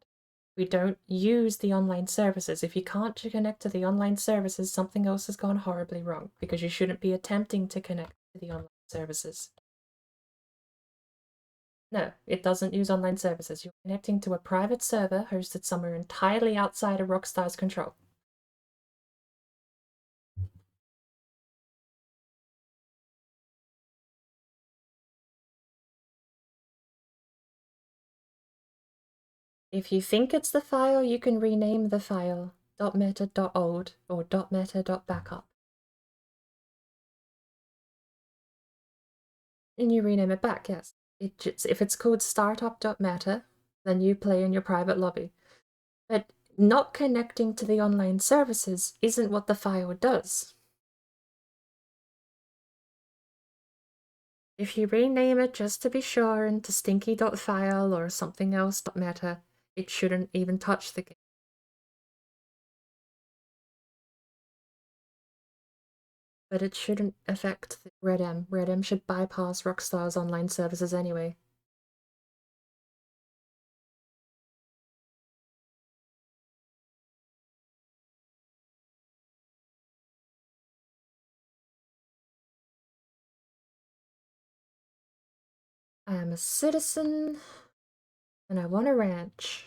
We don't use the online services. If you can't connect to the online services, something else has gone horribly wrong, because you shouldn't be attempting to connect to the online services. No, it doesn't use online services. You're connecting to a private server hosted somewhere entirely outside of Rockstar's control. If you think it's the file, you can rename the file .meta.old or .meta.backup. And you rename it back, yes. If it's called startup.meta, then you play in your private lobby. But not connecting to the online services isn't what the file does. If you rename it just to be sure into stinky.file or something else .meta, it shouldn't even touch the game. But it shouldn't affect RedM. RedM should bypass Rockstar's online services anyway. I am a citizen, and I want a ranch.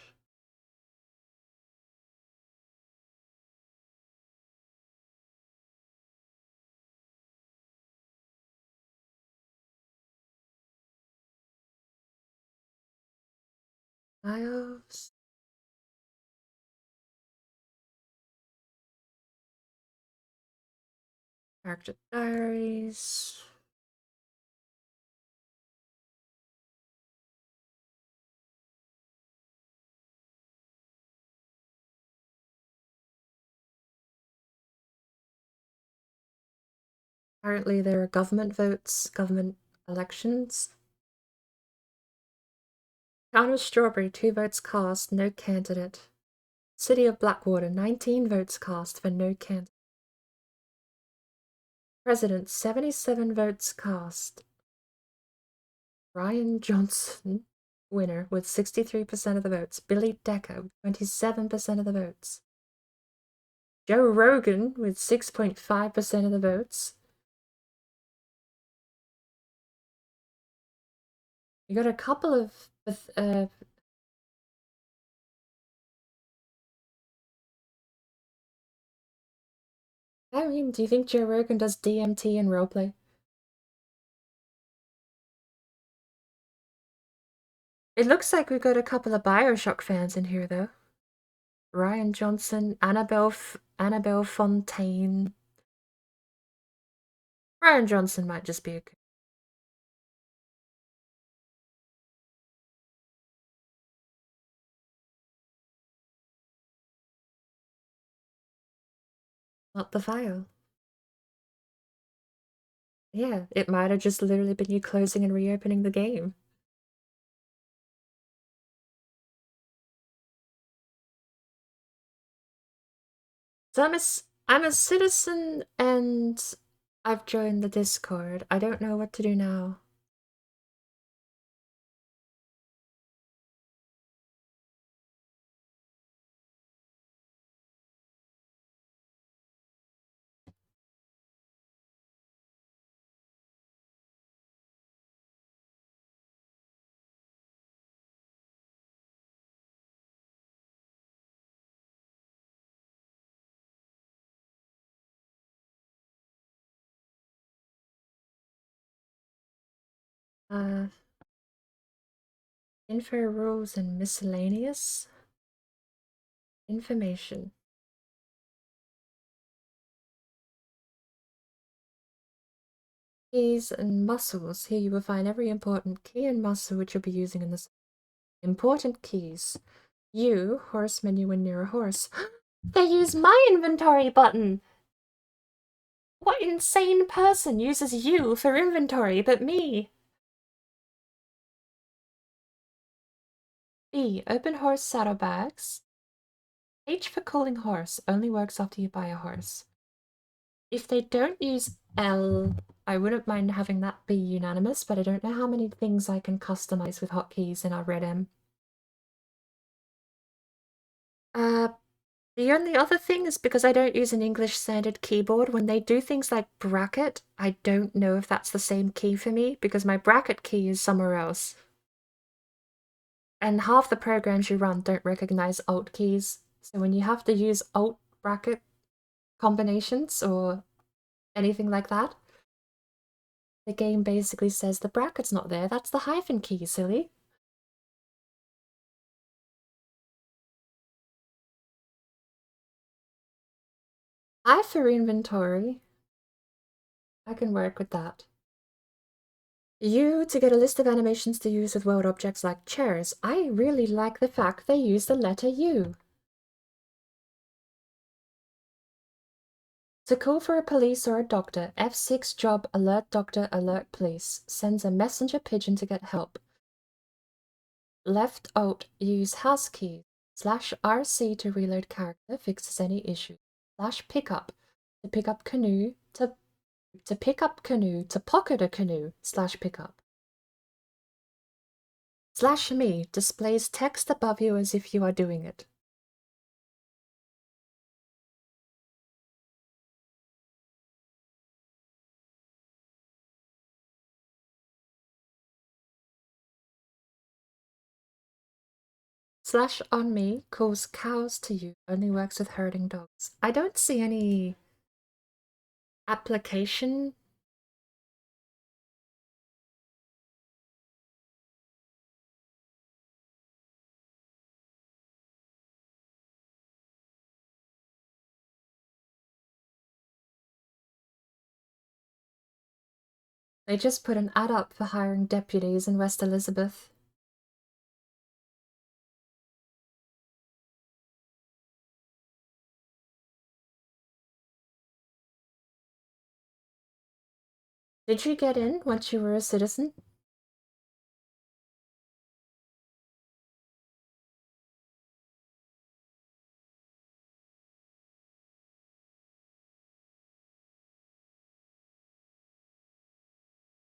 Files. Character diaries. Apparently there are government votes, government elections. Town of Strawberry, 2 votes cast, no candidate. City of Blackwater, 19 votes cast for no candidate. President, 77 votes cast. Ryan Johnson, winner with 63% of the votes. Billy Decker, 27% of the votes. Joe Rogan with 6.5% of the votes. You got a couple of I mean, do you think Joe Rogan does DMT and roleplay? It looks like we've got a couple of Bioshock fans in here, though. Ryan Johnson, Annabelle Fontaine. Ryan Johnson might just be not the file. Yeah, it might have just literally been you closing and reopening the game. So I'm a citizen and I've joined the Discord. I don't know what to do now. Info rules and miscellaneous information. Keys and muscles. Here you will find every important key and muscle which you'll be using in this. Important keys. U, horse menu when near a horse. They use my inventory button! What insane person uses U for inventory but me? B, open horse saddlebags. H for cooling horse, only works after you buy a horse. If they don't use L, I wouldn't mind having that be unanimous, but I don't know how many things I can customize with hotkeys in our RedM. The only other thing is because I don't use an English standard keyboard, when they do things like bracket, I don't know if that's the same key for me, because my bracket key is somewhere else. And half the programs you run don't recognize alt keys, so when you have to use alt bracket combinations or anything like that, the game basically says the bracket's not there, that's the hyphen key, silly. I for inventory. I can work with that. U to get a list of animations to use with world objects like chairs. I really like the fact they use the letter U. To call for a police or a doctor, F6 job alert doctor alert police. Sends a messenger pigeon to get help. Left alt use house key. /RC to reload character fixes any issue. /pickup to pick up canoe to pick up canoe to pocket a canoe /pickup. /me displays text above you as if you are doing it. Slash on me calls cows to you, only works with herding dogs. I don't see any application. They just put an ad up for hiring deputies in West Elizabeth. Did you get in once you were a citizen?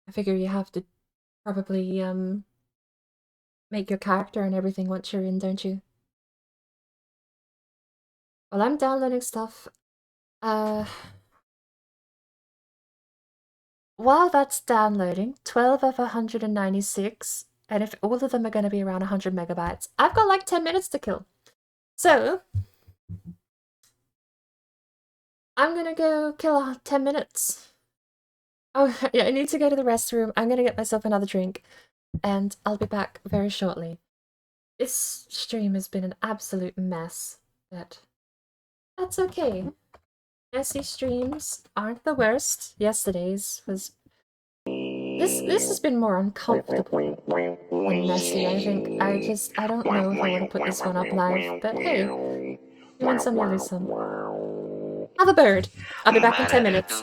I figure you have to probably make your character and everything once you're in, don't you? Well, I'm downloading stuff. While that's downloading, 12 of 196, and if all of them are going to be around 100 megabytes, I've got like 10 minutes to kill. So, I'm going to go kill 10 minutes. Oh, yeah, I need to go to the restroom. I'm going to get myself another drink, and I'll be back very shortly. This stream has been an absolute mess, but that's okay. Messy streams aren't the worst. Yesterday's was... This has been more uncomfortable than messy, I think. I don't know if I want to put this one up live, but hey, you win some, you lose some. Have a bird. I'll be back in 10 minutes.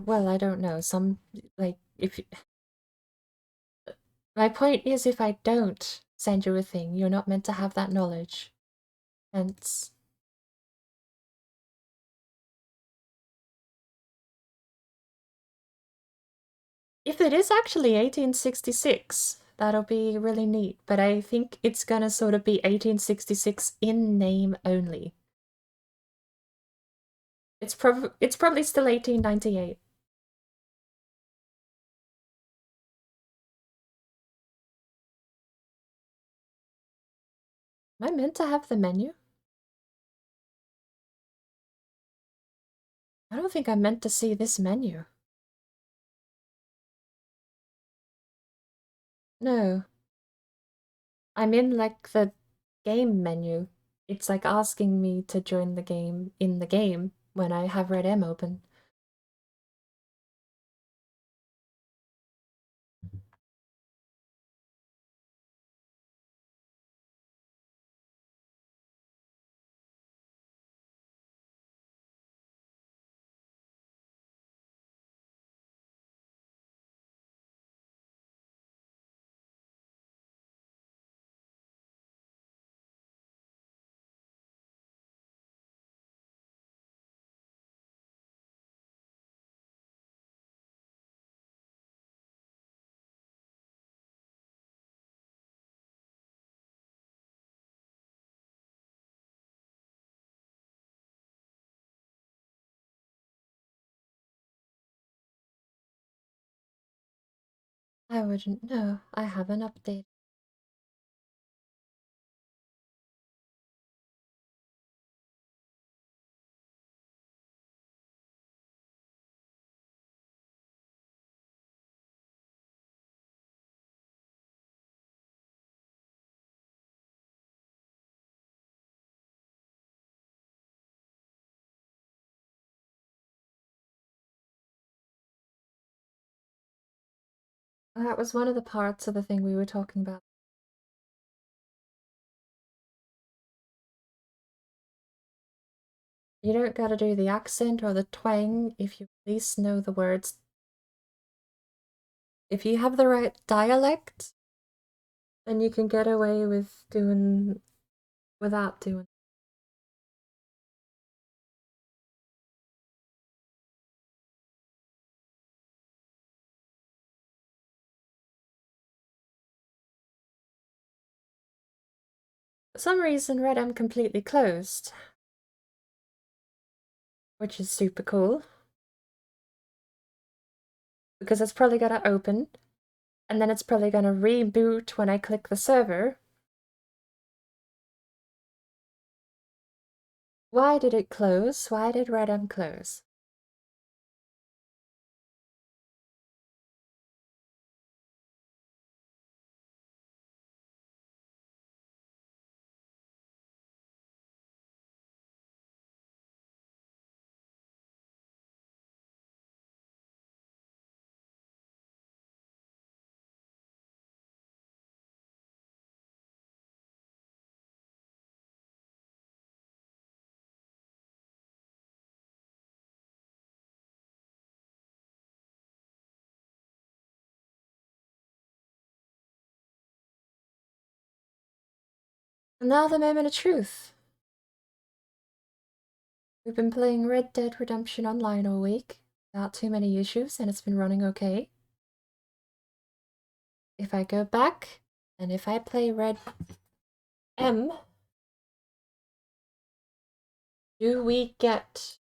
well, I don't know. Some, like, if my point is, if I don't send you a thing, you're not meant to have that knowledge. Hence, if it is actually 1866, that'll be really neat. But I think it's gonna sort of be 1866 in name only. It's probably still 1898. Am I meant to have the menu? I don't think I'm meant to see this menu. No. I'm in like the game menu. It's like asking me to join the game in the game when I have RedM open. I wouldn't know. I haven't updated. That was one of the parts of the thing we were talking about. You don't gotta do the accent or the twang if you at least know the words. If you have the right dialect, then you can get away with doing without doing. For some reason, RedM completely closed, which is super cool. Because it's probably gonna open, and then it's probably gonna reboot when I click the server. Why did it close? Why did RedM close? And now the moment of truth. We've been playing Red Dead Redemption Online all week without too many issues, and it's been running okay. If I go back, and if I play RedM, do we get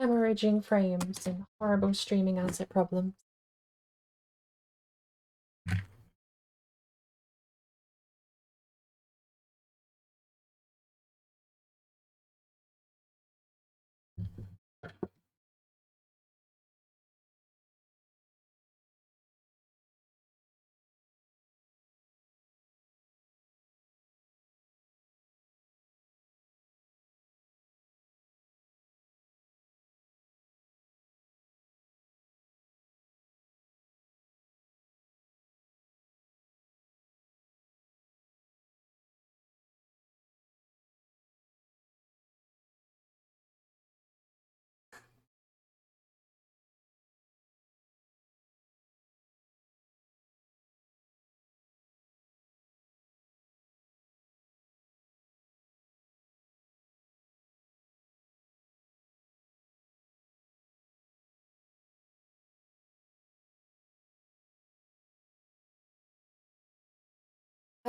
hemorrhaging frames and horrible streaming asset problems?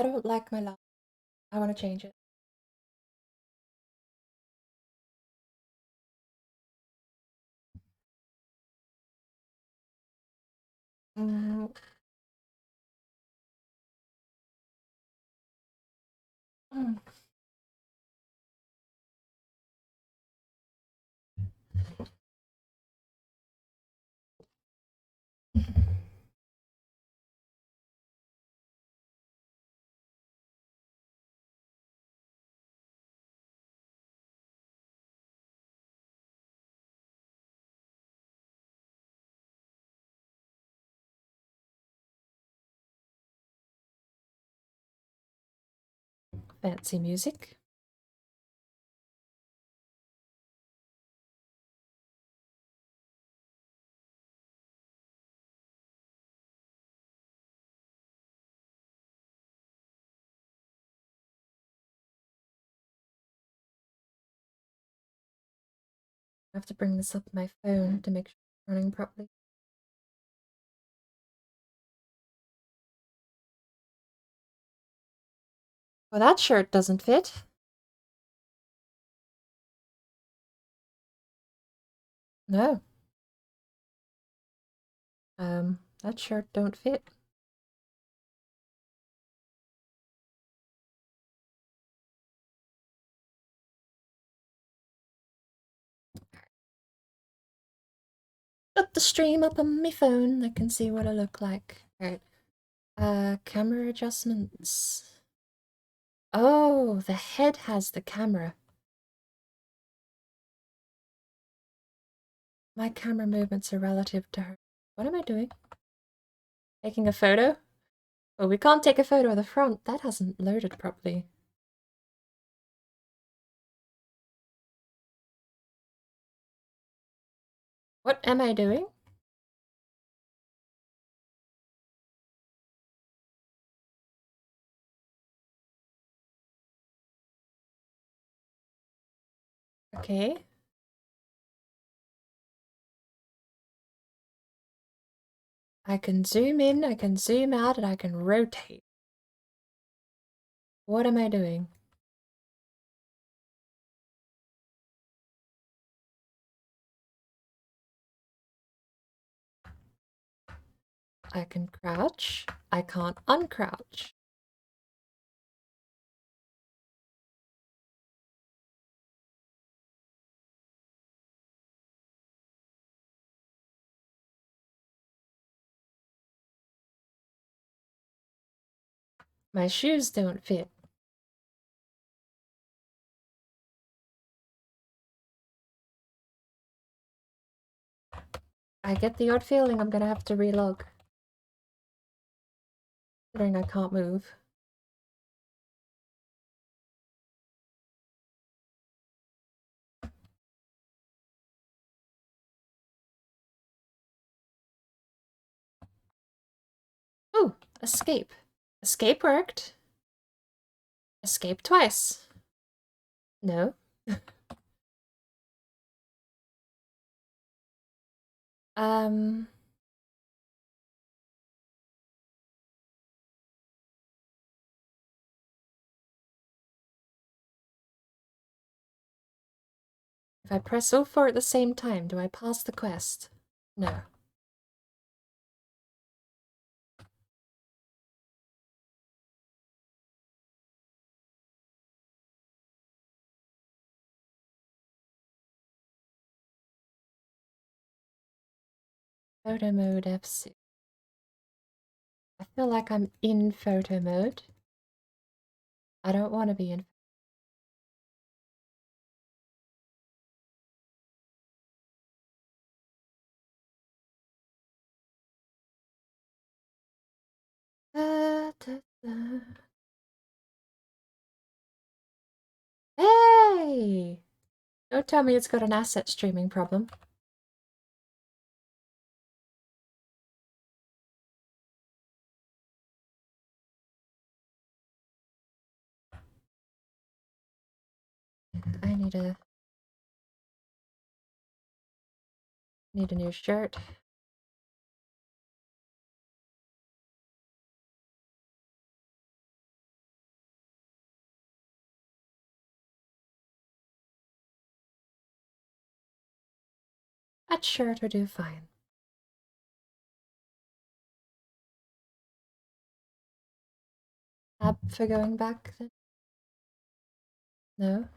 I don't like my life. I want to change it. Mm. Mm. Fancy music. I have to bring this up on my phone to make sure it's running properly. Well, that shirt doesn't fit. No. That shirt don't fit. Put the stream up on my phone. I can see what I look like. Alright. Camera adjustments. Oh, the head has the camera. My camera movements are relative to her. What am I doing? Taking a photo? Oh, we can't take a photo of the front. That hasn't loaded properly. What am I doing? Okay. I can zoom in, I can zoom out, and I can rotate. What am I doing? I can crouch. I can't uncrouch. My shoes don't fit. I get the odd feeling I'm gonna have to relog. Considering I can't move. Oh, escape. Escape worked. Escape twice. No. um... If I press O4 at the same time, do I pass the quest? No. Photo mode F6. I feel like I'm in photo mode. I don't want to be in. Hey! Don't tell me it's got an asset streaming problem. I need a new shirt. That shirt will do fine. Tab for going back then? No?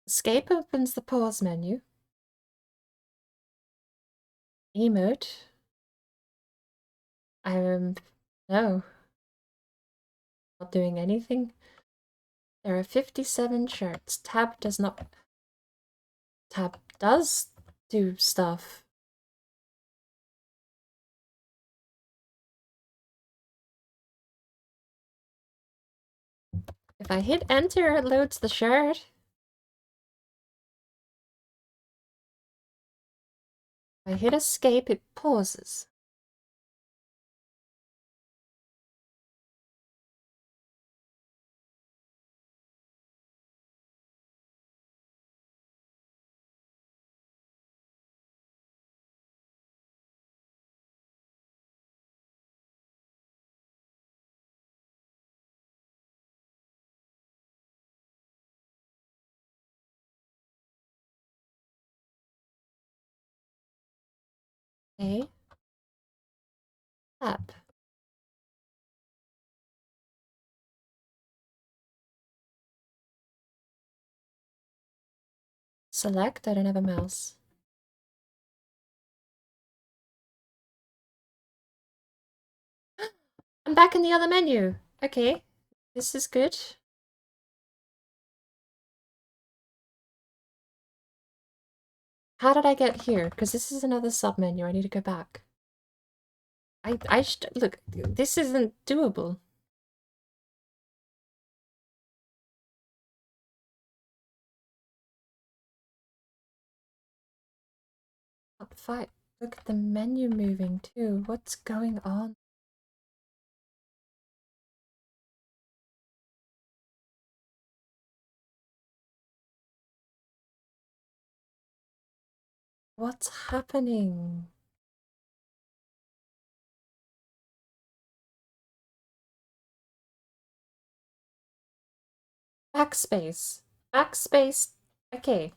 Escape opens the pause menu. Emote. No. Not doing anything. There are 57 shirts. Tab does not... Tab does do stuff. If I hit enter, it loads the shirt. If I hit escape, it pauses. Okay. Tab. Select, I don't have a mouse. I'm back in the other menu. Okay, this is good. How did I get here? Because this is another sub-menu. I need to go back. Look, this isn't doable. Fight. Look at the menu moving too. What's going on? What's happening? Backspace. Backspace. Okay.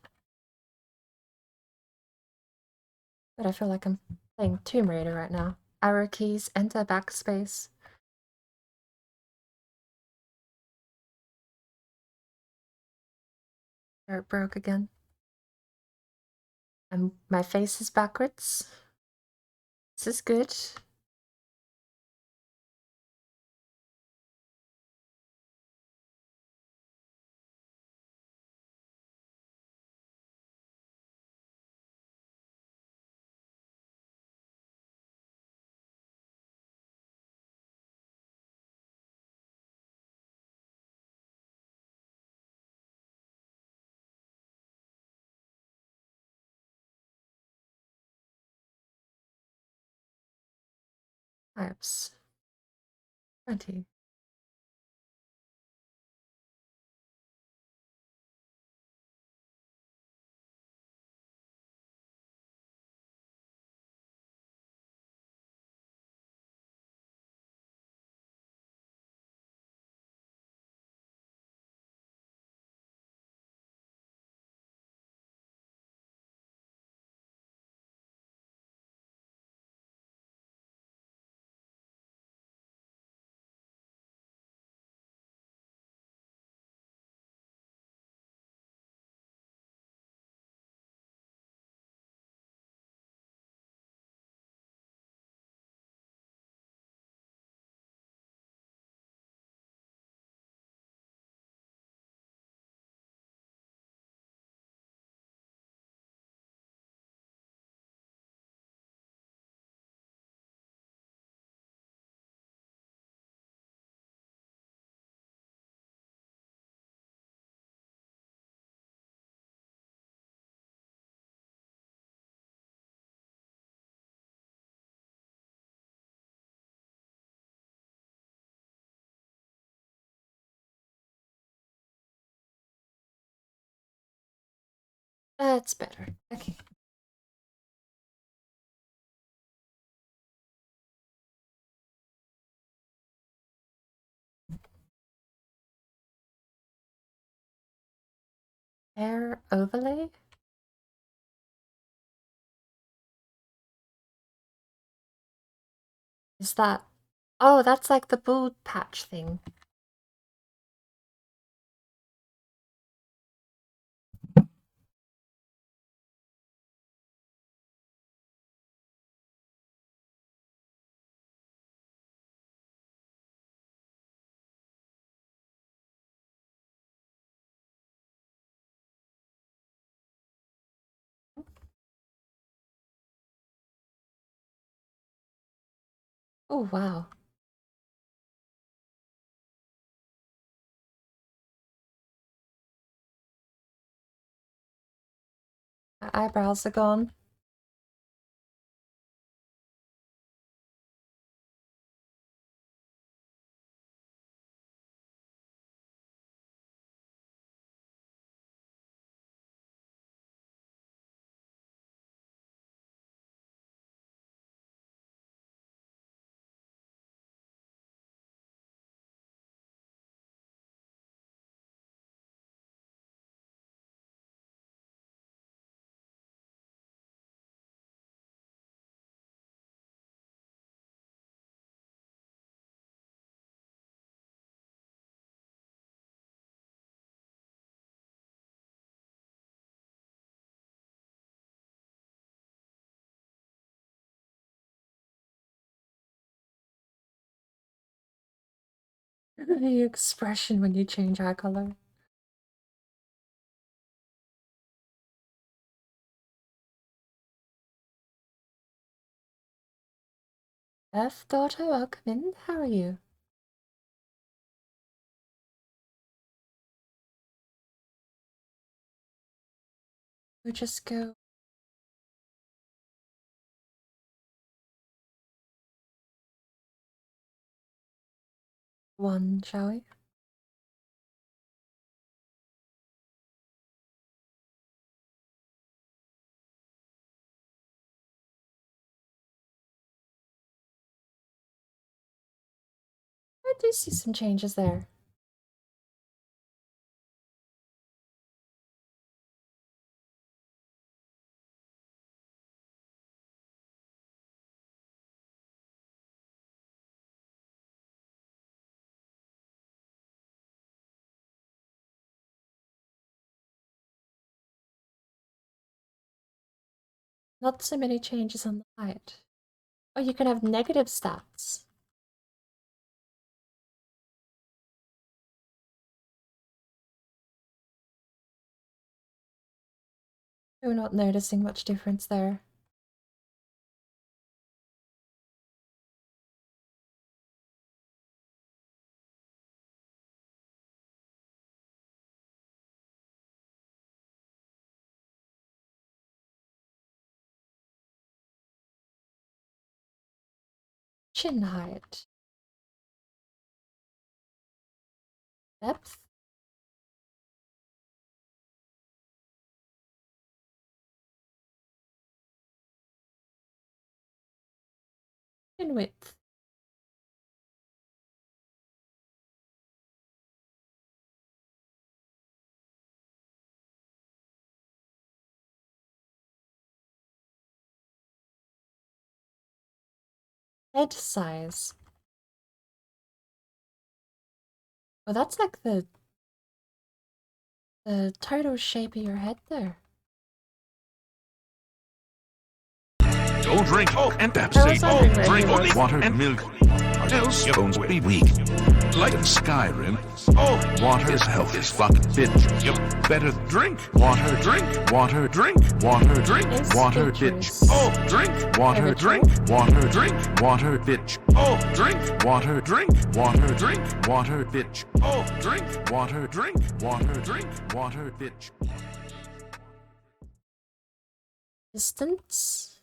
But I feel like I'm playing Tomb Raider right now. Arrow keys, enter backspace. Or it broke again. And my face is backwards. This is good. Types. 20. That's better. Okay. Hair overlay? Is that... Oh, that's like the bald patch thing. Oh, wow. My eyebrows are gone. The expression when you change eye color. F daughter, welcome in. How are you? We'll just go one, shall we? I do see some changes there. Not so many changes on the height. Oh, you can have negative stats. We're not noticing much difference there. Chin height. Depth. Chin width. Head size. Oh, that's like the total shape of your head there. Don't drink Coke and I was Pepsi. wondering where Drink he only was. water and milk. Or else your bones will be weak. Like in Skyrim. Water is health as fuck, bitch. Yep. Better drink. Water, drink. Water, drink. Water, drink. It's Water, dangerous. bitch. Drink. Water, Every drink. Water, drink. Water, bitch. Drink. Water, drink. Water, drink. Water, bitch. Drink. Water, drink. Water, drink. Water, bitch. Distance?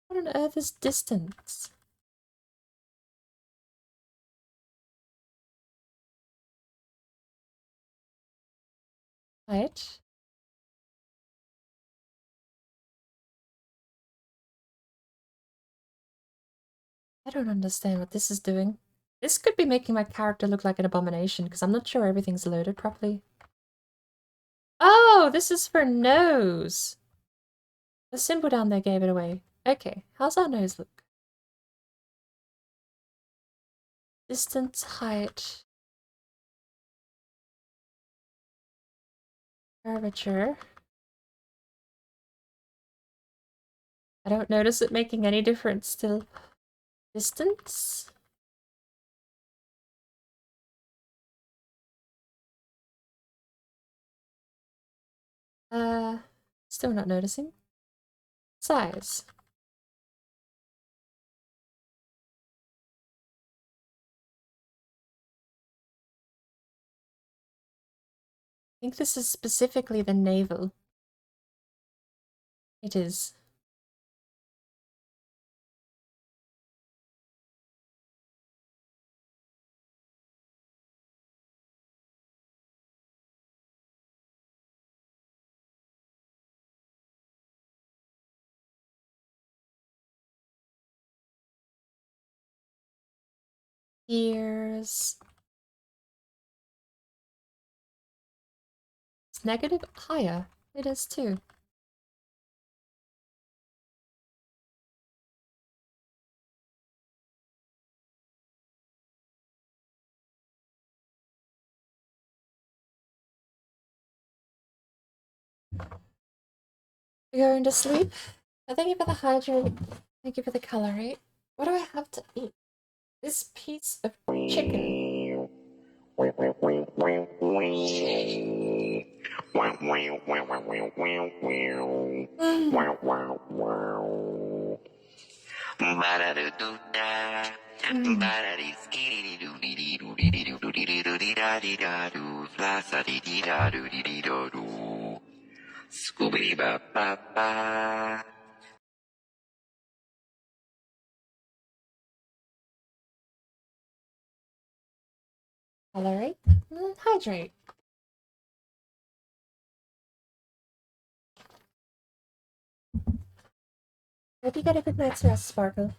What on earth is distance? Height? I don't understand what this is doing. This could be making my character look like an abomination because I'm not sure everything's loaded properly. Oh, this is for nose. The symbol down there gave it away. Okay, how's our nose look? Distance, height, curvature. I don't notice it making any difference still. Distance? Still not noticing. Size. I think this is specifically the navel. It is. Ears. It's negative higher. It is too. You're going to sleep? Thank you for the hydrate. Thank you for the calorie. What do I have to eat? This piece of chicken. Scooby ba ba ba. Calorie. Hydrate. Hope you get a good night's rest, Sparkle.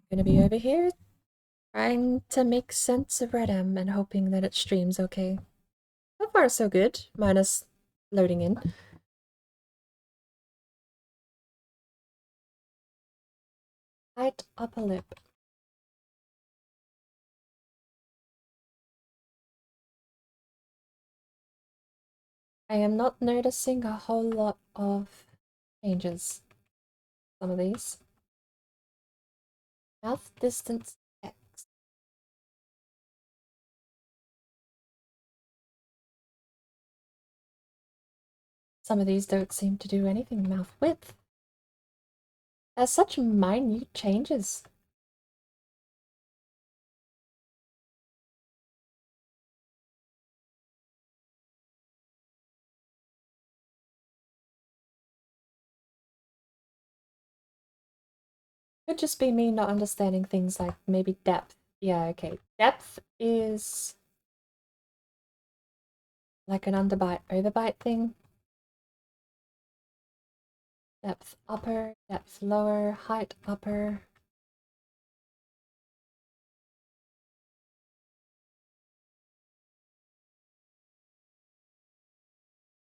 Gonna be over here trying to make sense of RedM and hoping that it streams okay. So far, so good, minus loading in. Tight upper lip. I am not noticing a whole lot of changes. Some of these. Mouth distance X. Some of these don't seem to do anything. Mouth width. There's such minute changes. Could just be me not understanding things like maybe depth. Yeah, okay. Depth is like an underbite, overbite thing. Depth upper, depth lower, height upper.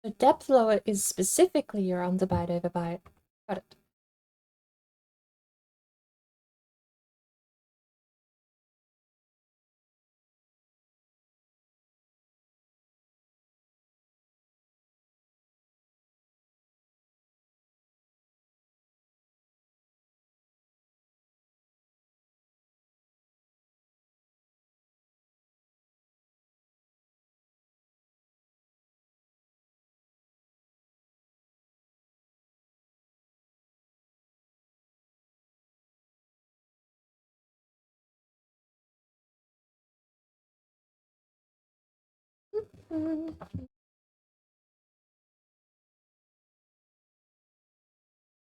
So depth lower is specifically your underbite, overbite. Got it.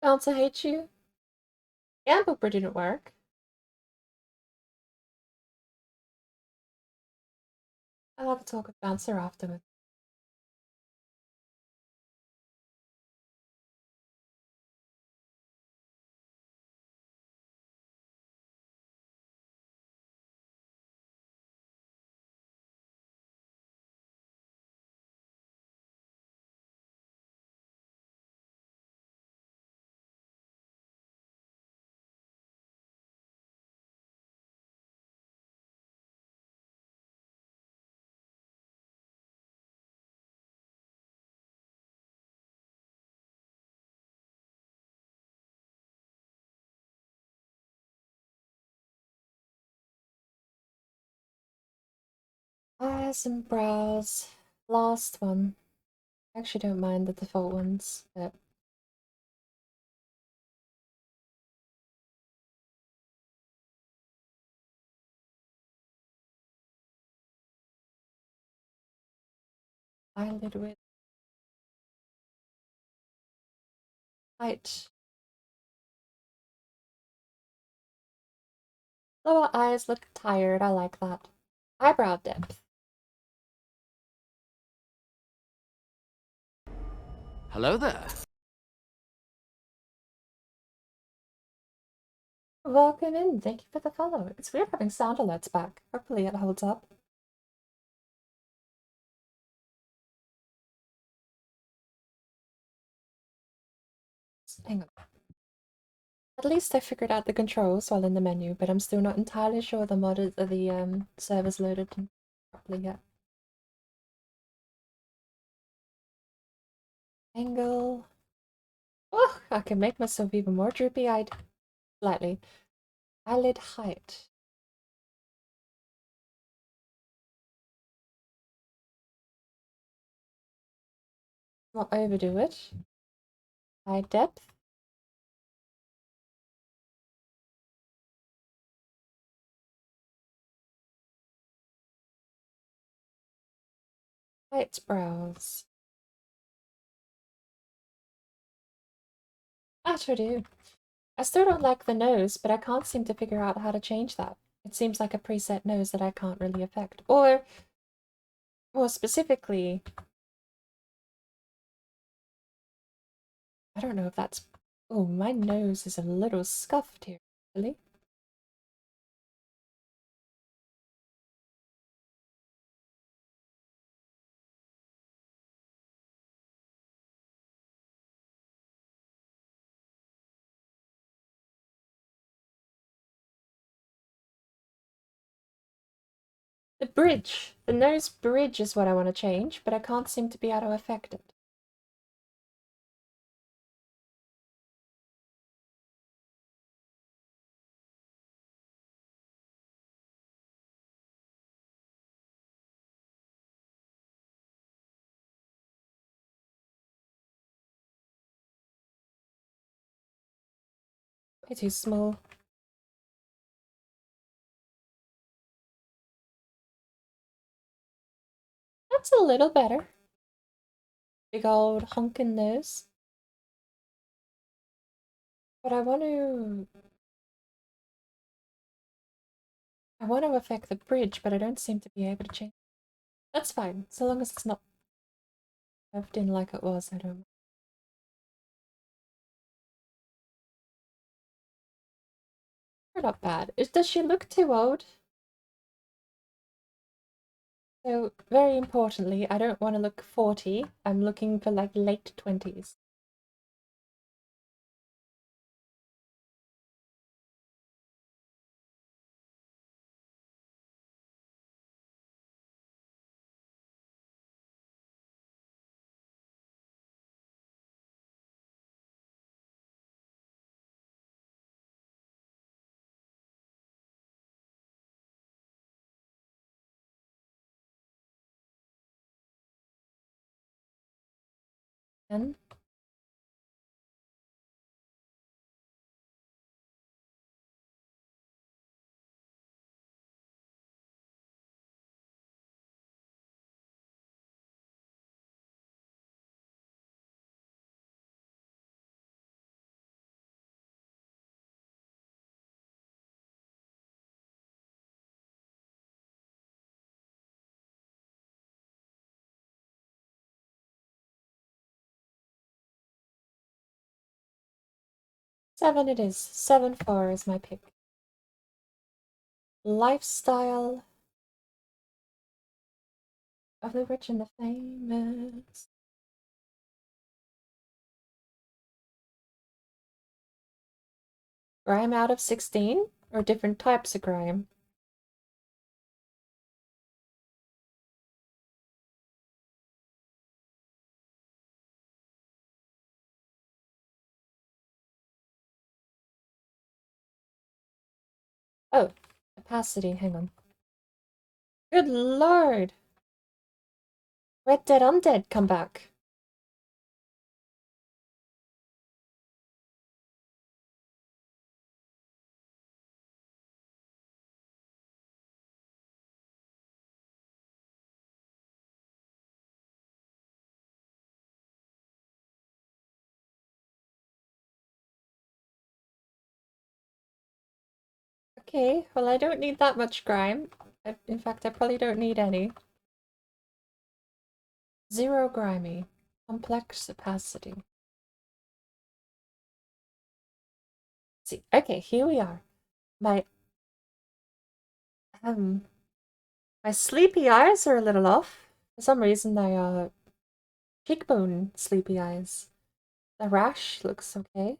Bouncer hates you. Yeah, but didn't work. I'll have a talk with Bouncer afterwards. Eyes and brows. Last one. I actually don't mind the default ones, but eyelid width. Height. Lower eyes look tired, I like that. Eyebrow depth. Hello there. Welcome in, thank you for the follow. It's weird having sound alerts back. Hopefully it holds up. Hang on. At least I figured out the controls while in the menu, but I'm still not entirely sure the server's loaded properly yet. Angle. Oh, I can make myself even more droopy-eyed. Slightly. Eyelid height. Not overdo it. Eye depth. Light brows. That'll do. I still don't like the nose, but I can't seem to figure out how to change that. It seems like a preset nose that I can't really affect. Or, more specifically, I don't know if that's... Oh, my nose is a little scuffed here, really. The bridge. The nose bridge is what I want to change, but I can't seem to be able to affect it. Way too small. That's a little better. Big old honkin' nose. But I want to affect the bridge, but I don't seem to be able to change. That's fine, so long as it's not curved in like it was, I don't. They're not bad. Does she look too old? So, very importantly, I don't want to look 40. I'm looking for like late 20s. And 7 it is. 7-4 is my pick. Lifestyle of the rich and the famous. Grime out of 16? Or different types of grime? Oh, opacity, hang on. Good lord! Red Dead Undead, come back. Okay, well I don't need that much grime. In fact, I probably don't need any. 0 grimy. Complex opacity. See, okay, here we are. My sleepy eyes are a little off. For some reason they are cheekbone sleepy eyes. The rash looks okay.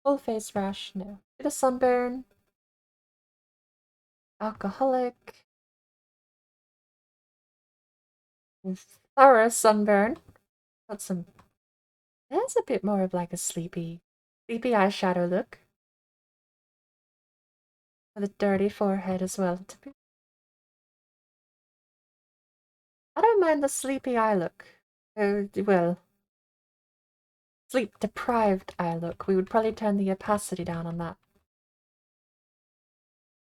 Full face rash, no. Bit of sunburn. Alcoholic. Thorough sunburn. Got some. There's a bit more of like a sleepy eyeshadow look. With a dirty forehead as well. I don't mind the sleepy eye look. Well, sleep deprived eye look. We would probably turn the opacity down on that.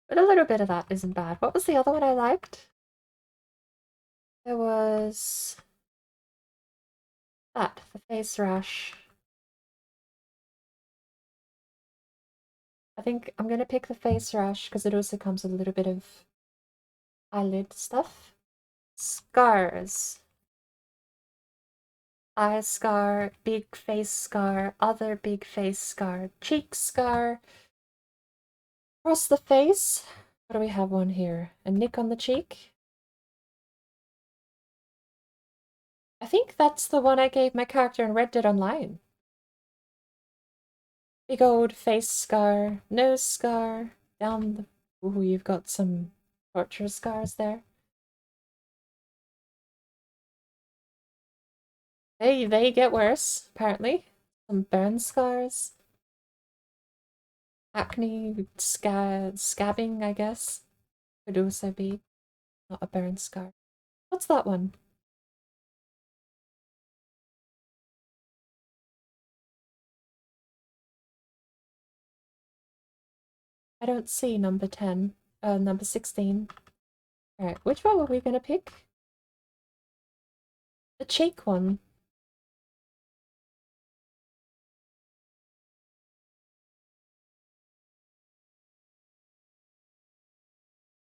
But a little bit of that isn't bad. What was the other one I liked? There was that, the face rash. I think I'm gonna pick the face rash because it also comes with a little bit of eyelid stuff. Scars. Eye scar, big face scar, other big face scar, cheek scar. Across the face. What do we have one here? A nick on the cheek? I think that's the one I gave my character in Red Dead Online. Big old face scar, nose scar, down the... Ooh, you've got some torture scars there. They get worse, apparently. Some burn scars. Acne, scabbing, I guess. Could also be. Not a burn scar. What's that one? I don't see number 10. Number 16. Alright, which one were we gonna pick? The cheek one.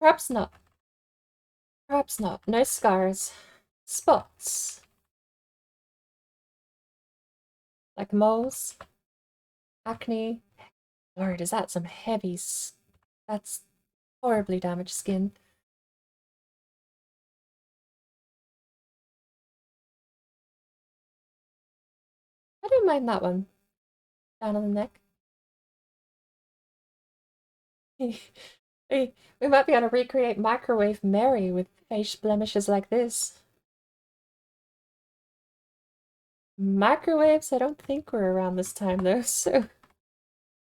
Perhaps not. Perhaps not. No scars. Spots. Like moles. Acne. Lord, is that some heavy... That's horribly damaged skin. I don't mind that one. Down on the neck. We might be able to recreate Microwave Mary with face blemishes like this. Microwaves, I don't think we're around this time though, so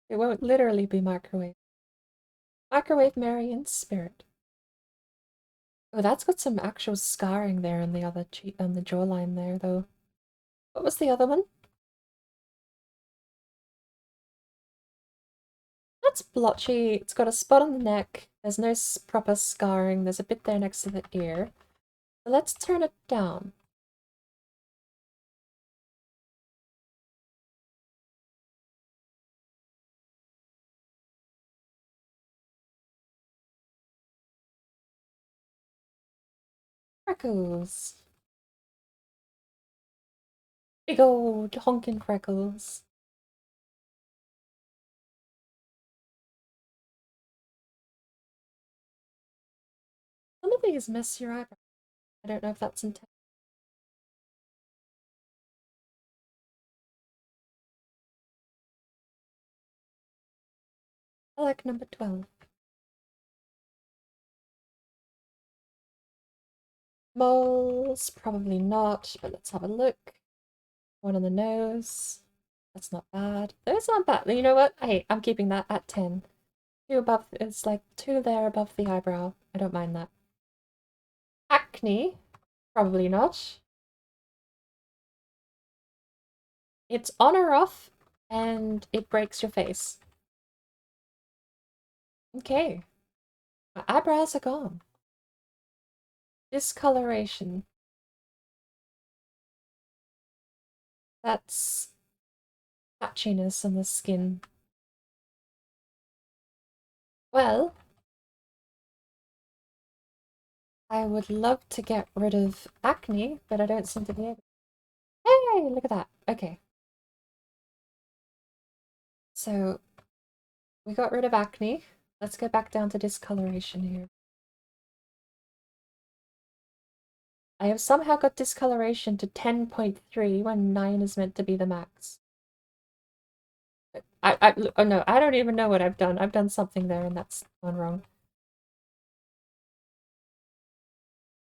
it won't literally be microwave. Microwave Mary in spirit. Oh, that's got some actual scarring there on the other cheek, on the jawline there though. What was the other one? That's blotchy. It's got a spot on the neck. There's no proper scarring. There's a bit there next to the ear. So let's turn it down. Freckles. Big old honking freckles. some of these miss your eyebrow. I don't know if that's intentional. I like number 12. Moles, probably not, but let's have a look. One on the nose. That's not bad. Those aren't bad. You know what? Hey, I'm keeping that at 10. 2 above, it's like 2 there above the eyebrow. I don't mind that. Acne, probably not. It's on or off, and it breaks your face. Okay. My eyebrows are gone. Discoloration. That's patchiness on the skin. Well, I would love to get rid of acne, but I don't seem to be able. Hey, look at that. Okay. So, we got rid of acne. Let's go back down to discoloration here. I have somehow got discoloration to 10.3 when 9 is meant to be the max. Oh no, I don't even know what I've done. I've done something there and that's gone wrong.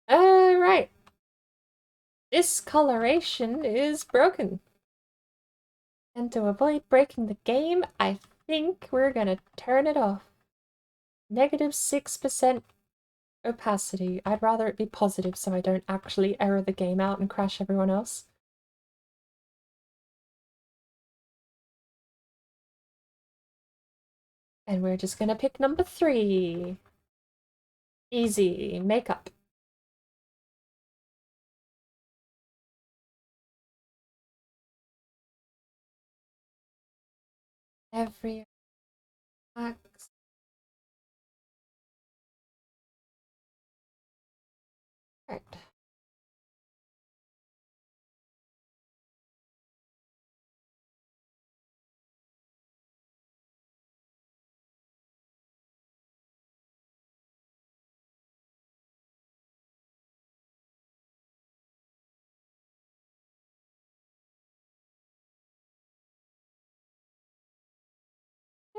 Right. Discoloration is broken. And to avoid breaking the game, I think we're gonna turn it off. -6% opacity. I'd rather it be positive so I don't actually error the game out and crash everyone else. And we're just gonna pick number 3. Easy. Makeup. Every max. Right.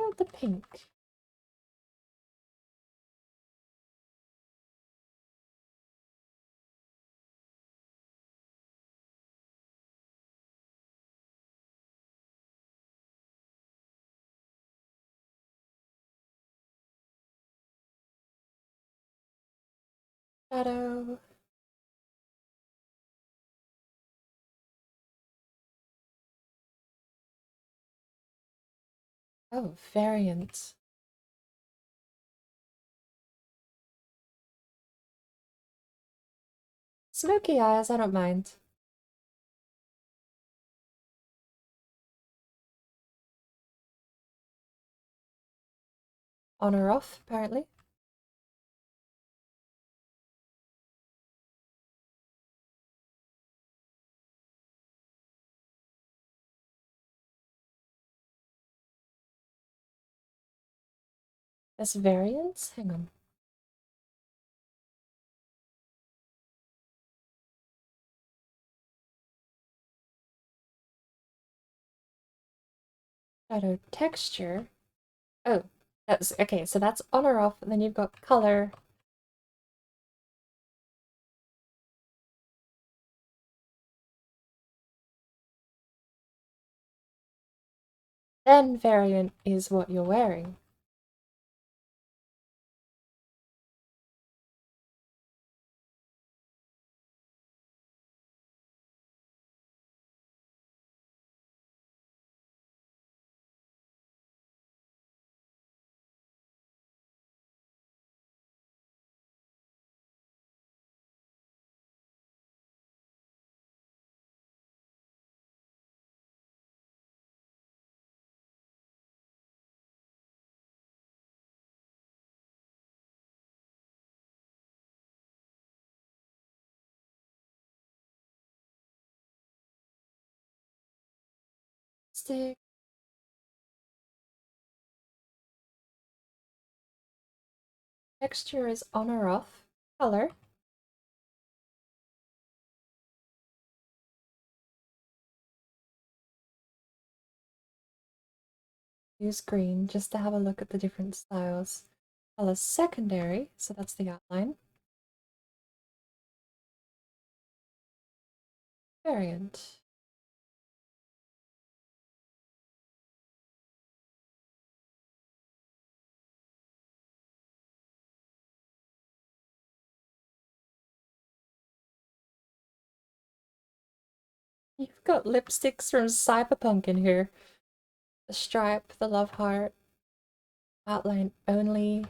Oh, the pink. Shadow. Oh, variant. Smoky eyes, I don't mind. On or off, apparently. That's variants? Hang on. Shadow texture. Oh, that's okay, so that's on or off, and then you've got color. Then variant is what you're wearing. Stick. Texture is on or off. color. Use green just to have a look at the different styles. Color secondary, so that's the outline. Variant. You've got lipsticks from Cyberpunk in here. The stripe, the love heart, outline only.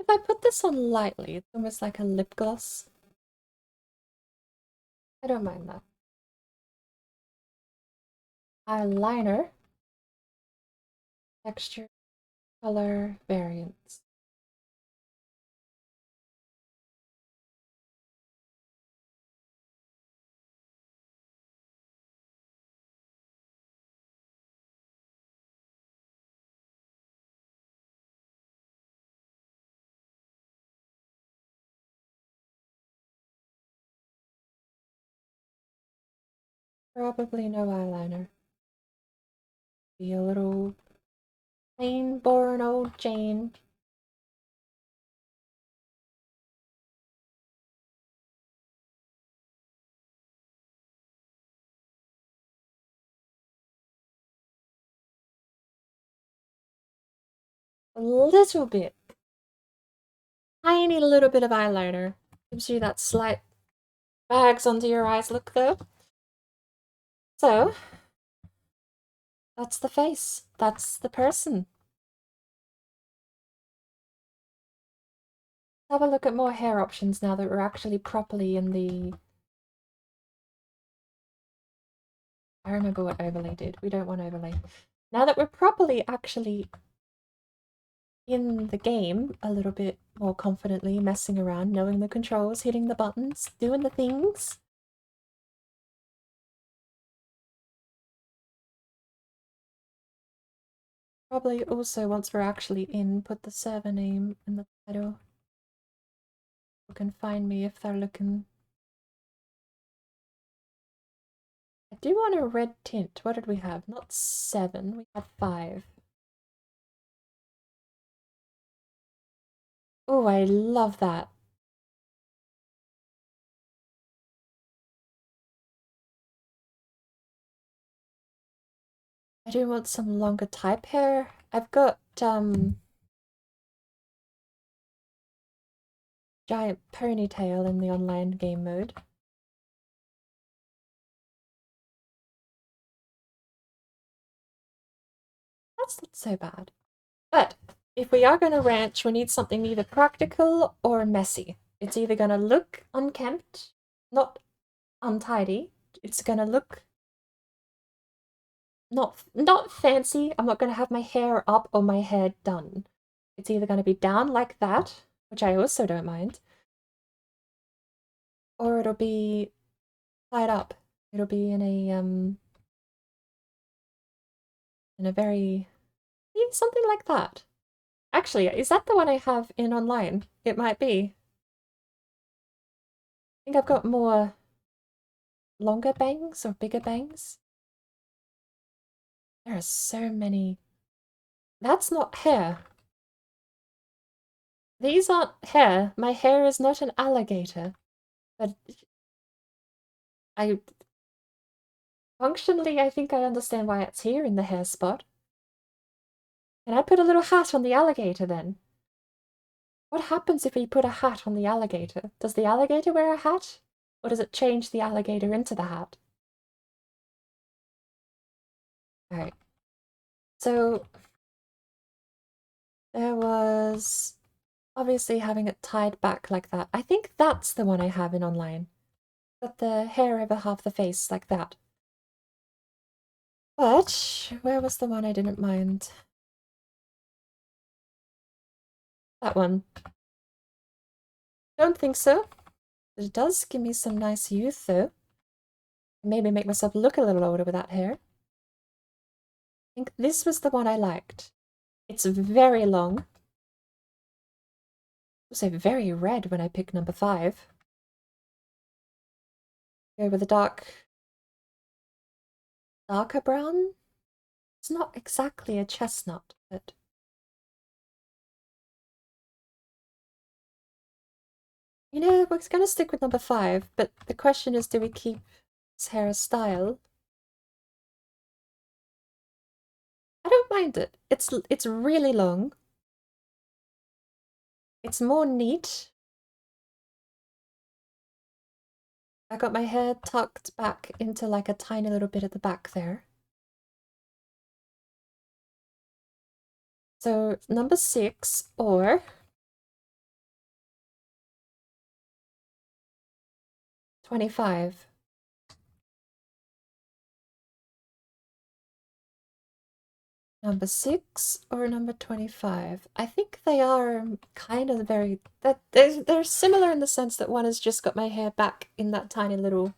If I put this on lightly, it's almost like a lip gloss. I don't mind that. Eyeliner. Texture, color, variants. Probably no eyeliner. Be a little plain born old Jane. A little bit. Tiny little bit of eyeliner. Gives you that slight bags under your eyes look though. So, that's the face. That's the person. Have a look at more hair options now that we're actually properly in the... I remember what overlay did. We don't want overlay. Now that we're properly actually in the game a little bit more confidently, messing around, knowing the controls, hitting the buttons, doing the things. Probably also, once we're actually in, put the server name in the title. People can find me if they're looking. I do want a red tint. What did we have? Not 7, we had 5. Oh, I love that. I do want some longer type hair. I've got giant ponytail in the online game mode. That's not so bad. But if we are going to ranch, we need something either practical or messy. It's either going to look unkempt, not untidy. It's going to look not fancy. I'm not going to have my hair up or my hair done. It's either going to be down like that, which I also don't mind, or it'll be tied up. It'll be in a very something like that. Actually, is that the one I have in online? It might be. I think I've got more longer bangs or bigger bangs. There are so many. That's not hair. These aren't hair. My hair is not an alligator. But Functionally, I think I understand why it's here in the hair spot. Can I put a little hat on the alligator then? What happens if we put a hat on the alligator? Does the alligator wear a hat? Or does it change the alligator into the hat? Alright. So, there was obviously having it tied back like that. I think that's the one I have in online. Got the hair over half the face like that. But, where was the one I didn't mind? That one. Don't think so. But it does give me some nice youth though. Maybe make myself look a little older with that hair. I think this was the one I liked. It's very long. Also very red when I pick number 5. Go with a darker brown? It's not exactly a chestnut, but... You know, we're gonna stick with number 5, but the question is, do we keep his hairstyle? I don't mind it. It's really long. It's more neat. I got my hair tucked back into like a tiny little bit at the back there. So number 6 or 25. Number 6 or number 25. I think they are kind of they're similar in the sense that one has just got my hair back in that tiny little...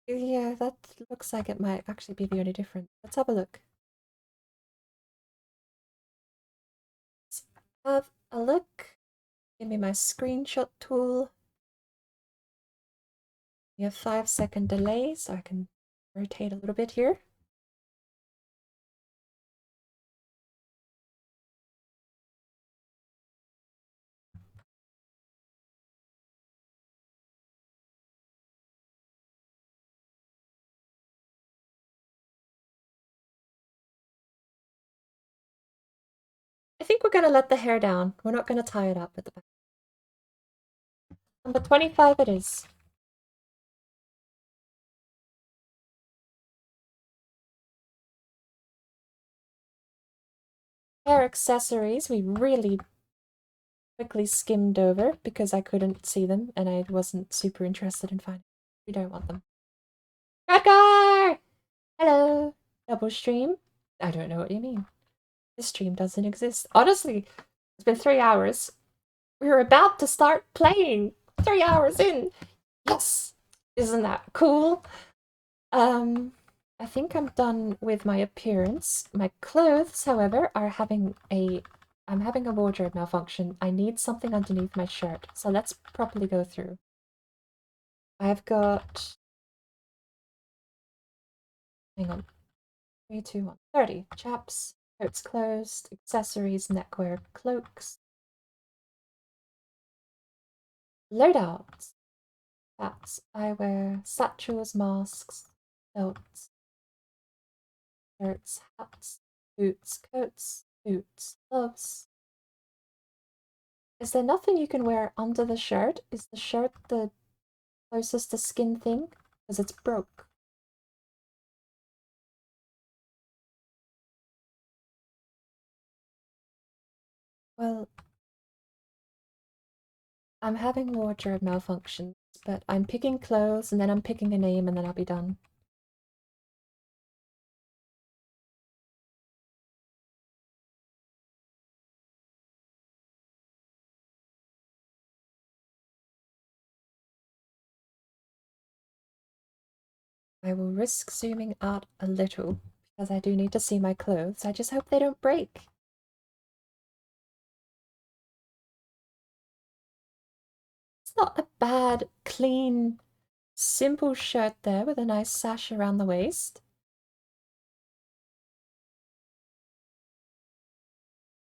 Yeah, that looks like it might actually be the only difference. Let's have a look. Let's have a look. Give me my screenshot tool. We have 5-second delay, so I can rotate a little bit here. I think we're going to let the hair down. We're not going to tie it up at the back. Number 25 it is. Hair accessories, we really quickly skimmed over because I couldn't see them and I wasn't super interested in finding them. We don't want them. Cracker! Hello! Double stream? I don't know what you mean. This stream doesn't exist. Honestly, it's been 3 hours. We were about to start playing. 3 hours in. Yes! Isn't that cool? I think I'm done with my appearance. My clothes, however, are having I'm having a wardrobe malfunction. I need something underneath my shirt. So let's properly go through. I've got... Hang on. 3, 2, 1. 30. Chaps, coats closed, accessories, neckwear, cloaks. Loadouts. Hats, eyewear, satchels, masks, belts, shirts, hats, boots, coats, boots, gloves. Is there nothing you can wear under the shirt? Is the shirt the closest to skin thing? Because it's broke. Well, I'm having wardrobe malfunctions, but I'm picking clothes and then I'm picking a name and then I'll be done. I will risk zooming out a little because I do need to see my clothes. I just hope they don't break. It's not a bad, clean, simple shirt there with a nice sash around the waist.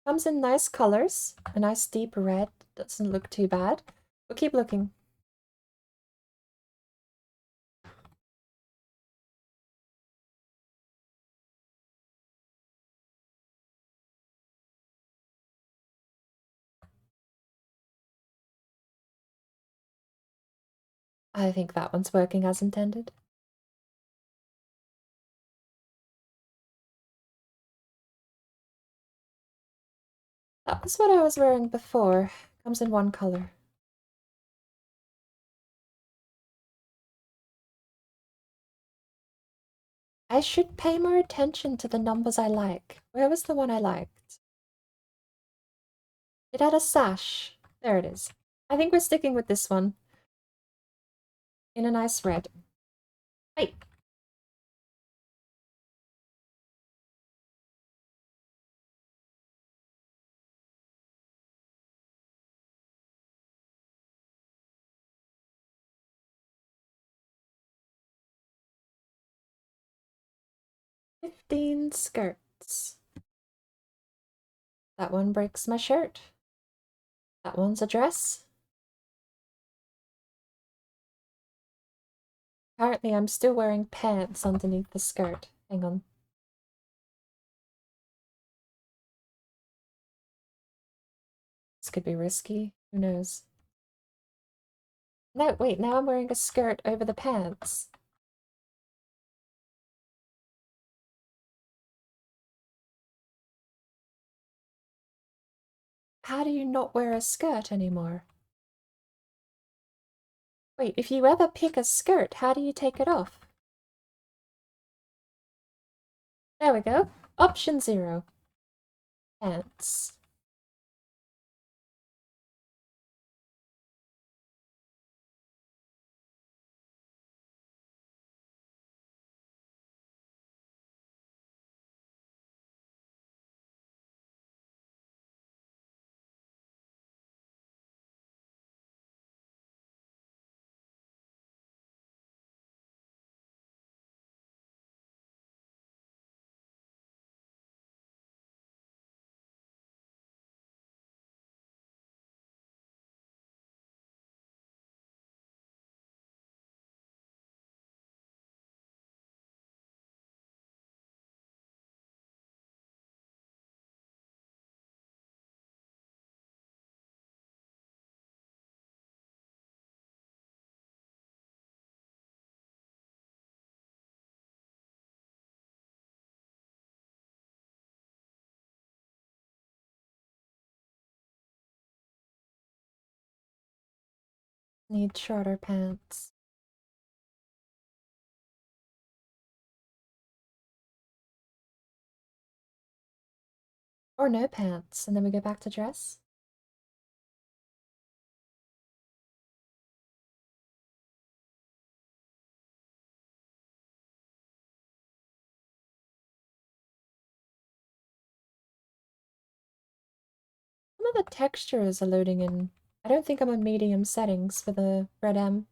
Comes in nice colors. A nice deep red. Doesn't look too bad. We'll keep looking. I think that one's working as intended. That was what I was wearing before. Comes in one color. I should pay more attention to the numbers I like. Where was the one I liked? It had a sash. There it is. I think we're sticking with this one. In a nice red. Hey! $15 skirts. That one breaks my shirt. That one's a dress. Apparently I'm still wearing pants underneath the skirt. Hang on. This could be risky. Who knows? No, wait, now I'm wearing a skirt over the pants. How do you not wear a skirt anymore? Wait, if you ever pick a skirt, how do you take it off? There we go. Option 0. Pants. Need shorter pants. Or no pants, and then we go back to dress. Some of the textures are loading in. I don't think I'm on medium settings for the RedM.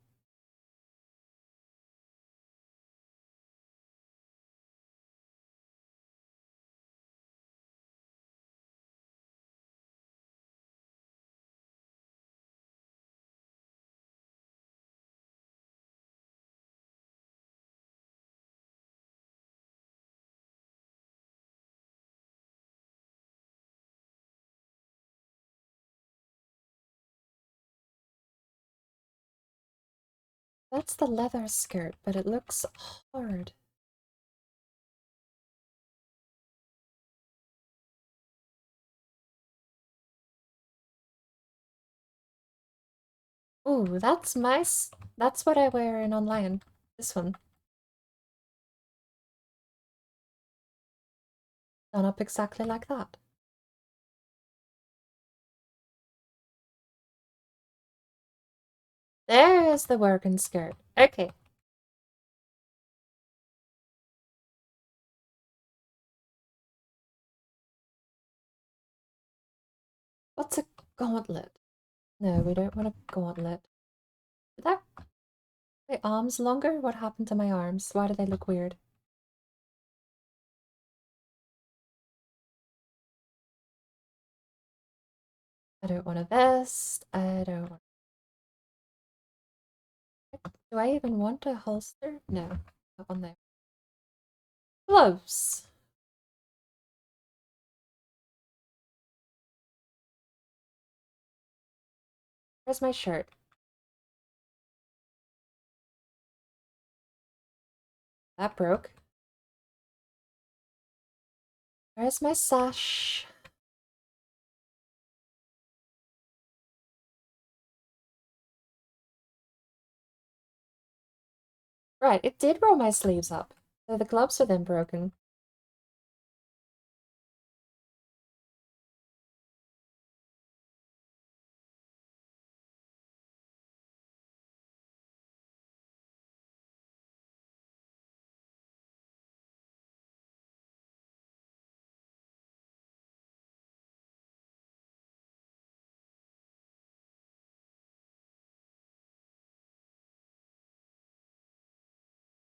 That's the leather skirt, but it looks hard. Ooh, that's nice. That's what I wear in online. This one. Done up exactly like that. There's the working skirt. Okay. What's a gauntlet? No, we don't want a gauntlet. Did that... My arms longer? What happened to my arms? Why do they look weird? I don't want a vest. I don't want... Do I even want a holster? No. Not on there. Gloves. Where's my shirt? That broke. Where's my sash? Right, it did roll my sleeves up. So the gloves are then broken.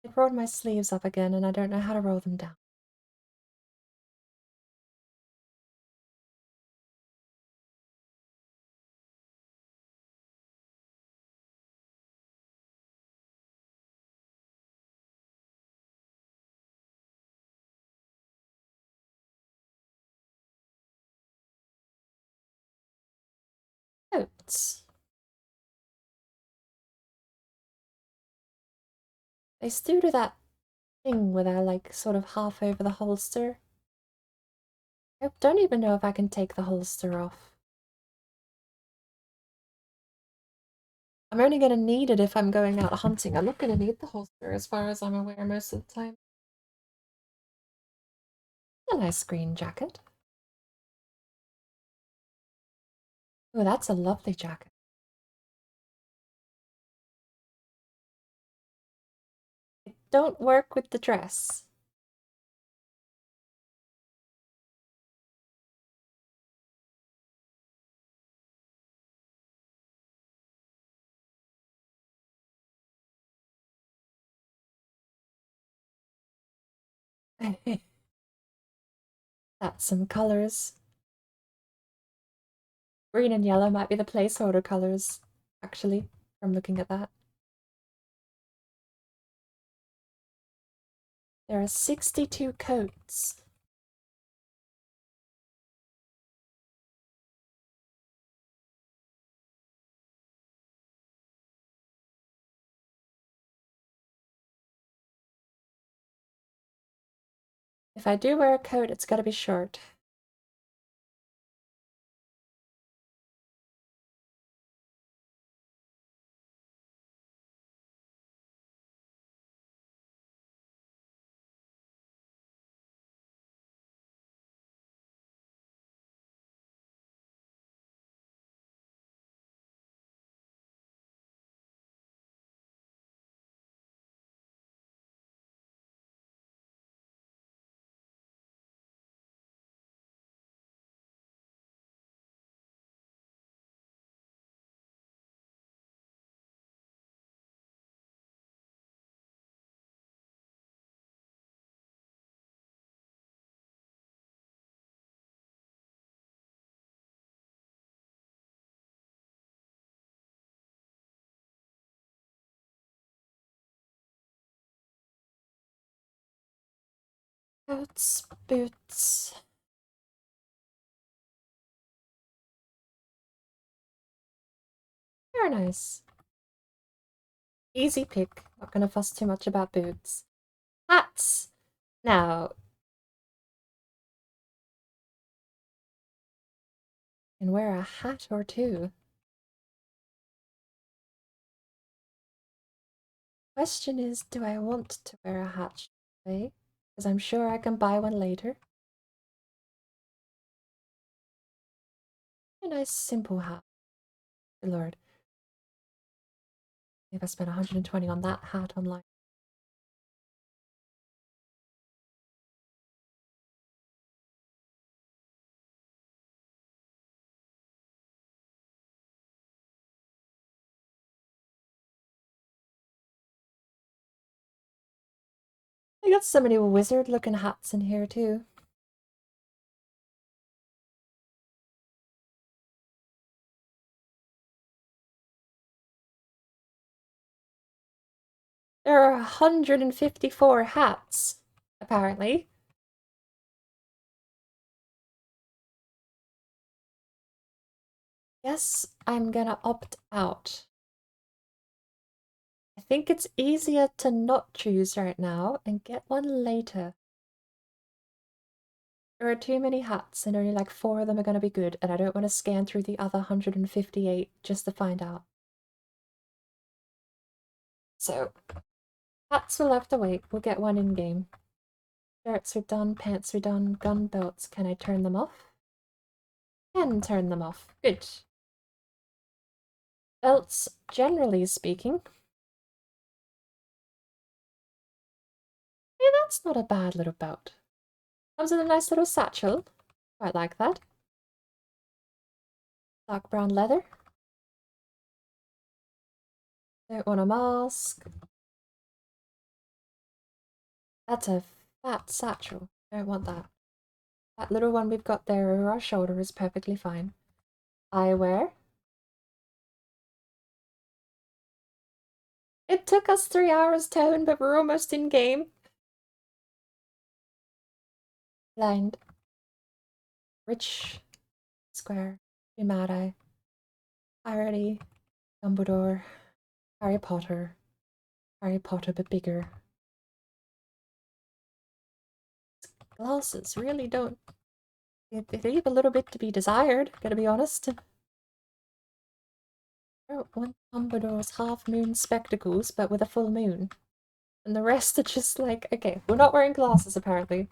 It rolled my sleeves up again, and I don't know how to roll them down. Coats. They still do that thing where they're like sort of half over the holster. I don't even know if I can take the holster off. I'm only going to need it if I'm going out hunting. I'm not going to need the holster as far as I'm aware most of the time. A nice green jacket. Oh, that's a lovely jacket. It don't work with the dress. That's some colors. Green and yellow might be the placeholder colors, actually, from looking at that. There are 62 coats. If I do wear a coat, it's gotta be short. Coats, boots. Very nice. Easy pick. Not gonna fuss too much about boots. Hats! Now, I can wear a hat or two. Question is, do I want to wear a hat today? Because I'm sure I can buy one later. A nice simple hat. Good lord. If I spent 120 on that hat online. I got so many wizard looking hats in here too. There are 154 hats, apparently. Yes, I'm gonna opt out. I think it's easier to not choose right now and get one later. There are too many hats and only like 4 of them are going to be good, and I don't want to scan through the other 158 just to find out. So, hats will have to wait. We'll get one in game. Shirts are done, pants are done, gun belts. Can I turn them off? Can turn them off. Good. Belts, generally speaking. Hey, that's not a bad little belt. Comes in a nice little satchel. Quite like that. Dark brown leather. Don't want a mask. That's a fat satchel. Don't want that. That little one we've got there over our shoulder is perfectly fine. Eyewear. It took us 3 hours, Tone, but we're almost in game. Blind. Rich. Square. Be Mad Eye. Irony. Dumbledore. Harry Potter. Harry Potter but bigger. Glasses really don't... They leave a little bit to be desired, gotta be honest. I don't want Dumbledore's half-moon spectacles, but with a full moon. And the rest are just like, okay, we're not wearing glasses apparently.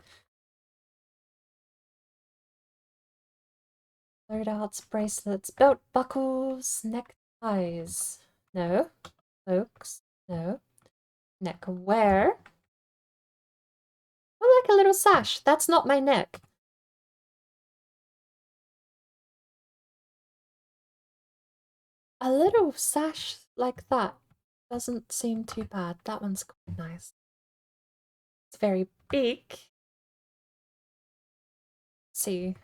Loadouts, bracelets, belt buckles, neckties. No. Cloaks. No. Neckwear. Oh, like a little sash. That's not my neck. A little sash like that doesn't seem too bad. That one's quite nice. It's very big. Let's see.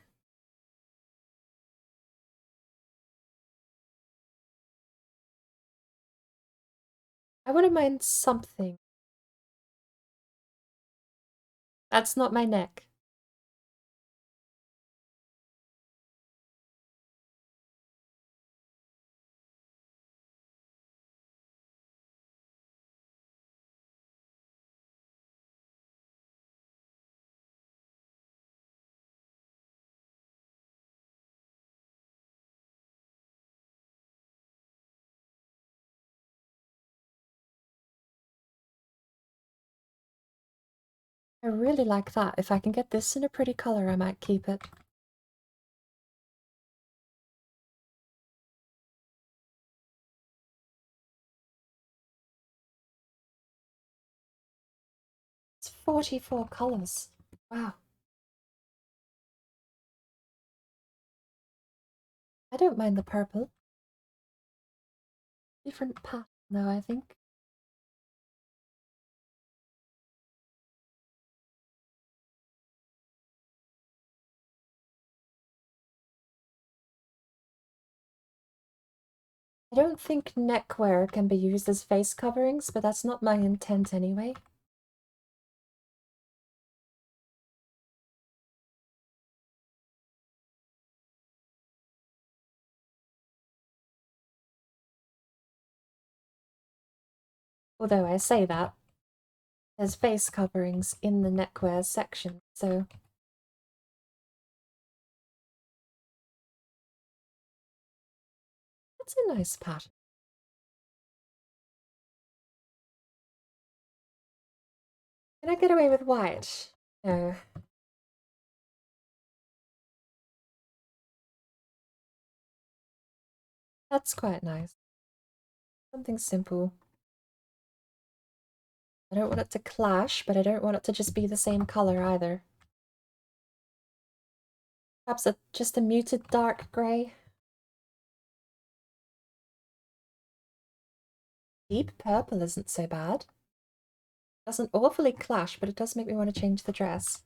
I wouldn't mind something. That's not my neck. I really like that. If I can get this in a pretty color, I might keep it. It's 44 colors. Wow. I don't mind the purple. Different pattern though, I think. I don't think neckwear can be used as face coverings, but that's not my intent anyway. Although I say that, there's face coverings in the neckwear section, so... That's a nice pattern. Can I get away with white? No. That's quite nice. Something simple. I don't want it to clash, but I don't want it to just be the same color either. Perhaps just a muted dark grey. Deep purple isn't so bad. Doesn't awfully clash, but it does make me want to change the dress.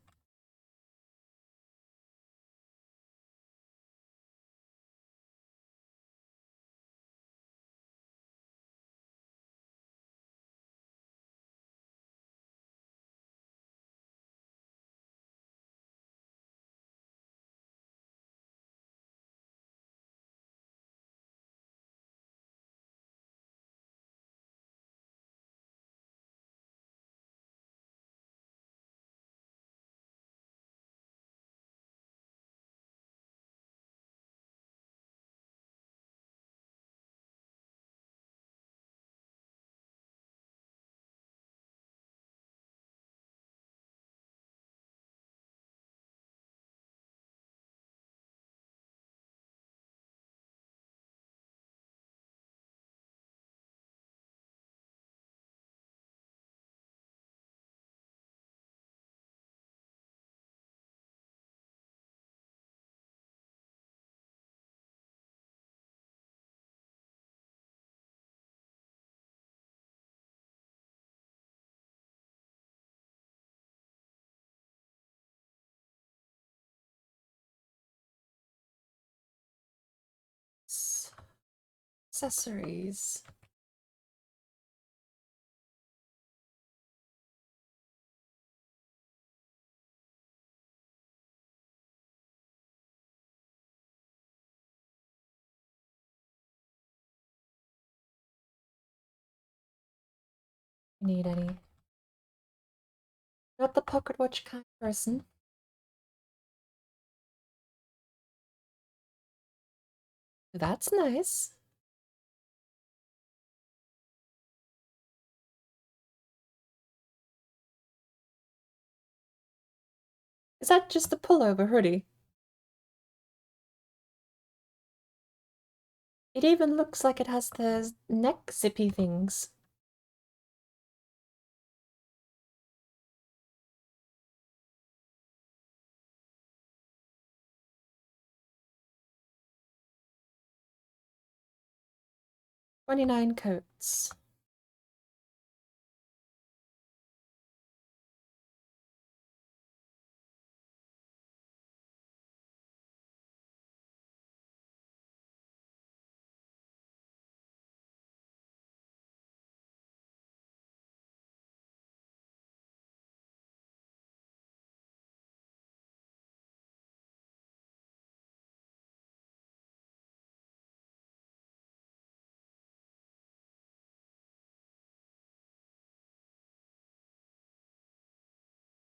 Accessories. Need any? Not the pocket watch kind of person. That's nice. Is that just a pullover hoodie? It even looks like it has the neck zippy things. $29 coats.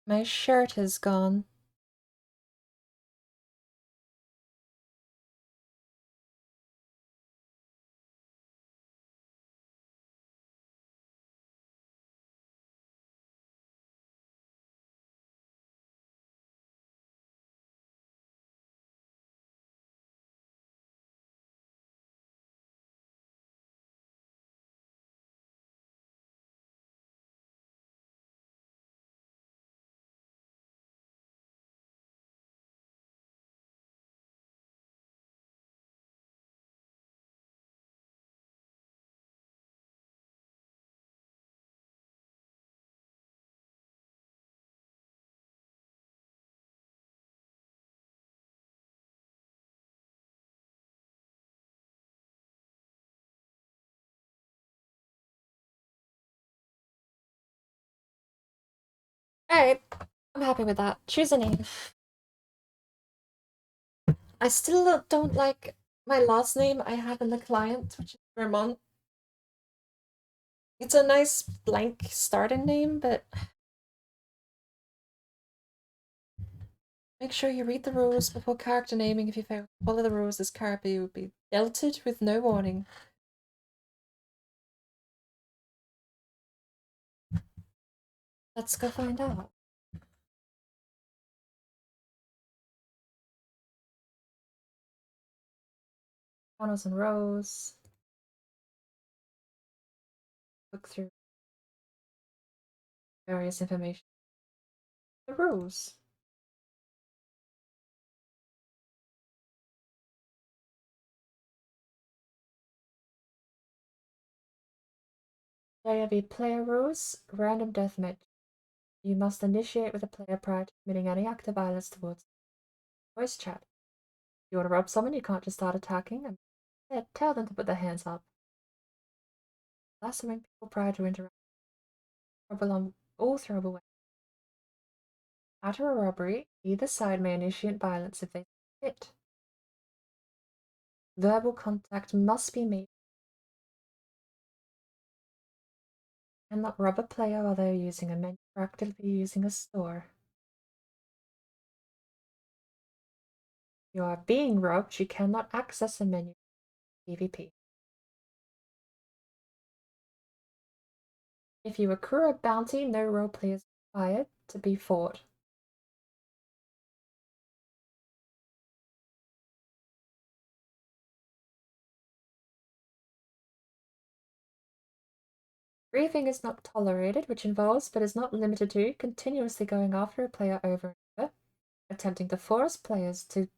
My shirt is gone. Alright, I'm happy with that. Choose a name. I still don't like my last name I have in the client, which is Vermont. It's a nice blank starting name, but make sure you read the rules before character naming. If you fail to follow the rules, this character will be dealt with no warning. Let's go find out. Panels and rows. Look through various information. The rules. Player v player rules. Random deathmatch. You must initiate with a player prior to committing any act of violence towards voice chat. If you want to rob someone, you can't just start attacking them. Tell them to put their hands up. Lassoing people prior to interaction. Trouble on all throwable weapons. After a robbery, either side may initiate violence if they see fit. Verbal contact must be made. Cannot rob a player while they are using a menu or actively using a store. If you are being robbed, you cannot access a menu. PvP. If you accrue a bounty, no roleplay is required to be fought. Griefing is not tolerated, which involves, but is not limited to, continuously going after a player over and over, attempting to force players to.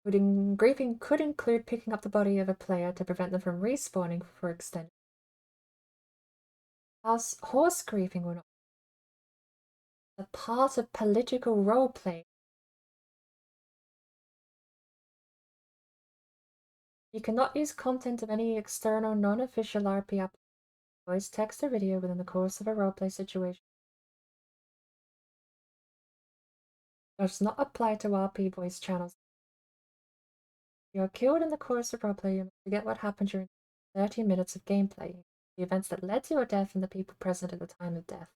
Griefing could include picking up the body of a player to prevent them from respawning for extended. Horse griefing will not be a part of political roleplay. You cannot use content of any external non-official RP app, voice, text, or video within the course of a roleplay situation. Does not apply to RP voice channels. If you are killed in the course of roleplay, you must forget what happened during 30 minutes of gameplay, the events that led to your death and the people present at the time of death.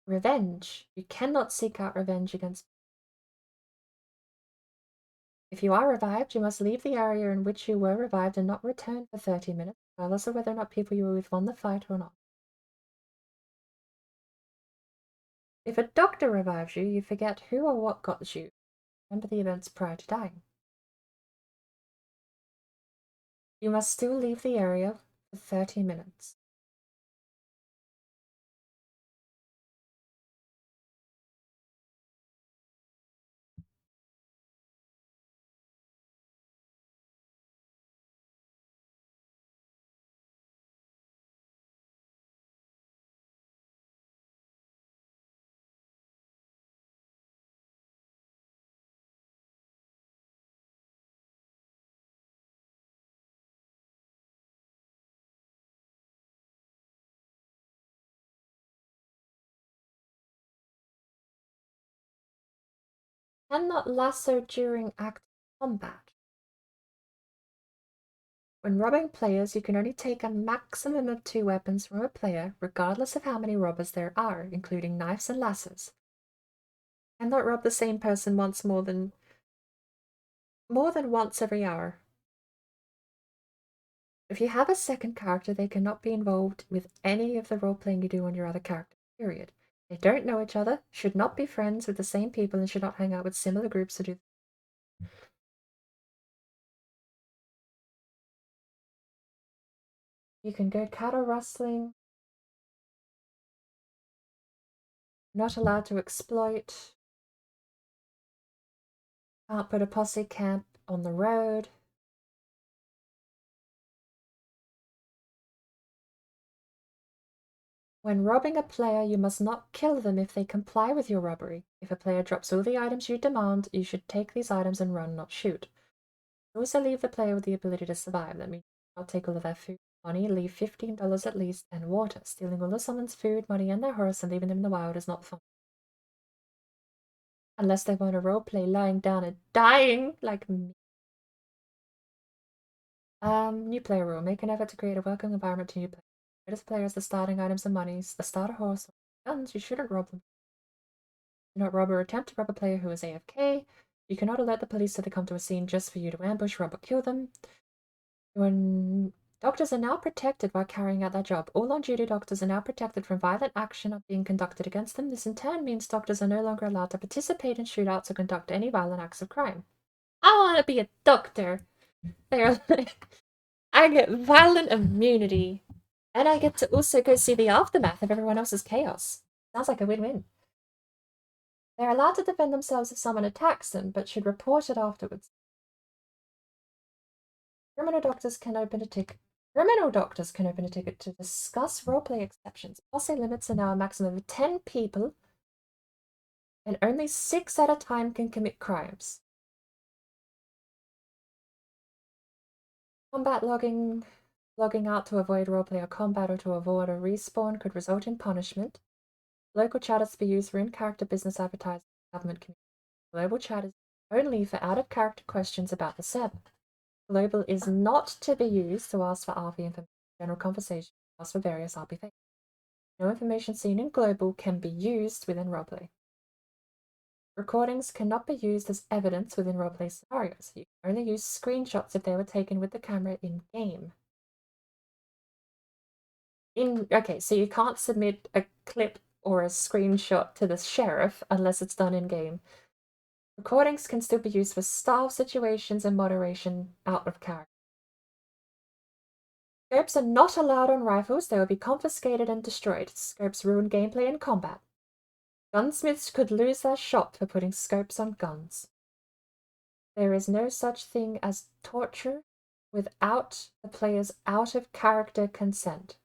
Revenge. You cannot seek out revenge against. If you are revived, you must leave the area in which you were revived and not return for 30 minutes, regardless of whether or not people you were with won the fight or not. If a doctor revives you, you forget who or what got you. Remember the events prior to dying. You must still leave the area for 30 minutes. Cannot lasso during active combat. When robbing players, you can only take a maximum of 2 weapons from a player, regardless of how many robbers there are, including knives and lassos. Cannot rob the same person more than once every hour. If you have a second character, they cannot be involved with any of the role-playing you do on your other character, period. They don't know each other, should not be friends with the same people, and should not hang out with similar groups to do. You can go cattle rustling. Not allowed to exploit. Can't put a posse camp on the road. When robbing a player, you must not kill them if they comply with your robbery. If a player drops all the items you demand, you should take these items and run, not shoot. Also leave the player with the ability to survive. That means I'll take all of their food, money, leave $15 at least, and water. Stealing all of someone's food, money, and their horse and leaving them in the wild is not fun. Unless they want to roleplay lying down and dying, like me. New player rule. Make an effort to create a welcoming environment to new players. Notice players the starting items and monies, the starter horse, guns. You shouldn't rob them. Do not rob or attempt to rob a player who is AFK. You cannot alert the police so they come to a scene just for you to ambush, rob, or kill them. When doctors are now protected while carrying out their job. All on-duty doctors are now protected from violent action being conducted against them. This in turn means doctors are no longer allowed to participate in shootouts or conduct any violent acts of crime. I want to be a doctor. They're like, I get violent immunity. And I get to also go see the aftermath of everyone else's chaos. Sounds like a win-win. They're allowed to defend themselves if someone attacks them, but should report it afterwards. Criminal doctors can open a ticket to discuss roleplay exceptions. Posse limits are now a maximum of 10 people, and only 6 at a time can commit crimes. Combat logging out to avoid roleplay or combat or to avoid a respawn could result in punishment. Local chat is to be used for in-character business advertising and government communication. Global chat is only for out-of-character questions about the server. Global is not to be used to ask for RP information, general conversation, ask for various RP things. No information seen in Global can be used within roleplay. Recordings cannot be used as evidence within roleplay scenarios. You can only use screenshots if they were taken with the camera in-game. Okay, so you can't submit a clip or a screenshot to the sheriff unless it's done in-game. Recordings can still be used for style situations and moderation out of character. Scopes are not allowed on rifles. They will be confiscated and destroyed. Scopes ruin gameplay and combat. Gunsmiths could lose their shop for putting scopes on guns. There is no such thing as torture without the player's out-of-character consent.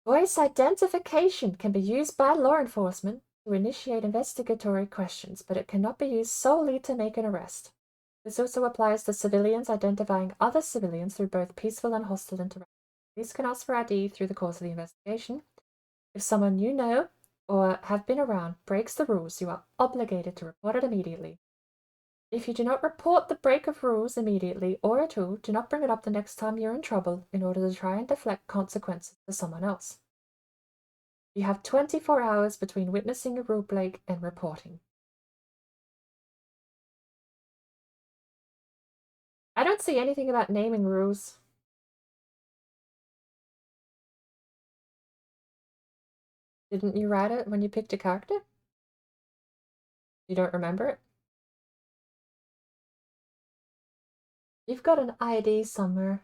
Voice identification can be used by law enforcement to initiate investigatory questions, but it cannot be used solely to make an arrest. This also applies to civilians identifying other civilians through both peaceful and hostile interactions. Police can ask for ID through the course of the investigation. If someone you know or have been around breaks the rules, you are obligated to report it immediately. If you do not report the break of rules immediately or at all, do not bring it up the next time you're in trouble in order to try and deflect consequences to someone else. You have 24 hours between witnessing a rule break and reporting. I don't see anything about naming rules. Didn't you write it when you picked a character? You don't remember it? You've got an ID somewhere.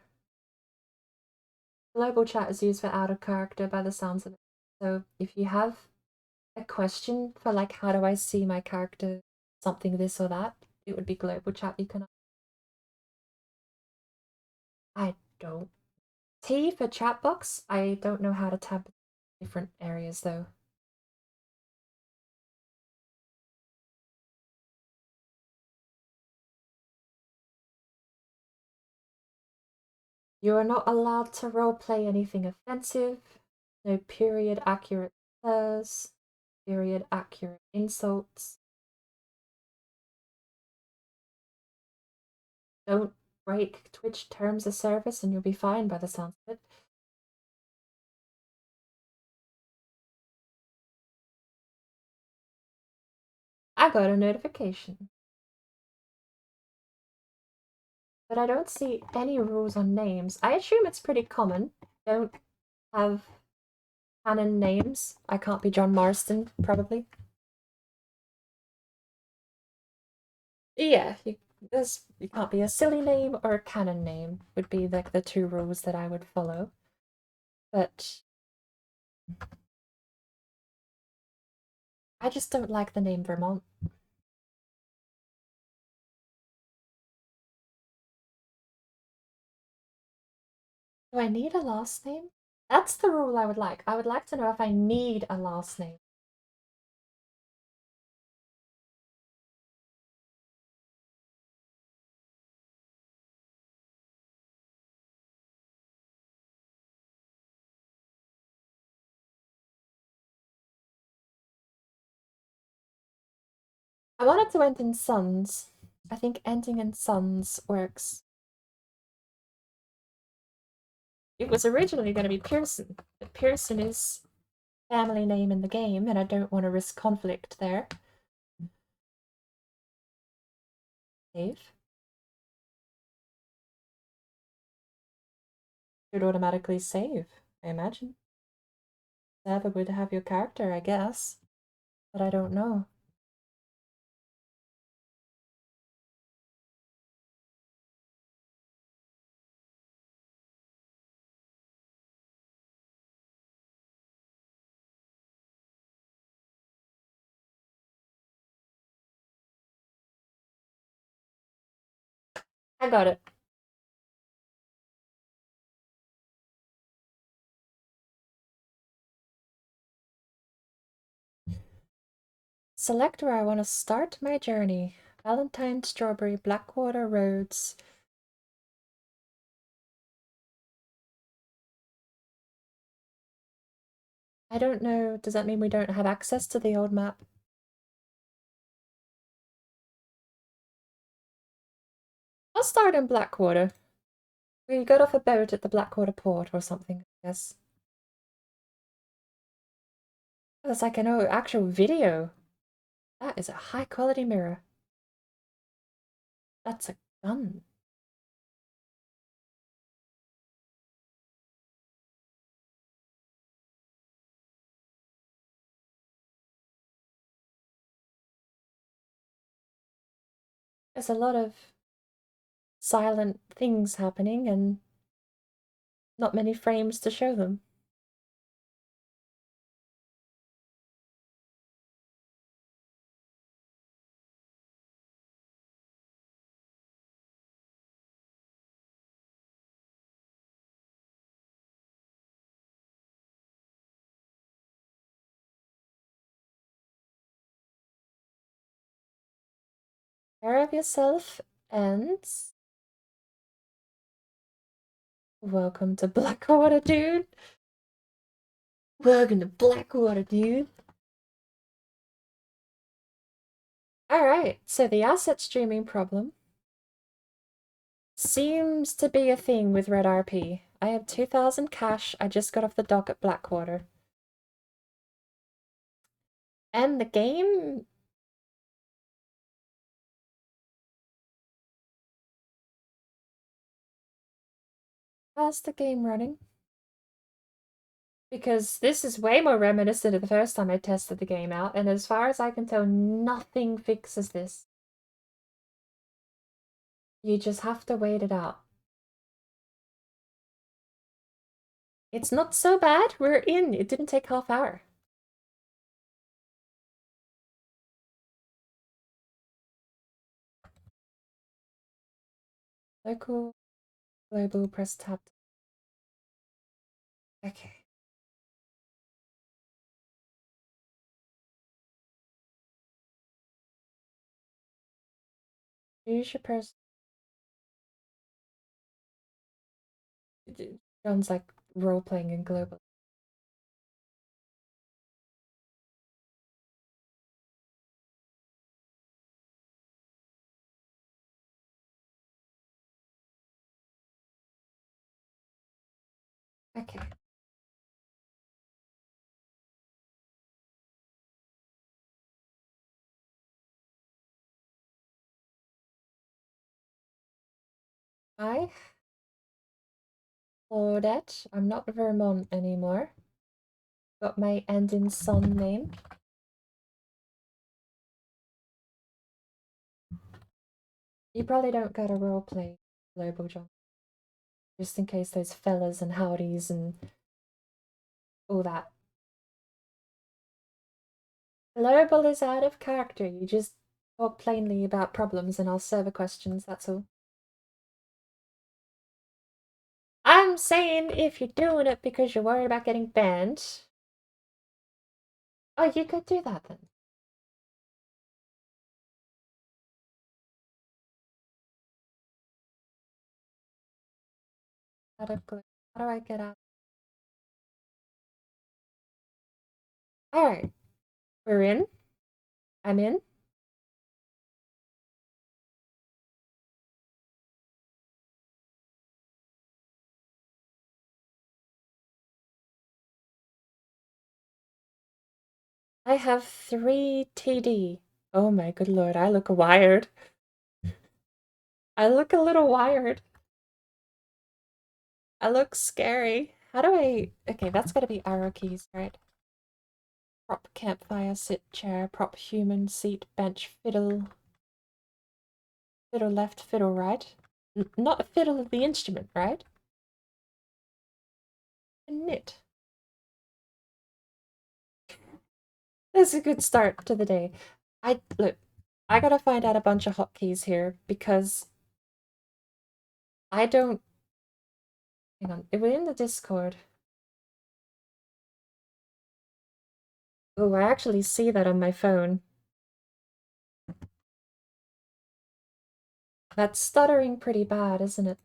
Global chat is used for out of character by the sounds of it. So if you have a question for like, how do I see my character, something this or that, it would be global chat you can. I don't. T for chat box. I don't know how to tab different areas though. You are not allowed to roleplay anything offensive. No period accurate slurs. Period accurate insults. Don't break Twitch terms of service and you'll be fine by the sounds of it. I got a notification. But I don't see any rules on names. I assume it's pretty common. Don't have canon names. I can't be John Marston, probably. Yeah, you can't be a silly name or a canon name would be like the two rules that I would follow. But I just don't like the name Vermont. Do I need a last name? That's the rule I would like. I would like to know if I need a last name. I wanted to end in Sons. I think ending in Sons works. It was originally going to be Pearson, but Pearson is family name in the game, and I don't want to risk conflict there. Save. Should automatically save, I imagine. Server would have your character, I guess, but I don't know. I got it. Select where I want to start my journey. Valentine, Strawberry, Blackwater Roads. I don't know. Does that mean we don't have access to the old map? I'll start in Blackwater. We got off a boat at the Blackwater port or something, I guess. That's like an actual video. That is a high quality mirror. That's a gun. There's a lot of silent things happening and not many frames to show them. care of yourself, and welcome to Blackwater, dude. Welcome to Blackwater, dude. Alright, so the asset streaming problem seems to be a thing with RedRP. I have 2,000 cash. I just got off the dock at Blackwater. And the game... How's the game running? Because this is way more reminiscent of the first time I tested the game out, and as far as I can tell, nothing fixes this. You just have to wait it out. It's not so bad. We're in. It didn't take half hour. Local, global, press tab. Okay. Use your press. It sounds like role playing in global. Okay. Hi, Claudette. I'm not Vermont anymore. Got my end in son name. You probably don't got a roleplay global, John. Just in case those fellas and howdies and all that. Global is out of character. You just talk plainly about problems and I'll server questions, that's all. I'm saying if you're doing it because you're worried about getting banned. Oh, you could do that then. How do I get out? Alright. We're in. I'm in. I have 3 TD. Oh my good lord, I look wired. I look a little wired. I look scary. How do I... Okay, that's gotta be arrow keys, right? Prop, campfire, sit, chair, prop, human, seat, bench, fiddle. Fiddle left, fiddle right. Not a fiddle of the instrument, right? Knit. That's a good start to the day. Look, I gotta find out a bunch of hotkeys here because I don't... Hang on, we're in the Discord. Oh, I actually see that on my phone. That's stuttering pretty bad, isn't it?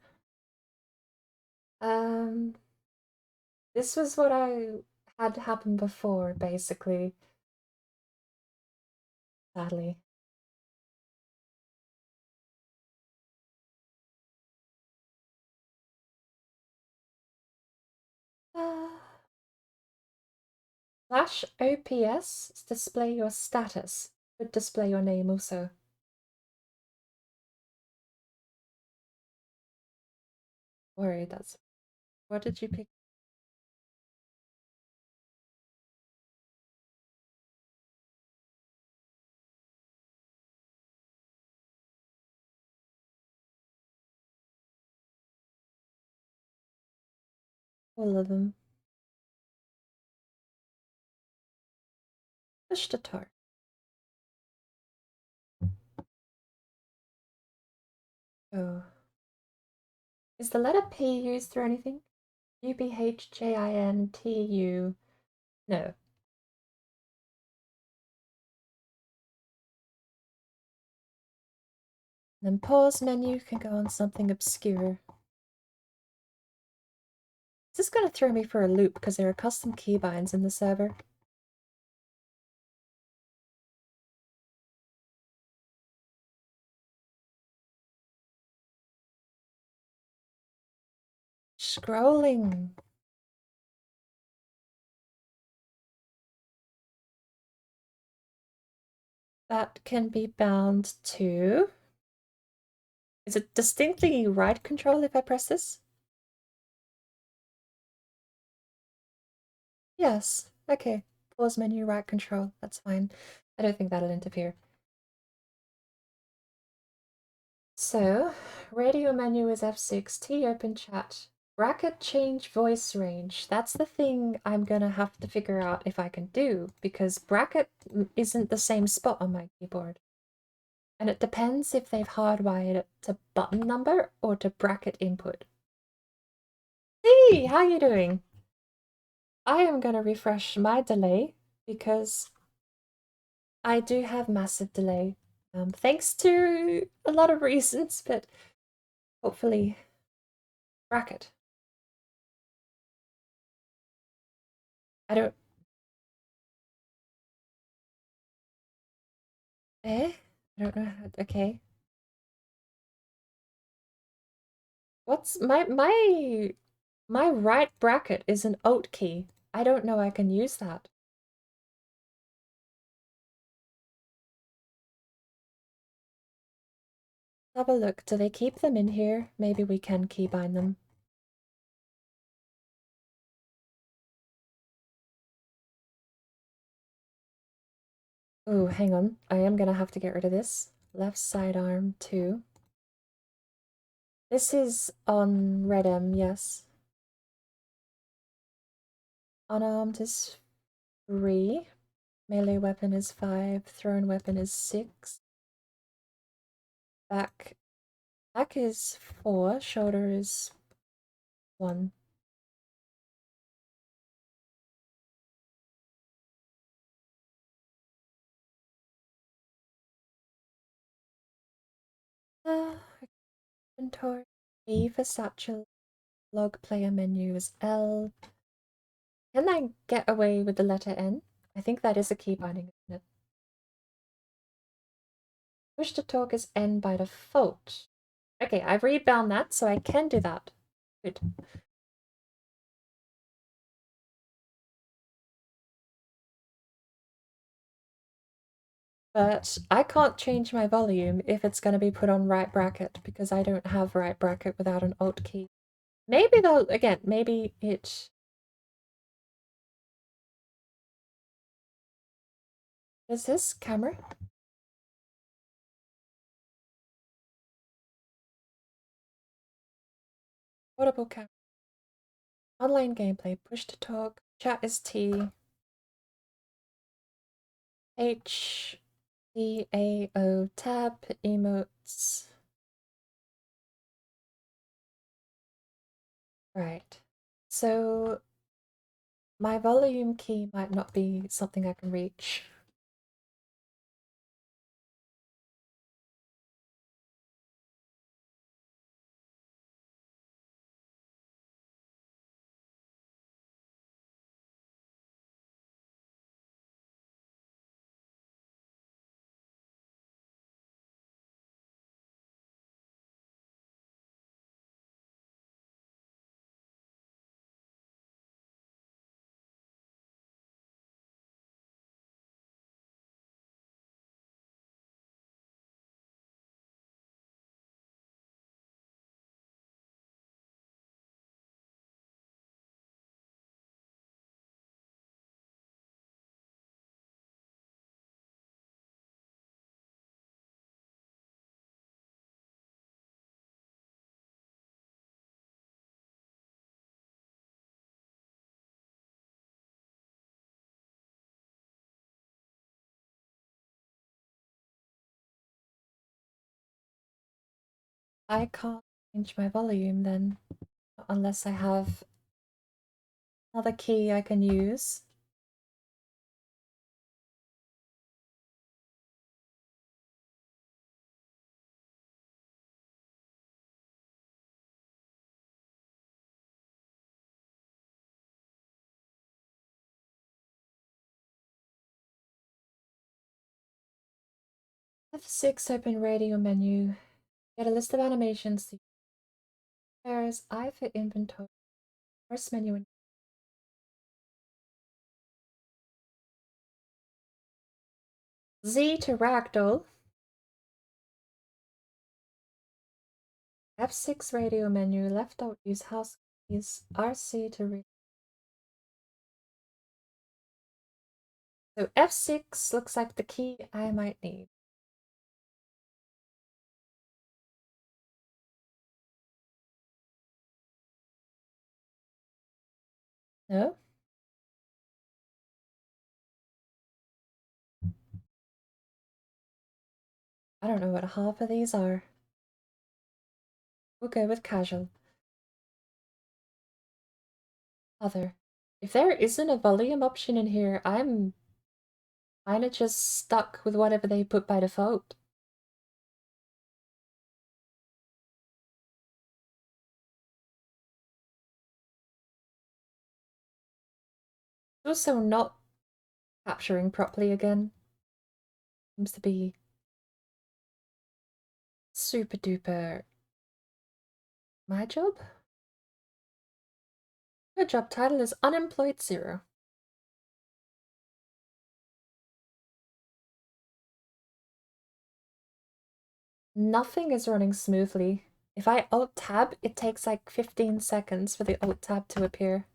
This was what I had happen before, basically. Sadly. Flash OPS display your status. Could display your name also. Worried that's... What did you pick? All of them. Push the tar. Oh. Is the letter P used for anything? UPHJINTU. No. Then pause menu can go on something obscure. This is going to throw me for a loop because there are custom keybinds in the server. Scrolling. That can be bound to... Is it distinctly right control if I press this? Yes. Okay. Pause menu, right control. That's fine. I don't think that'll interfere. So, radio menu is F6, T open chat. Bracket change voice range. That's the thing I'm gonna have to figure out if I can do, because bracket isn't the same spot on my keyboard. And it depends if they've hardwired it to button number or to bracket input. Hey, how you doing? I am gonna refresh my delay because I do have massive delay. Thanks to a lot of reasons, but hopefully bracket. I don't... I don't know how... Okay. What's my right bracket is an Alt key. I don't know I can use that. Have a look. Do they keep them in here? Maybe we can keybind them. Oh, hang on. I am gonna have to get rid of this. Left sidearm 2. This is on RedM, yes. Unarmed is 3. Melee weapon is 5. Thrown weapon is 6. Back is 4. Shoulder is 1. Inventory. B for satchel. Log player menu is L. Can I get away with the letter N? I think that is a key binding, isn't it? Push to talk is N by default. Okay, I've rebound that, so I can do that. Good. But I can't change my volume if it's going to be put on right bracket because I don't have right bracket without an Alt key. Maybe they'll, again, maybe it... Is this camera? Audible camera. Online gameplay, push to talk, chat is T. H, D, A, O, tab, emotes. Right. So my volume key might not be something I can reach. I can't change my volume then, unless I have another key I can use. F6, open radio menu. Get a list of animations. There's I for inventory. First menu. Z to ragdoll. F6 radio menu. Left alt use house keys. RC to read. So F6 looks like the key I might need. No? I don't know what half of these are. We'll go with casual. Other. If there isn't a volume option in here, I'm kinda just stuck with whatever they put by default. Also not capturing properly again. Seems to be super duper my job. Your job title is Unemployed 0. Nothing is running smoothly. If I alt tab, it takes like 15 seconds for the alt tab to appear.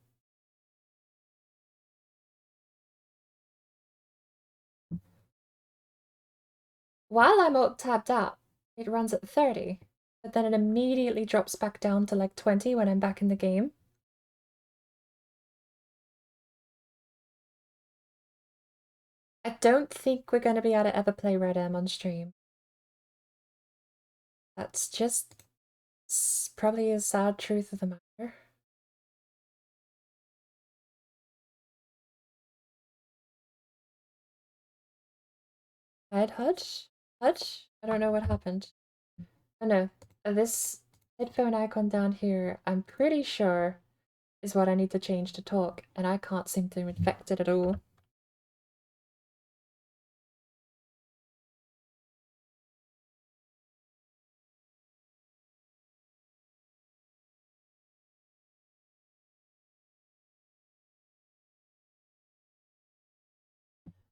While I'm alt tabbed out, it runs at 30, but then it immediately drops back down to like 20 when I'm back in the game. I don't think we're going to be able to ever play RedM on stream. That's just probably a sad truth of the matter. Hudge? Hudge? I don't know what happened. Oh no, this headphone icon down here, I'm pretty sure is what I need to change to talk, and I can't seem to infect it at all.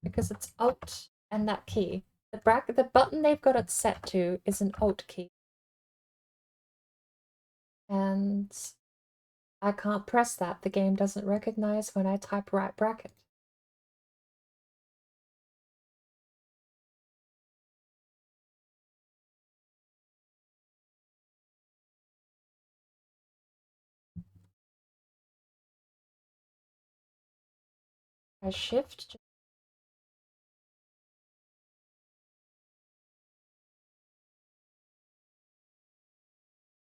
Because it's Alt and that key. The button they've got it set to is an Alt key. And I can't press that. The game doesn't recognize when I type right bracket. I shift.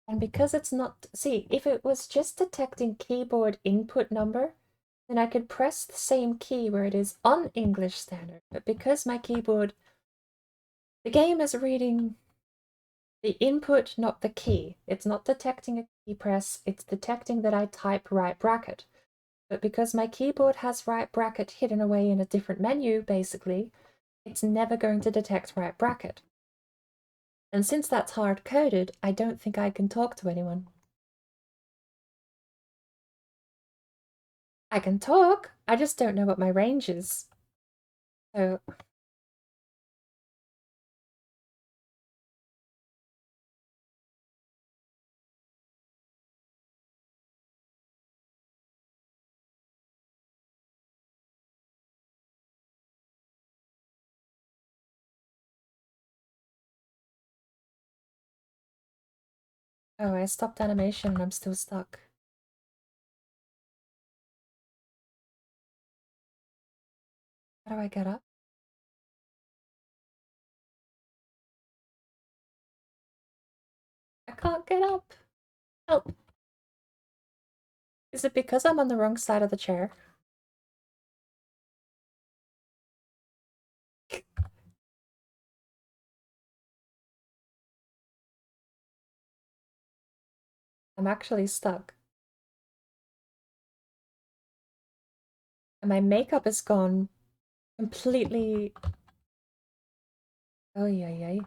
And because it's not, see, if it was just detecting keyboard input number, then I could press the same key where it is on English Standard. But because my keyboard, the game is reading the input, not the key. It's not detecting a key press, it's detecting that I type right bracket. But because my keyboard has right bracket hidden away in a different menu, basically, it's never going to detect right bracket. And since that's hard-coded, I don't think I can talk to anyone. I can talk, I just don't know what my range is. So... Oh, I stopped animation and I'm still stuck. How do I get up? I can't get up. Help. Is it because I'm on the wrong side of the chair? I'm actually stuck. And my makeup is gone completely Oh, yeah, yeah.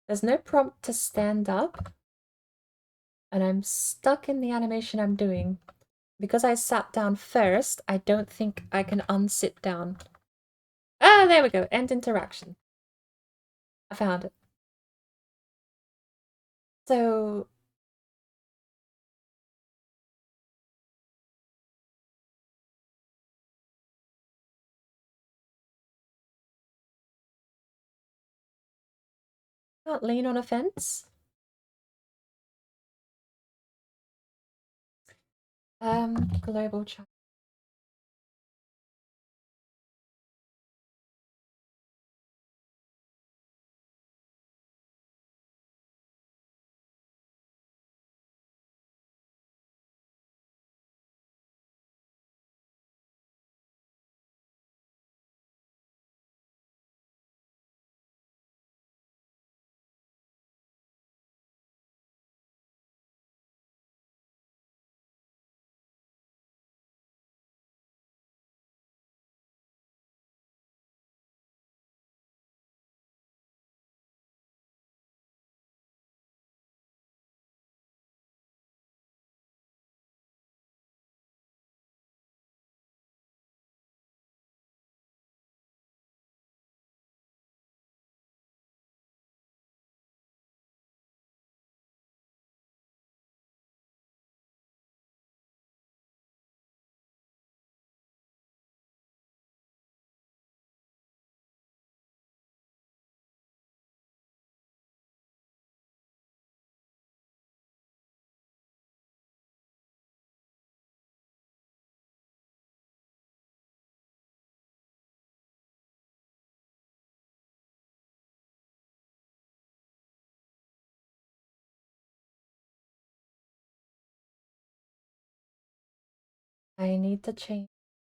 There's no prompt to stand up, and I'm stuck in the animation I'm doing. Because I sat down first, I don't think I can unsit down. Ah, there we go. End interaction. I found it. So, can't lean on a fence. Global chat. I need to change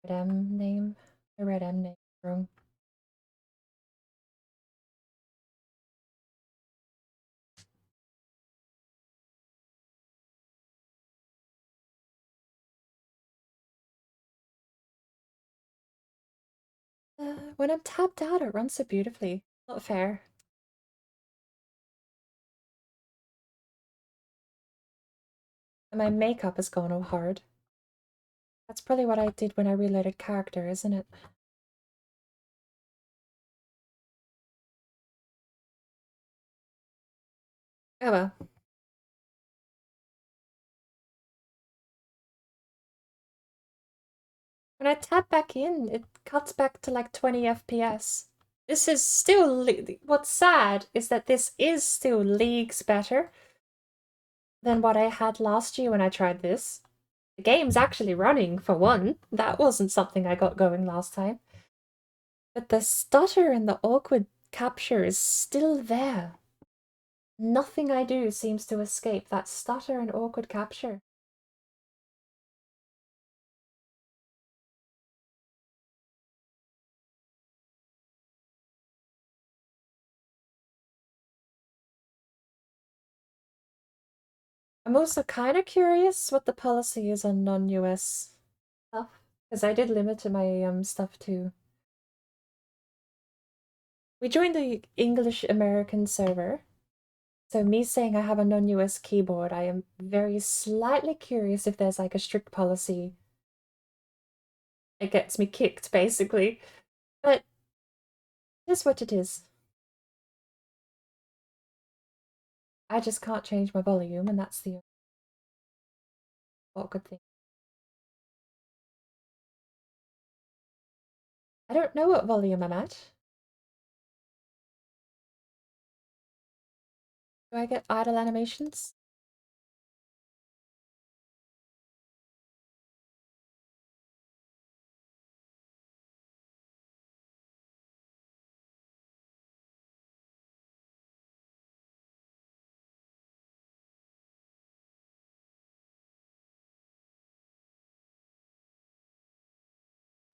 RedM name. The RedM name wrong. When I'm tapped out, it runs so beautifully. Not fair. And my makeup has gone all hard. That's probably what I did when I reloaded character, isn't it? Oh well. When I tap back in, it cuts back to like 20 FPS. This is still... What's sad is that this is still leagues better than what I had last year when I tried this. The game's actually running, for one. That wasn't something I got going last time. But the stutter and the awkward capture is still there. Nothing I do seems to escape that stutter and awkward capture. I'm also kind of curious what the policy is on non-US stuff, because I did limit my stuff to... We joined the English American server, so me saying I have a non-US keyboard, I am very slightly curious if there's like a strict policy. It gets me kicked, basically. But it is what it is. I just can't change my volume, and that's the awkward thing. I don't know what volume I'm at. Do I get idle animations?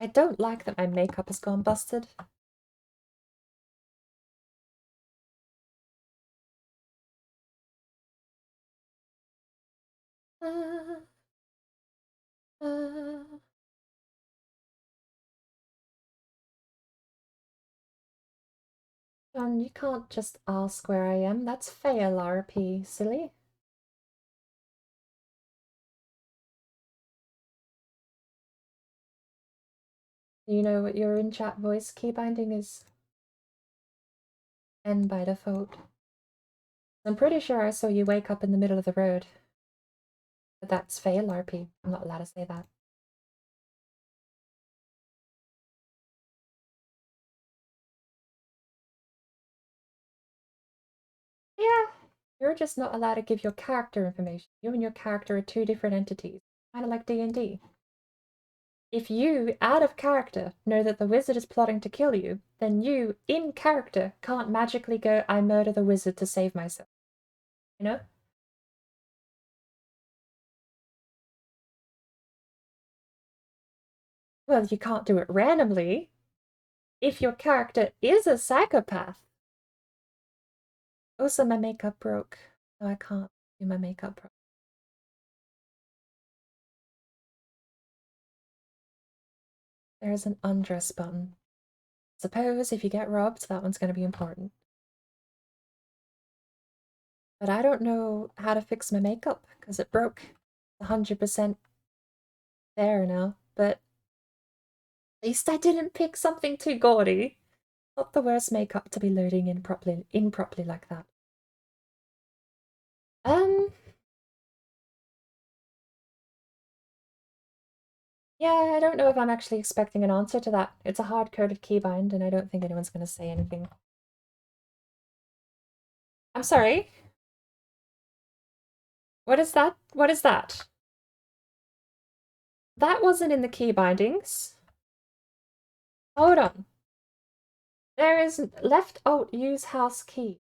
I don't like that my makeup has gone busted. Uh, uh. John, you can't just ask where I am. That's fail RP, silly. You know what your in-chat voice key binding is? N by default. I'm pretty sure I saw you wake up in the middle of the road. But that's fail RP. I'm not allowed to say that. Yeah, you're just not allowed to give your character information. You and your character are two different entities. Kind of like D&D. If you, out of character, know that the wizard is plotting to kill you, then you, in character, can't magically go, I murder the wizard to save myself. You know? Well, you can't do it randomly. If your character is a psychopath. Also, my makeup broke. So I can't do my makeup properly. There's an undress button. Suppose if you get robbed, that one's going to be important. But I don't know how to fix my makeup because it broke. 100% there now, but at least I didn't pick something too gaudy. Not the worst makeup to be loading in improperly like that. Yeah, I don't know if I'm actually expecting an answer to that. It's a hard-coded keybind, and I don't think anyone's going to say anything. I'm sorry. What is that? What is that? That wasn't in the key bindings. Hold on. There is left alt use house key.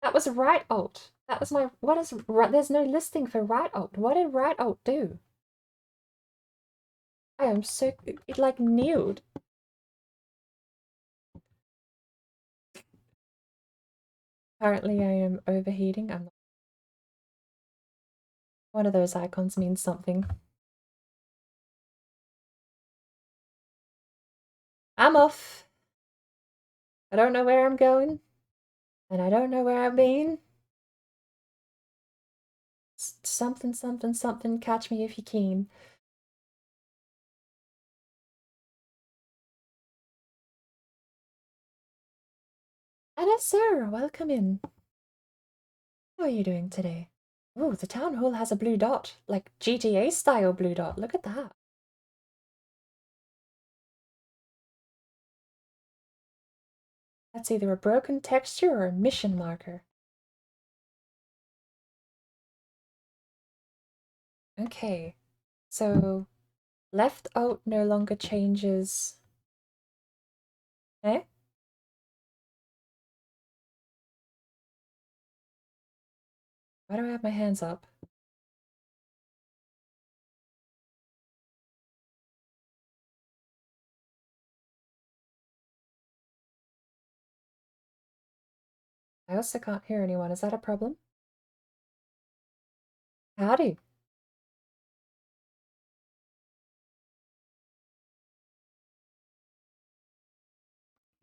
That was right alt. That was my, what is, there's no listing for right alt. What did right alt do? I am so, it like kneeled. Apparently I am overheating. I'm not. One of those icons means something. I'm off. I don't know where I'm going. And I don't know where I've been. Something, something, something, catch me if you can. Hello, sir, welcome in. How are you doing today? Oh, the town hall has a blue dot, like GTA style blue dot. Look at that. That's either a broken texture or a mission marker. Okay, so left alt no longer changes. Eh? Why do I have my hands up? I also can't hear anyone. Is that a problem? Howdy.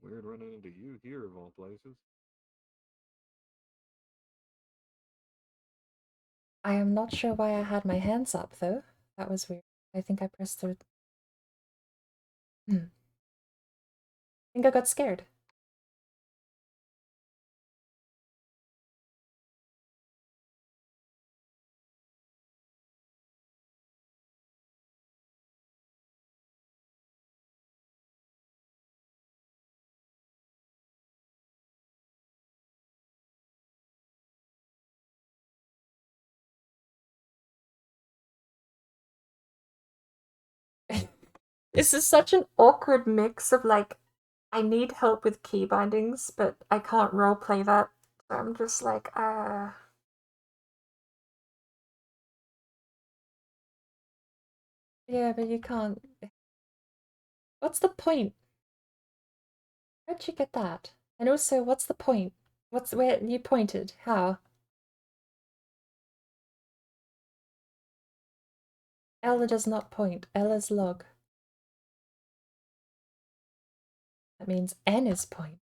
Weird running into you here of all places. I am not sure why I had my hands up, though. That was weird. I think I pressed the... I think I got scared. This is such an awkward mix of like, I need help with key bindings, but I can't roleplay that. So I'm just like, yeah, but you can't. What's the point? How'd you get that? And also, what's the point? What's where you pointed? How? Ella does not point. Ella's log. That means N is point.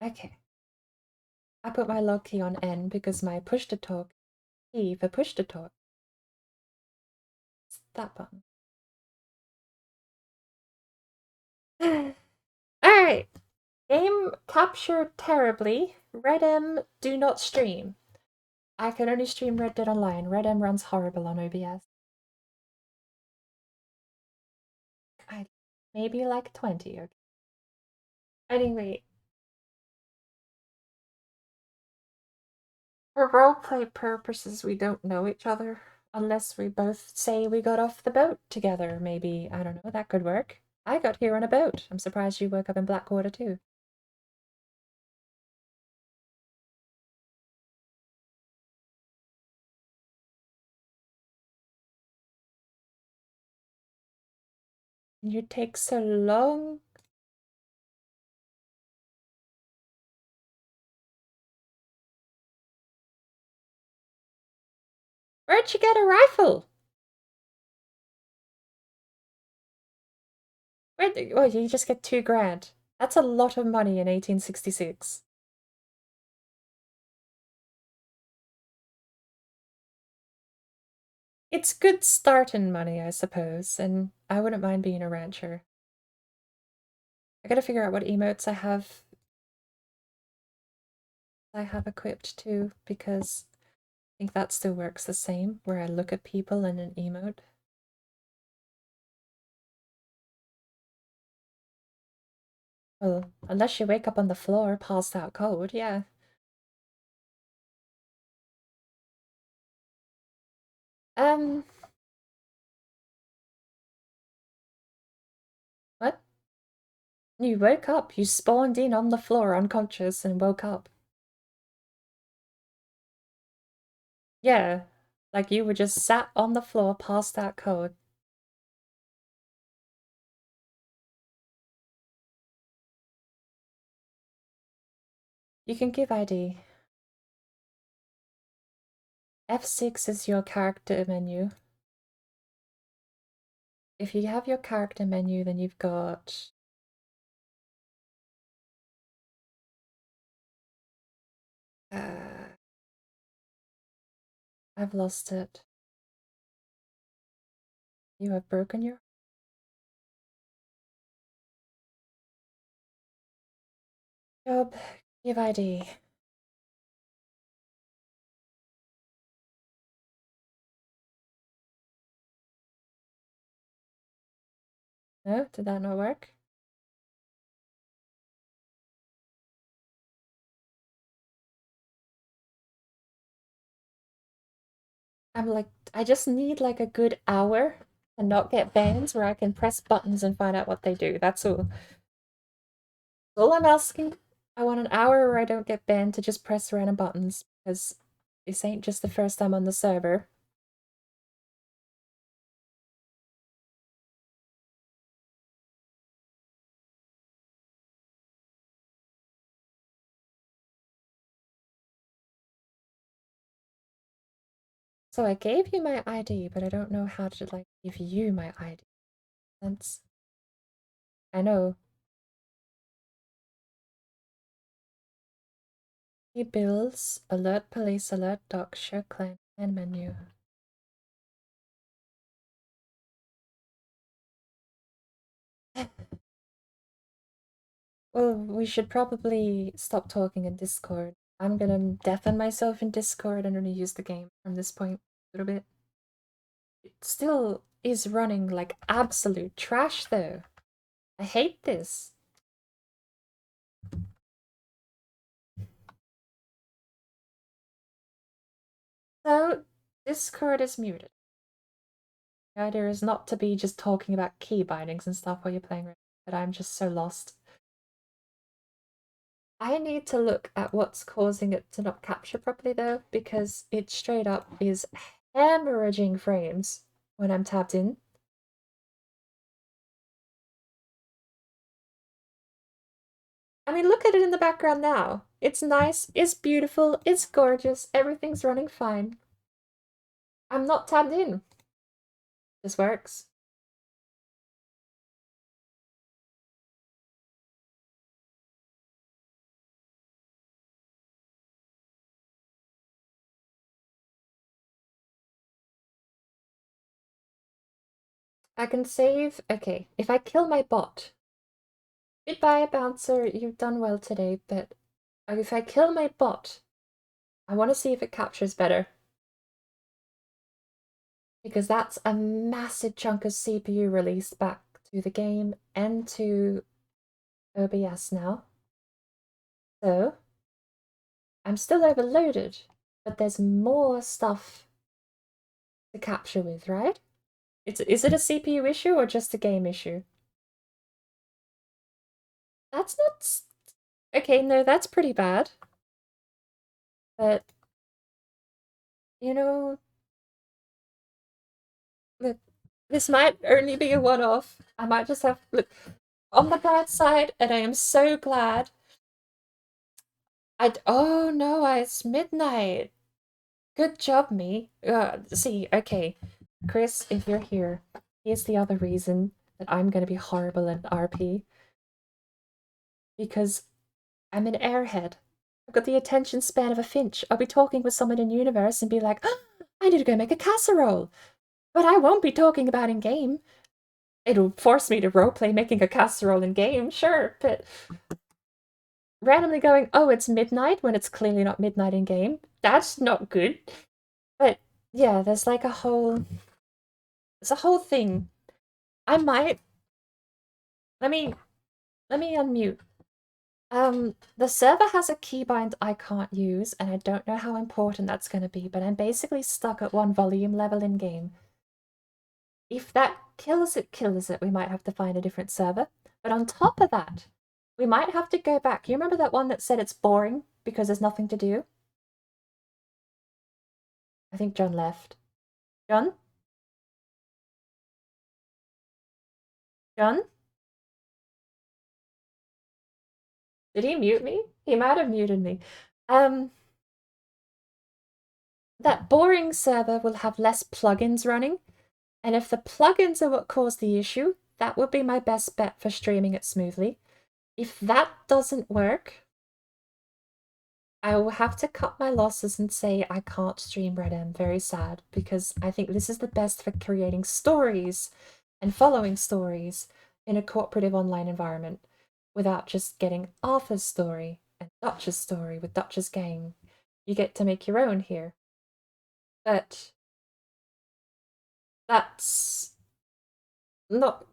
Okay. I put my log key on N because my push to talk key for push to talk. It's that button. Alright. Game captured terribly. RedM do not stream. I can only stream Red Dead Online. RedM runs horrible on OBS. Maybe like 20. Okay. Anyway. For roleplay purposes, we don't know each other. Unless we both say we got off the boat together, maybe. I don't know, that could work. I got here on a boat. I'm surprised you woke up in Blackwater too. You take so long. Where'd you get a rifle? Oh, you just get $2,000. That's a lot of money in 1866. It's good starting money, I suppose, and I wouldn't mind being a rancher. I gotta figure out what emotes I have equipped too, because I think that still works the same, where I look at people in an emote. Well, unless you wake up on the floor, passed out cold, yeah. What? You woke up. You spawned in on the floor unconscious and woke up. Yeah, like you were just sat on the floor passed out cold. You can give ID. F6 is your character menu. If you have your character menu, then you've got... I've lost it. You have broken your... Job, give ID. No, did that not work? I'm like, I just need like a good hour and not get bans where I can press buttons and find out what they do. That's all. All I'm asking. I want an hour where I don't get banned to just press random buttons, because this ain't just the first time on the server. So I gave you my ID, but I don't know how to like give you my ID. That's... I know. Bills, alert police, alert doc, show clan, and menu. Well, we should probably stop talking in Discord. I'm gonna deafen myself in Discord and only use the game from this point a little bit. It still is running like absolute trash though. I hate this. So, Discord is muted. The idea is not to be just talking about key bindings and stuff while you're playing, but I'm just so lost. I need to look at what's causing it to not capture properly though, because it straight up is hemorrhaging frames when I'm tapped in. I mean, look at it in the background now. It's nice, it's beautiful, it's gorgeous, everything's running fine. I'm not tabbed in. This works. I can save. Okay, if I kill my bot. Goodbye, bouncer. You've done well today, but if I kill my bot, I want to see if it captures better. Because that's a massive chunk of CPU released back to the game and to OBS now. So, I'm still overloaded, but there's more stuff to capture with, right? Is it a CPU issue or just a game issue? That's not... Okay, no, that's pretty bad. But, you know, look, this might only be a one-off. I might just have... Look, on the bright side, and I am so glad. Oh no, it's midnight. Good job, me. See, okay. Chris, if you're here, here's the other reason that I'm gonna be horrible at RP. Because I'm an airhead. I've got the attention span of a finch. I'll be talking with someone in universe and be like, oh, I need to go make a casserole. But I won't be talking about in game. It'll force me to roleplay making a casserole in game, sure, but randomly going, oh, it's midnight when it's clearly not midnight in game. That's not good. But yeah, there's like a whole thing. I might let me unmute. The server has a keybind I can't use, and I don't know how important that's going to be, but I'm basically stuck at one volume level in game. If that kills it, we might have to find a different server. But on top of that, we might have to go back. You remember that one that said it's boring because there's nothing to do? I think John left. John? John? Did he mute me? He might have muted me. That boring server will have less plugins running, and if the plugins are what caused the issue, that would be my best bet for streaming it smoothly. If that doesn't work, I will have to cut my losses and say I can't stream RedM. Very sad, because I think this is the best for creating stories and following stories in a cooperative online environment without just getting Arthur's story and Dutch's story with Dutch's gang. You get to make your own here. But that's not...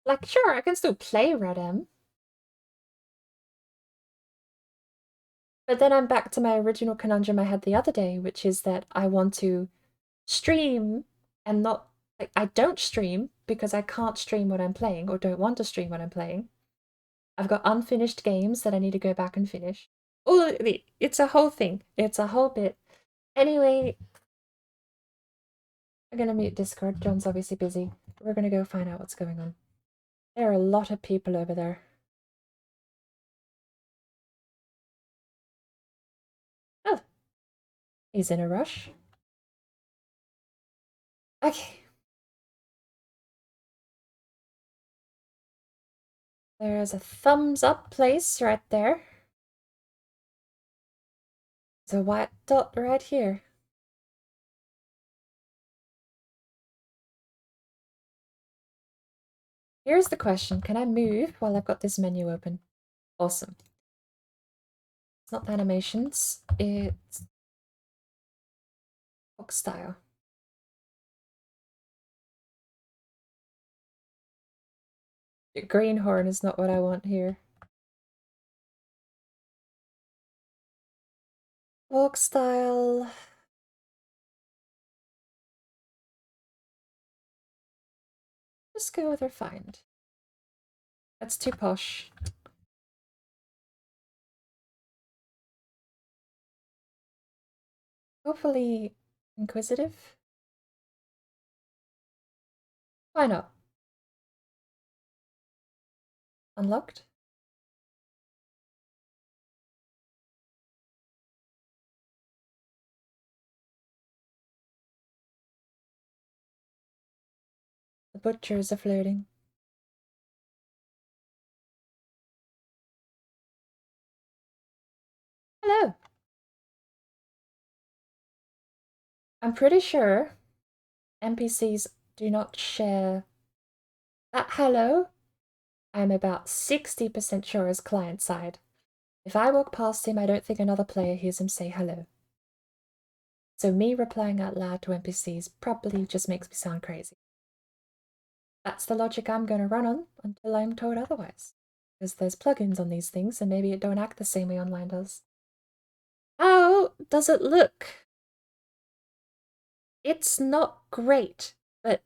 Like, sure, I can still play RedM. But then I'm back to my original conundrum I had the other day, which is that I want to stream and not... Like, I don't stream because I can't stream what I'm playing or don't want to stream what I'm playing. I've got unfinished games that I need to go back and finish. Oh, it's a whole thing. It's a whole bit. Anyway, I'm gonna mute Discord. John's obviously busy. We're gonna go find out what's going on. There are a lot of people over there. Oh, he's in a rush. Okay. There's a thumbs up place right there. There's a white dot right here. Here's the question. Can I move while I've got this menu open? Awesome. It's not animations. It's box style. The greenhorn is not what I want here. Box style. Just go with refined. That's too posh. Hopefully inquisitive. Why not? Unlocked. The butchers are flirting. Hello. I'm pretty sure NPCs do not share. That hello, I'm about 60% sure is client side. If I walk past him, I don't think another player hears him say hello. So me replying out loud to NPCs probably just makes me sound crazy. That's the logic I'm going to run on until I'm told otherwise. Because there's plugins on these things and maybe it don't act the same way online does. How does it look? It's not great, but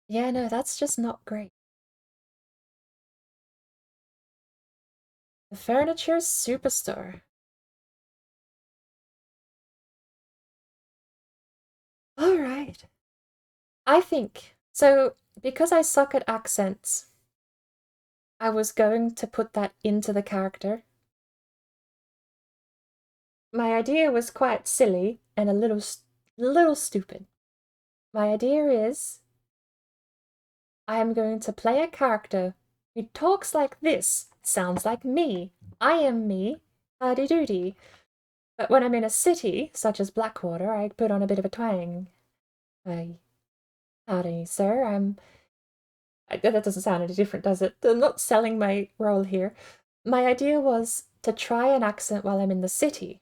yeah, no, that's just not great. The Furniture Superstore. Alright. I think, so because I suck at accents, I was going to put that into the character. My idea was quite silly and a little stupid. My idea is I am going to play a character who talks like this, sounds like me. I am me, howdy doody. But when I'm in a city, such as Blackwater, I put on a bit of a twang. Howdy, sir, that doesn't sound any different, does it? I'm not selling my role here. My idea was to try an accent while I'm in the city.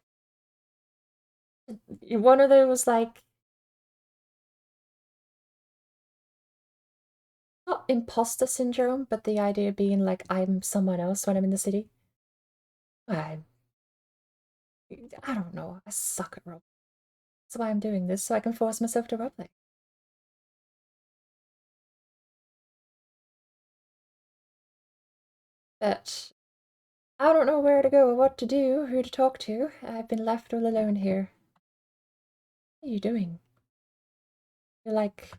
One of those, like, not imposter syndrome, but the idea being like I'm someone else when I'm in the city. I don't know. I suck at role. That's why I'm doing this, so I can force myself to roleplay. But I don't know where to go or what to do, who to talk to. I've been left all alone here. What are you doing? You're like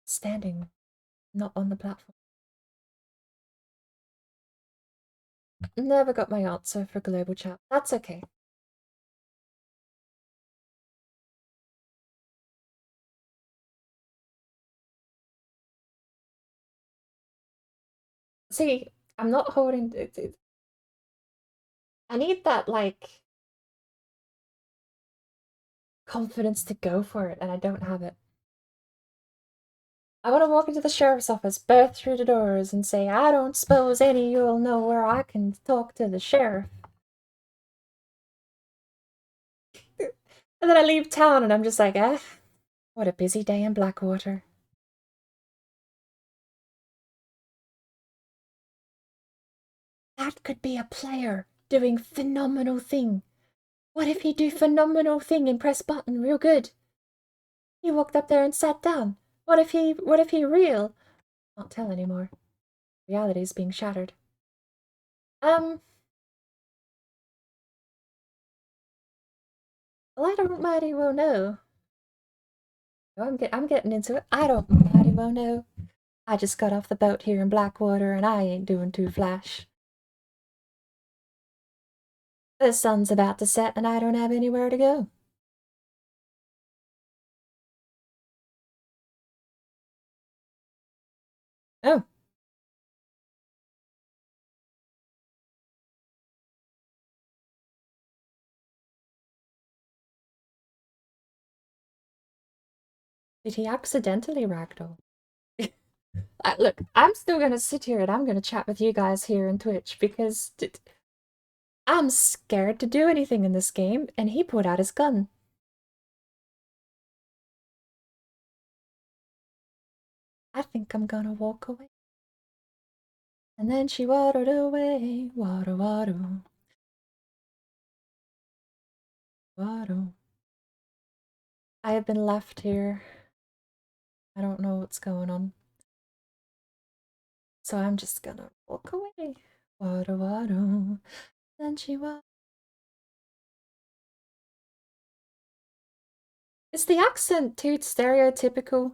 standing, not on the platform. Never got my answer for global chat. That's okay. See, I'm not holding it. I need that, like, confidence to go for it, and I don't have it. I want to walk into the sheriff's office, burst through the doors, and say, I don't suppose any of you'll know where I can talk to the sheriff. And then I leave town, and I'm just like, what a busy day in Blackwater. That could be a player doing phenomenal thing. What if he do phenomenal thing and press button real good? He walked up there and sat down. What if he real? Can't tell anymore. Reality is being shattered. Well, I don't mighty well know. I'm getting into it. I don't mighty well know. I just got off the boat here in Blackwater and I ain't doing too flash. The sun's about to set and I don't have anywhere to go. Oh. Did he accidentally ragdoll? Look, I'm still gonna sit here and I'm gonna chat with you guys here in Twitch because I'm scared to do anything in this game and he pulled out his gun. I think I'm gonna walk away. And then she waddled away, waddle, waddle. Waddle. I have been left here. I don't know what's going on. So I'm just gonna walk away. Waddle, waddle. Then she waddled. Is the accent too stereotypical?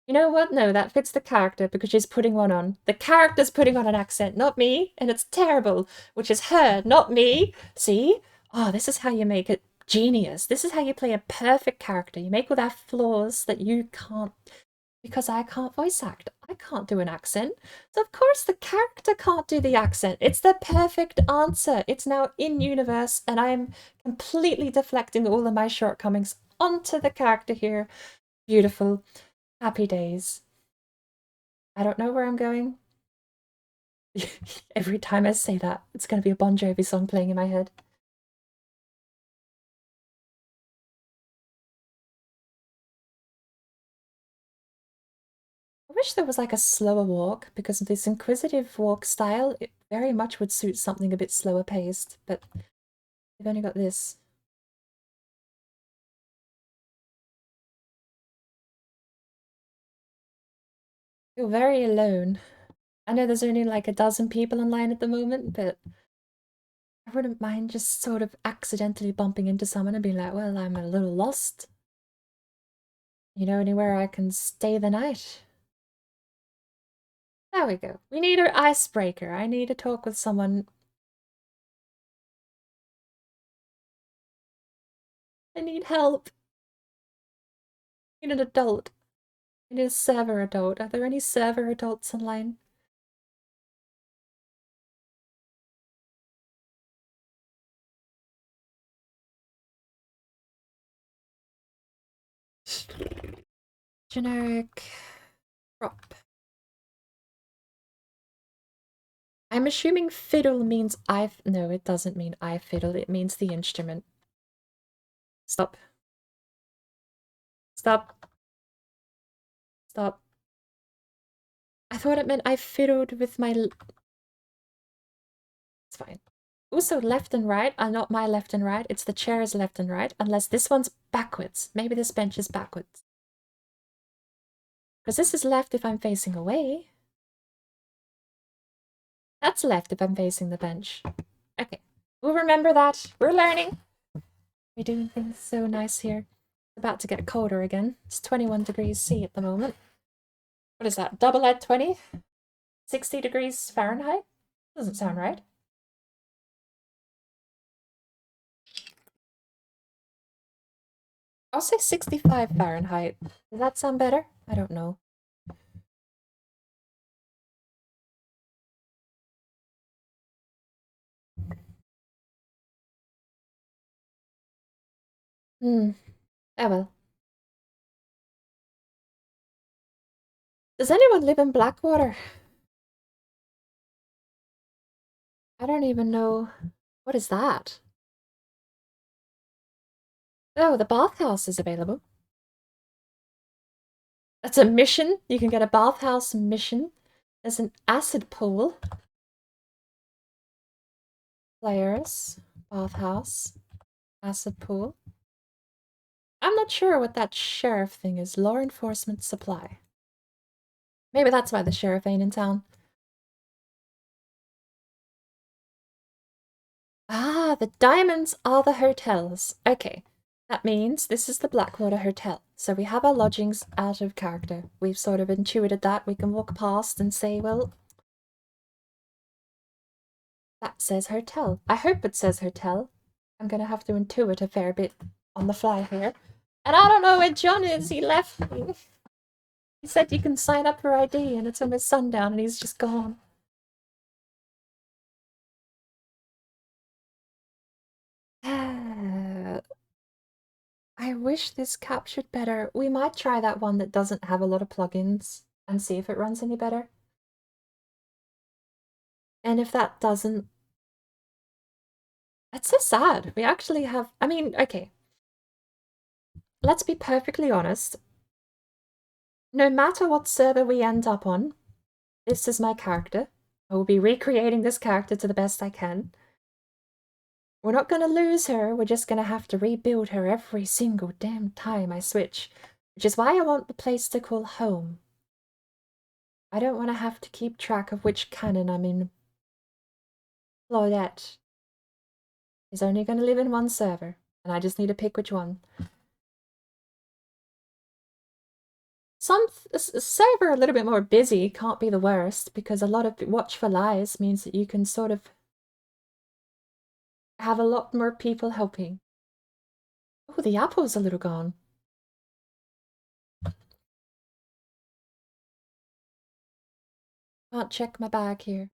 You know what? No, that fits the character because she's putting one on. The character's putting on an accent, not me, and it's terrible, which is her, not me. See? Oh, this is how you make it genius. This is how you play a perfect character. You make all their flaws that you can't, because I can't voice act. I can't do an accent. So of course the character can't do the accent. It's the perfect answer. It's now in universe, and I'm completely deflecting all of my shortcomings onto the character here. Beautiful. Happy days. I don't know where I'm going. Every time I say that, it's going to be a Bon Jovi song playing in my head. I wish there was like a slower walk, because this inquisitive walk style, it very much would suit something a bit slower paced, but we've only got this. I feel very alone. I know there's only like a dozen people online at the moment, but I wouldn't mind just sort of accidentally bumping into someone and being like, well, I'm a little lost. You know, anywhere I can stay the night? There we go. We need an icebreaker. I need to talk with someone. I need help. I need an adult. I need a server adult. Are there any server adults online? Generic prop. I'm assuming fiddle means no, it doesn't mean I fiddle. It means the instrument. Stop. Stop. Stop. I thought it meant I fiddled with my... It's fine. Also, left and right are not my left and right. It's the chair's left and right, unless this one's backwards. Maybe this bench is backwards. Because this is left if I'm facing away. That's left if I'm facing the bench. Okay, we'll remember that. We're learning. We're doing things so nice here. It's about to get colder again. It's 21 degrees C at the moment. What is that? Double at 20? 60 degrees Fahrenheit? Doesn't sound right. I'll say 65 Fahrenheit. Does that sound better? I don't know. Oh well. Does anyone live in Blackwater? I don't even know. What is that? Oh, the bathhouse is available. That's a mission. You can get a bathhouse mission. There's an acid pool. Players. Bathhouse. Acid pool. I'm not sure what that sheriff thing is. Law enforcement supply. Maybe that's why the sheriff ain't in town. Ah, the diamonds are the hotels. Okay. That means this is the Blackwater Hotel. So we have our lodgings out of character. We've sort of intuited that. We can walk past and say, well, that says hotel. I hope it says hotel. I'm gonna have to intuit a fair bit on the fly here. And I don't know where John is. He left me. He said you can sign up for ID and it's almost sundown and he's just gone. I wish this captured better. We might try that one that doesn't have a lot of plugins and see if it runs any better. And if that doesn't... It's so sad. We actually have... I mean, okay. Let's be perfectly honest. No matter what server we end up on, this is my character. I will be recreating this character to the best I can. We're not going to lose her, we're just going to have to rebuild her every single damn time I switch. Which is why I want the place to call home. I don't want to have to keep track of which canon I'm in. Claudette is only going to live in one server, and I just need to pick which one. A server a little bit more busy can't be the worst, because a lot of Watch for Lies means that you can sort of have a lot more people helping. Oh, the apple's a little gone. Can't check my bag here.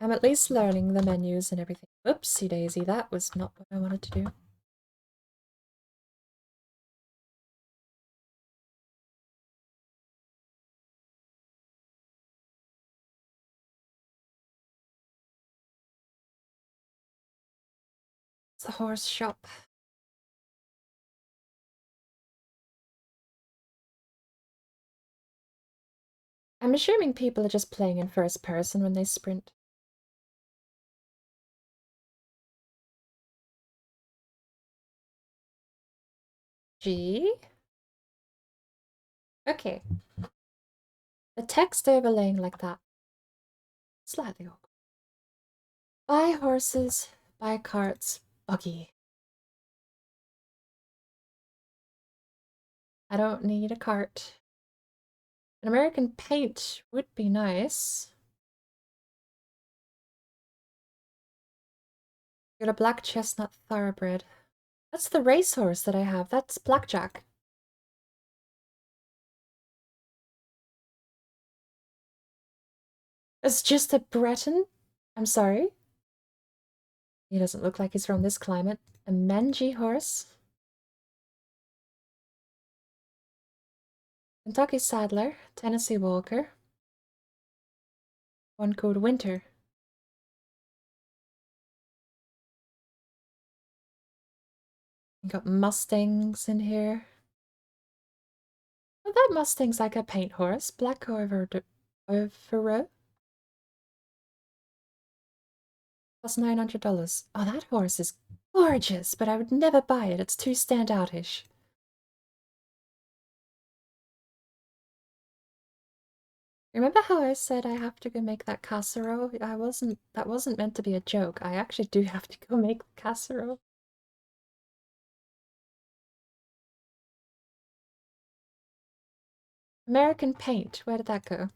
I'm at least learning the menus and everything. Oopsie daisy, that was not what I wanted to do. It's a horse shop. I'm assuming people are just playing in first person when they sprint. G? Okay. The text overlaying like that. Slightly awkward. Buy horses, buy carts, buggy. I don't need a cart. An American paint would be nice. Got a black chestnut thoroughbred. That's the racehorse that I have. That's Blackjack. It's just a Breton? I'm sorry? He doesn't look like he's from this climate. A mangy horse. Kentucky Saddler. Tennessee Walker. One called Winter. You got Mustangs in here. Oh, that Mustang's like a paint horse. Black Overo. Plus $900. Oh, that horse is gorgeous, but I would never buy it. It's too standout-ish. Remember how I said I have to go make that casserole? That wasn't meant to be a joke. I actually do have to go make the casserole. American Paint, where did that go?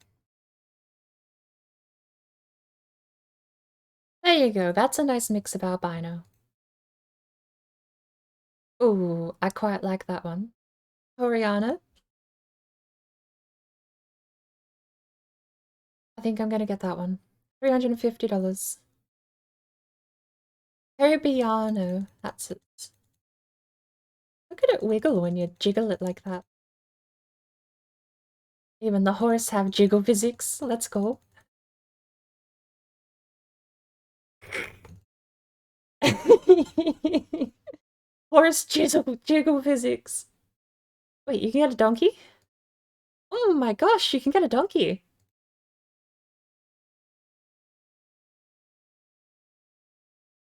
There you go, that's a nice mix of albino. Ooh, I quite like that one. Oriana. I think I'm gonna get that one. $350. Herbiano, that's it. Look at it wiggle when you jiggle it like that. Even the horse have jiggle physics. Let's go. Horse jiggle physics. Wait, you can get a donkey? Oh my gosh, you can get a donkey.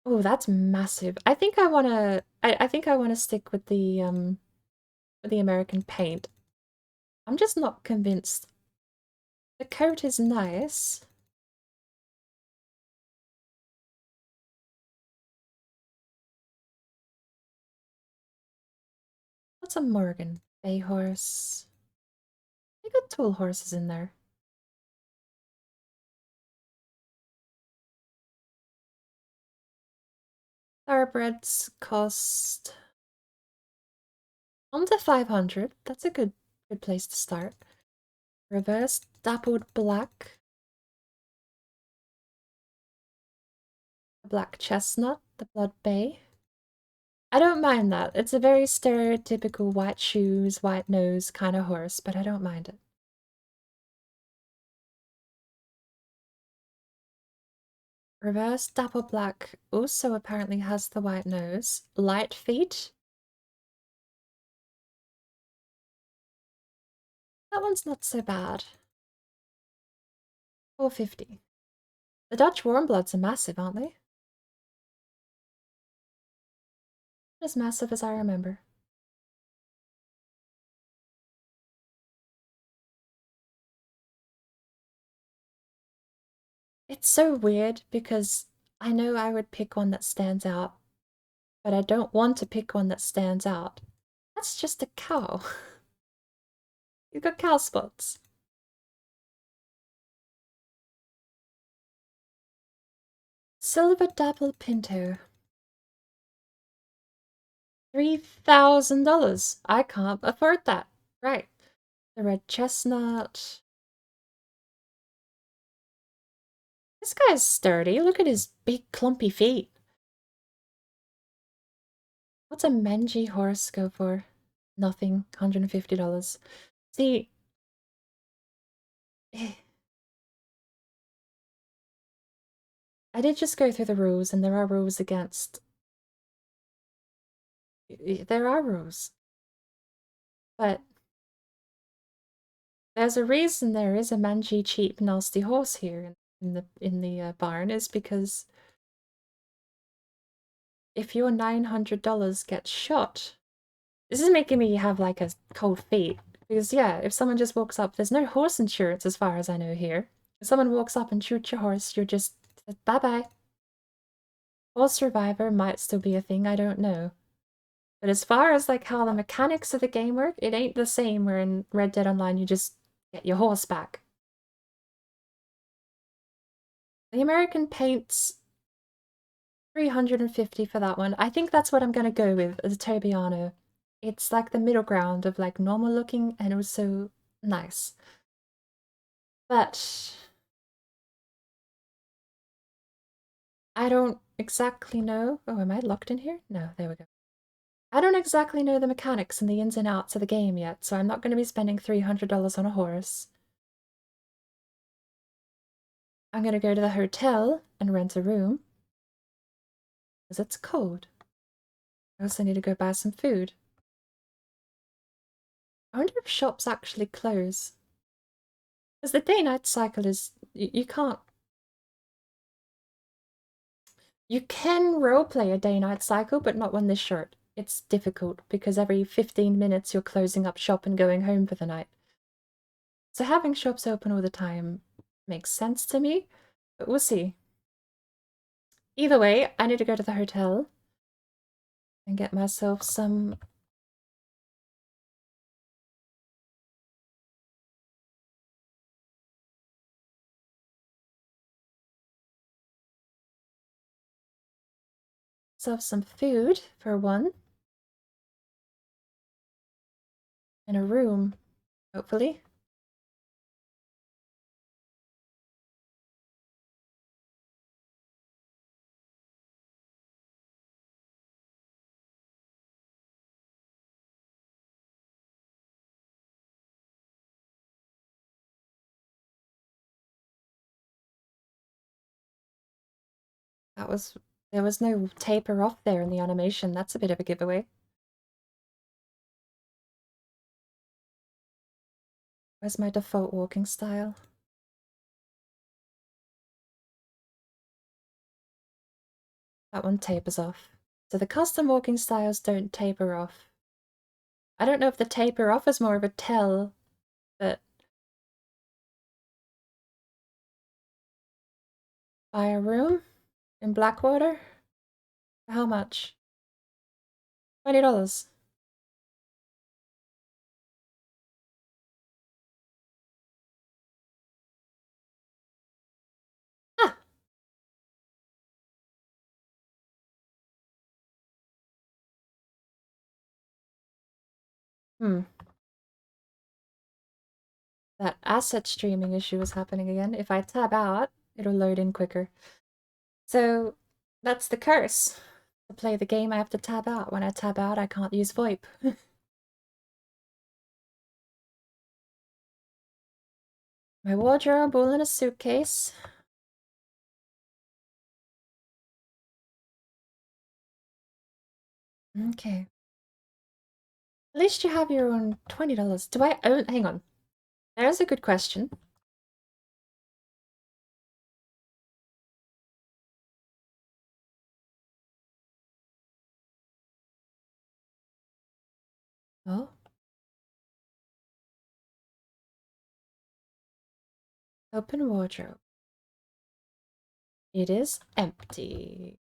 Oh, that's massive. I think I wanna I think I wanna stick with the American Paint. I'm just not convinced. The coat is nice. What's a Morgan? Bay horse. They got tall horses in there. Thoroughbreds cost under 500. That's a good place to start. Reverse dappled black. Black chestnut, the blood bay. I don't mind that. It's a very stereotypical white shoes, white nose kind of horse, but I don't mind it. Reverse dapple black also apparently has the white nose. Light feet. That one's not so bad. 450. The Dutch warmbloods are massive, aren't they? As massive as I remember. It's so weird because I know I would pick one that stands out, but I don't want to pick one that stands out. That's just a cow. You've got cow spots. Silver Dapple Pinto. $3,000. I can't afford that. Right. The red chestnut. This guy's sturdy. Look at his big clumpy feet. What's a mangy horse go for? Nothing. $150. See, I did just go through the rules, and there are rules against. There are rules. But there's a reason there is a mangy, cheap, nasty horse here in the barn, is because if your $900 gets shot, this is making me have like a cold feet. Because yeah, if someone just walks up, there's no horse insurance as far as I know here. If someone walks up and shoots your horse, you're just bye-bye. Horse survivor might still be a thing, I don't know. But as far as like how the mechanics of the game work, it ain't the same where in Red Dead Online you just get your horse back. The American paints $350 for that one. I think that's what I'm gonna go with as a Tobiano. It's like the middle ground of like normal looking and also nice. But I don't exactly know. Oh, am I locked in here? No, there we go. I don't exactly know the mechanics and the ins and outs of the game yet, so I'm not going to be spending $300 on a horse. I'm going to go to the hotel and rent a room. Because it's cold. I also need to go buy some food. I wonder if shops actually close. Because the day-night cycle is... You can't... You can roleplay a day-night cycle, but not on this shirt. It's difficult, because every 15 minutes you're closing up shop and going home for the night. So having shops open all the time makes sense to me, but we'll see. Either way, I need to go to the hotel and get myself some... some food, for one. And a room, hopefully. There was no taper off there in the animation. That's a bit of a giveaway. Where's my default walking style? That one tapers off. So the custom walking styles don't taper off. I don't know if the taper off is more of a tell, but... Buy a room in Blackwater? How much? $20. Ah! That asset streaming issue is happening again. If I tab out, it'll load in quicker. So that's the curse. To play the game, I have to tab out. When I tab out, I can't use VoIP. My wardrobe all in a suitcase. Okay. At least you have your own $20. Do I own... Hang on. There's a good question. Oh. Open wardrobe. It is empty.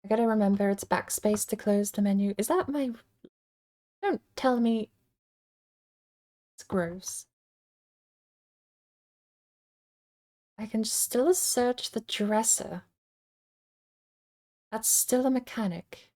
I gotta remember it's backspace to close the menu. Is that my... Don't tell me... It's gross. I can still search the dresser. That's still a mechanic.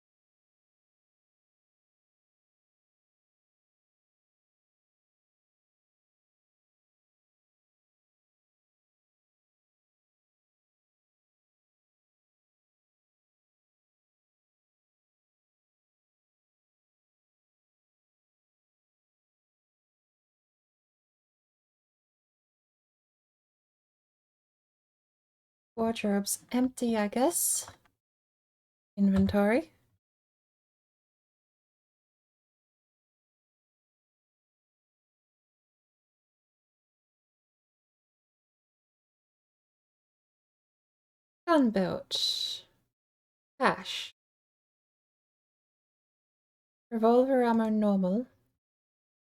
Wardrobe's empty, I guess. Inventory. Gunboat. Cash. Revolver ammo normal.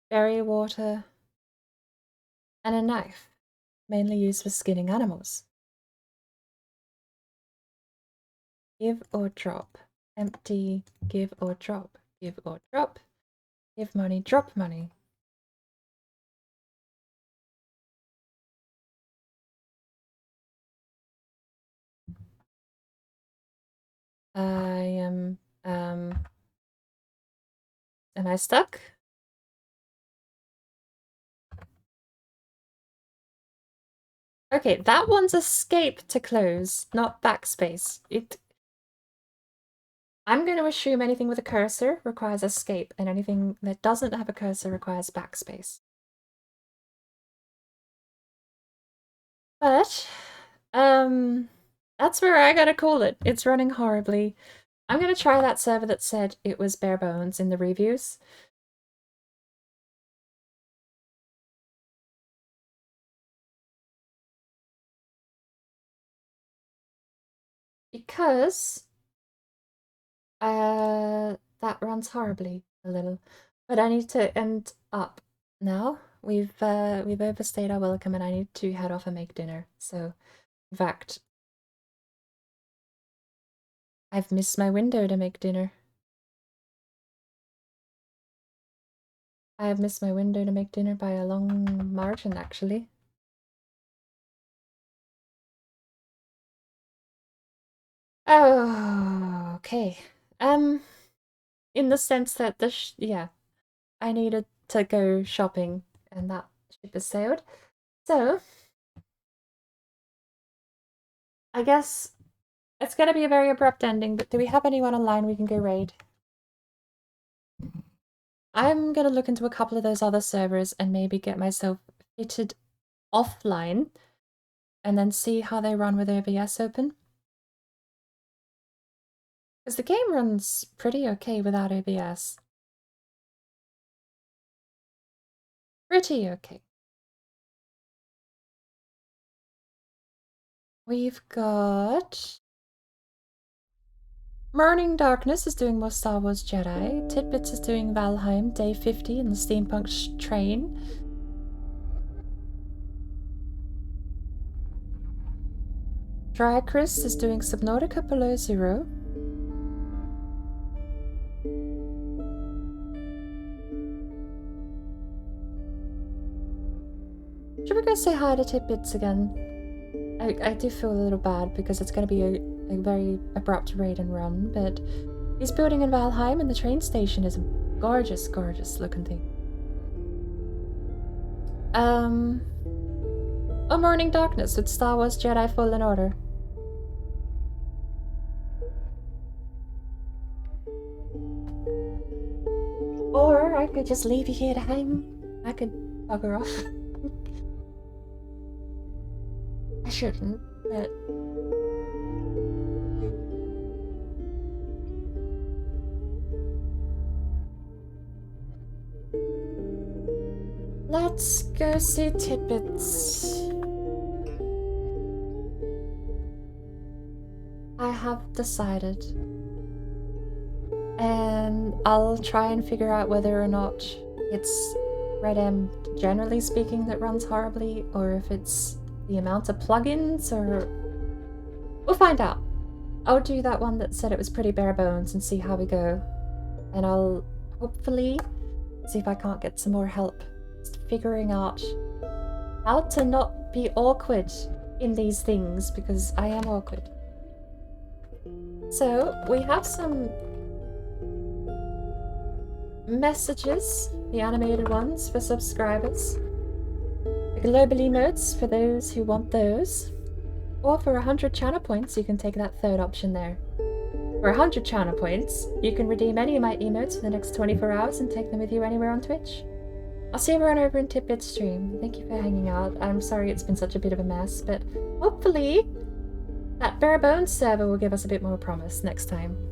Berry water. And a knife. Mainly used for skinning animals. Give or drop. Empty. Give or drop. Give or drop. Give money. Drop money. I am I stuck? Okay, that one's escape to close, not backspace. I'm going to assume anything with a cursor requires escape, and anything that doesn't have a cursor requires backspace. But, that's where I gotta call it. It's running horribly. I'm gonna try that server that said it was bare bones in the reviews. Because that runs horribly a little. But I need to end up now. We've overstayed our welcome and I need to head off and make dinner. So, in fact, I've missed my window to make dinner. I have missed my window to make dinner by a long margin, actually. Oh, okay. In the sense that yeah, I needed to go shopping and that ship has sailed. So, I guess it's gonna be a very abrupt ending, but do we have anyone online we can go raid? I'm gonna look into a couple of those other servers and maybe get myself fitted offline and then see how they run with OBS open. Because the game runs pretty okay without OBS. Pretty okay. We've got... Morning Darkness is doing more Star Wars Jedi. Tidbits is doing Valheim, Day 50 in the Steampunk train. Drychris is doing Subnautica Below Zero. Should we go say hi to Tidbits again? I do feel a little bad because it's going to be a very abrupt raid and run, but he's building in Valheim and the train station is a gorgeous, gorgeous looking thing. A Morning Darkness with Star Wars Jedi Fallen Order. Or I could just leave you here to hang. I could bugger off. I shouldn't, but... Let's go see Tidbits. I have decided. And I'll try and figure out whether or not it's RedM generally speaking that runs horribly, or if it's the amount of plugins, or... We'll find out. I'll do that one that said it was pretty bare bones and see how we go. And I'll hopefully see if I can't get some more help figuring out how to not be awkward in these things, because I am awkward. So, we have some messages, the animated ones for subscribers. The global emotes for those who want those. Or for 100 channel points, you can take that third option there. For 100 channel points, you can redeem any of my emotes for the next 24 hours and take them with you anywhere on Twitch. I'll see everyone over in Tidbits stream. Thank you for hanging out. I'm sorry it's been such a bit of a mess, but hopefully That bare bones server will give us a bit more promise next time.